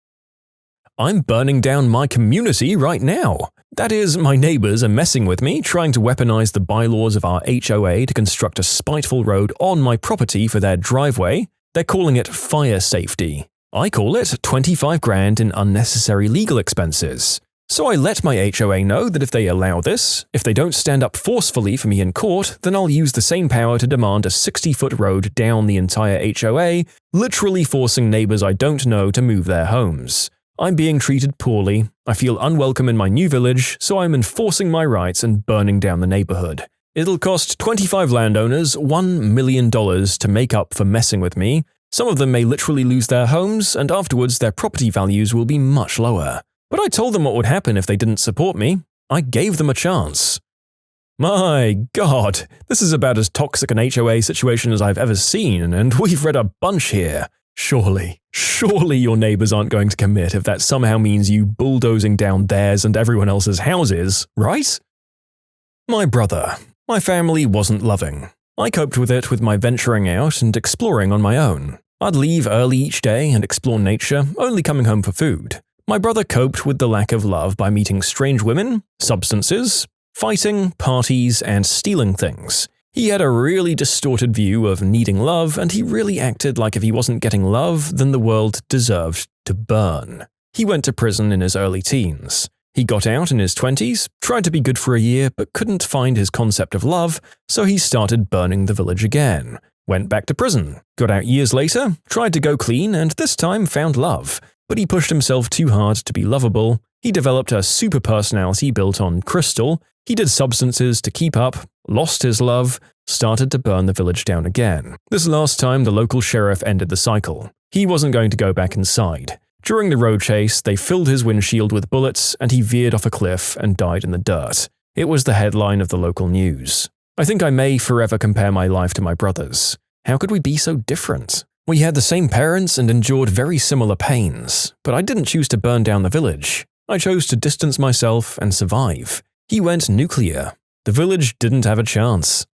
I'm burning down my community right now. That is, my neighbors are messing with me, trying to weaponize the bylaws of our HOA to construct a spiteful road on my property for their driveway. They're calling it fire safety. I call it 25 grand in unnecessary legal expenses. So I let my HOA know that if they allow this, if they don't stand up forcefully for me in court, then I'll use the same power to demand a 60-foot road down the entire HOA, literally forcing neighbors I don't know to move their homes. I'm being treated poorly, I feel unwelcome in my new village, so I'm enforcing my rights and burning down the neighborhood. It'll cost 25 landowners $1 million to make up for messing with me. Some of them may literally lose their homes, and afterwards their property values will be much lower. But I told them what would happen if they didn't support me. I gave them a chance. My God, this is about as toxic an HOA situation as I've ever seen, and we've read a bunch here. Surely your neighbors aren't going to commit if that somehow means you bulldozing down theirs and everyone else's houses, right? My brother. My family wasn't loving. I coped with it with my venturing out and exploring on my own. I'd leave early each day and explore nature, only coming home for food. My brother coped with the lack of love by meeting strange women, substances, fighting, parties, and stealing things. He had a really distorted view of needing love, and he really acted like if he wasn't getting love, then the world deserved to burn. He went to prison in his early teens. He got out in his 20s, tried to be good for a year, but couldn't find his concept of love, so he started burning the village again. Went back to prison, got out years later, tried to go clean, and this time found love. But he pushed himself too hard to be lovable. He developed a super personality built on crystal. He did substances to keep up, lost his love, started to burn the village down again. This last time, the local sheriff ended the cycle. He wasn't going to go back inside. During the road chase, they filled his windshield with bullets and he veered off a cliff and died in the dirt. It was the headline of the local news. I think I may forever compare my life to my brother's. How could we be so different? We had the same parents and endured very similar pains, but I didn't choose to burn down the village. I chose to distance myself and survive. He went nuclear. The village didn't have a chance.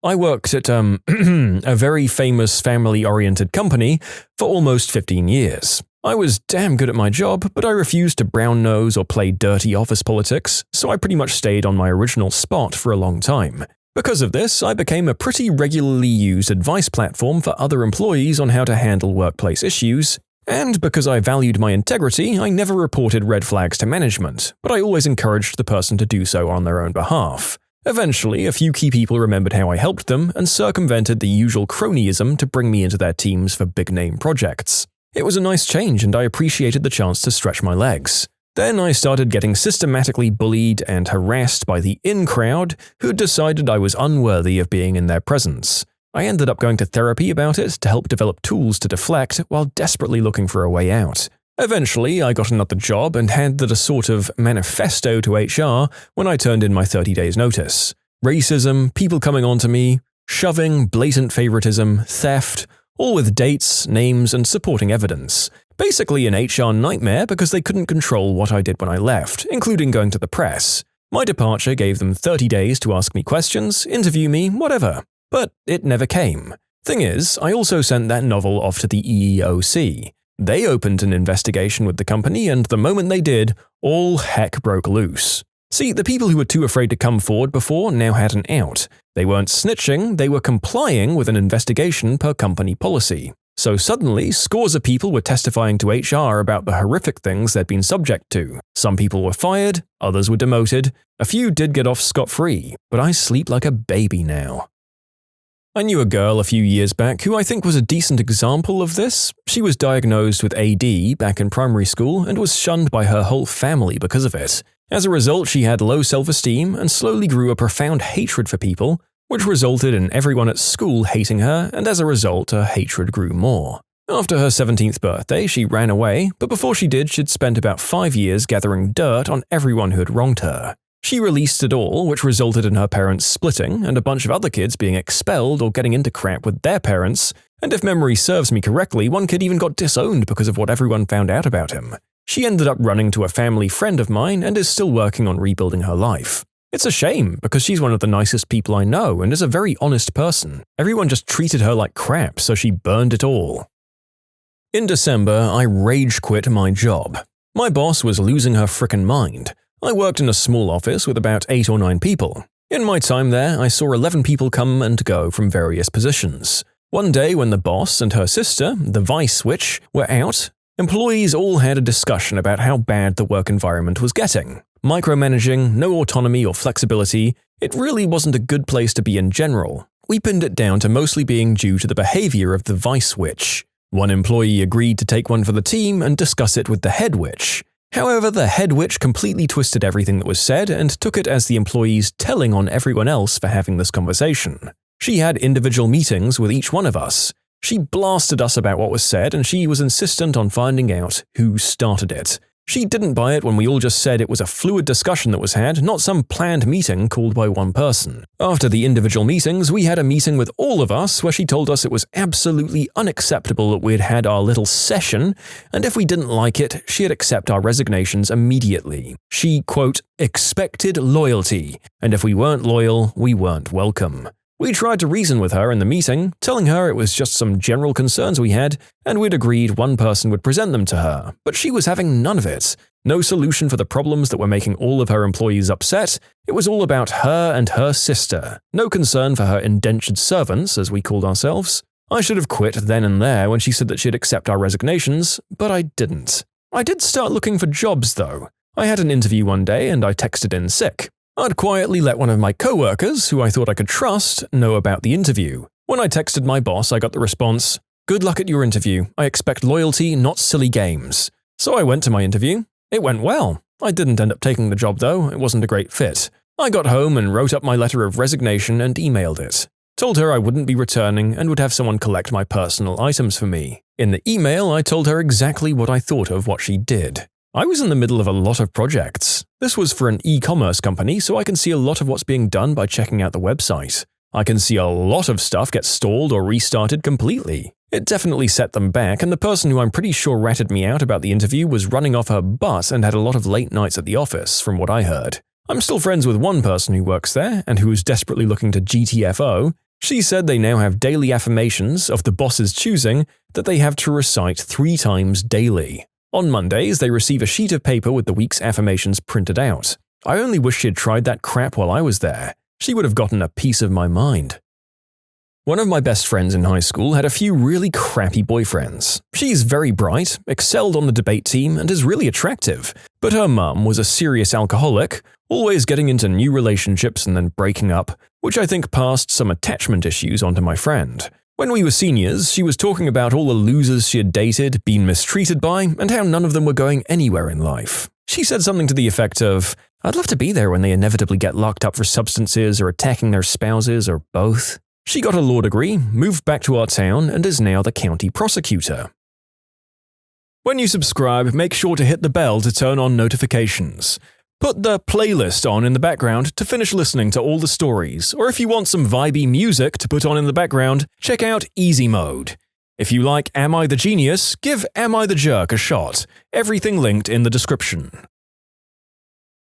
I worked at a very famous family-oriented company for almost 15 years. I was damn good at my job, but I refused to brown nose or play dirty office politics, so I pretty much stayed on my original spot for a long time. Because of this, I became a pretty regularly used advice platform for other employees on how to handle workplace issues, and because I valued my integrity, I never reported red flags to management, but I always encouraged the person to do so on their own behalf. Eventually, a few key people remembered how I helped them and circumvented the usual cronyism to bring me into their teams for big-name projects. It was a nice change and I appreciated the chance to stretch my legs. Then I started getting systematically bullied and harassed by the in-crowd who decided I was unworthy of being in their presence. I ended up going to therapy about it to help develop tools to deflect while desperately looking for a way out. Eventually, I got another job and handed a sort of manifesto to HR when I turned in my 30 days notice. Racism, people coming on to me, shoving, blatant favoritism, theft, all with dates, names, and supporting evidence. Basically an HR nightmare because they couldn't control what I did when I left, including going to the press. My departure gave them 30 days to ask me questions, interview me, whatever. But it never came. Thing is, I also sent that novel off to the EEOC. They opened an investigation with the company, and the moment they did, all heck broke loose. See, the people who were too afraid to come forward before now had an out. They weren't snitching, they were complying with an investigation per company policy. So suddenly, scores of people were testifying to HR about the horrific things they'd been subject to. Some people were fired, others were demoted, a few did get off scot-free, but I sleep like a baby now. I knew a girl a few years back who I think was a decent example of this. She was diagnosed with AD back in primary school and was shunned by her whole family because of it. As a result, she had low self-esteem and slowly grew a profound hatred for people, which resulted in everyone at school hating her, and as a result, her hatred grew more. After her 17th birthday, she ran away, but before she did, she'd spent about 5 years gathering dirt on everyone who had wronged her. She released it all, which resulted in her parents splitting and a bunch of other kids being expelled or getting into crap with their parents, and if memory serves me correctly, one kid even got disowned because of what everyone found out about him. She ended up running to a family friend of mine and is still working on rebuilding her life. It's a shame, because she's one of the nicest people I know and is a very honest person. Everyone just treated her like crap, so she burned it all. In December, I rage quit my job. My boss was losing her frickin' mind. I worked in a small office with about 8 or 9 people. In my time there, I saw 11 people come and go from various positions. One day when the boss and her sister, the vice witch, were out, employees all had a discussion about how bad the work environment was getting. Micromanaging, no autonomy or flexibility, it really wasn't a good place to be in general. We pinned it down to mostly being due to the behavior of the vice witch. One employee agreed to take one for the team and discuss it with the head witch. However, the head witch completely twisted everything that was said and took it as the employees telling on everyone else for having this conversation. She had individual meetings with each one of us. She blasted us about what was said, and she was insistent on finding out who started it. She didn't buy it when we all just said it was a fluid discussion that was had, not some planned meeting called by one person. After the individual meetings, we had a meeting with all of us where she told us it was absolutely unacceptable that we'd had our little session, and if we didn't like it, she'd accept our resignations immediately. She, quote, expected loyalty, and if we weren't loyal, we weren't welcome. We tried to reason with her in the meeting, telling her it was just some general concerns we had, and we'd agreed one person would present them to her, but she was having none of it. No solution for the problems that were making all of her employees upset. It was all about her and her sister. No concern for her indentured servants, as we called ourselves. I should have quit then and there when she said that she'd accept our resignations, but I didn't. I did start looking for jobs, though. I had an interview one day and I texted in sick. I'd quietly let one of my coworkers, who I thought I could trust, know about the interview. When I texted my boss, I got the response, "Good luck at your interview. I expect loyalty, not silly games." So I went to my interview. It went well. I didn't end up taking the job though, it wasn't a great fit. I got home and wrote up my letter of resignation and emailed it. Told her I wouldn't be returning and would have someone collect my personal items for me. In the email, I told her exactly what I thought of what she did. I was in the middle of a lot of projects. This was for an e-commerce company, so I can see a lot of what's being done by checking out the website. I can see a lot of stuff get stalled or restarted completely. It definitely set them back, and the person who I'm pretty sure ratted me out about the interview was running off her butt and had a lot of late nights at the office, from what I heard. I'm still friends with one person who works there, and who is desperately looking to GTFO. She said they now have daily affirmations, of the boss's choosing, that they have to recite 3 times daily. On Mondays, they receive a sheet of paper with the week's affirmations printed out. I only wish she'd tried that crap while I was there. She would have gotten a piece of my mind. One of my best friends in high school had a few really crappy boyfriends. She's very bright, excelled on the debate team, and is really attractive. But her mum was a serious alcoholic, always getting into new relationships and then breaking up, which I think passed some attachment issues onto my friend. When we were seniors, she was talking about all the losers she had dated, been mistreated by, and how none of them were going anywhere in life. She said something to the effect of, "I'd love to be there when they inevitably get locked up for substances or attacking their spouses or both." She got a law degree, moved back to our town, and is now the county prosecutor. When you subscribe, make sure to hit the bell to turn on notifications. Put the playlist on in the background to finish listening to all the stories, or if you want some vibey music to put on in the background, check out easymode. If you like Am I the Genius, give Am I the Jerk a shot. Everything linked in the description.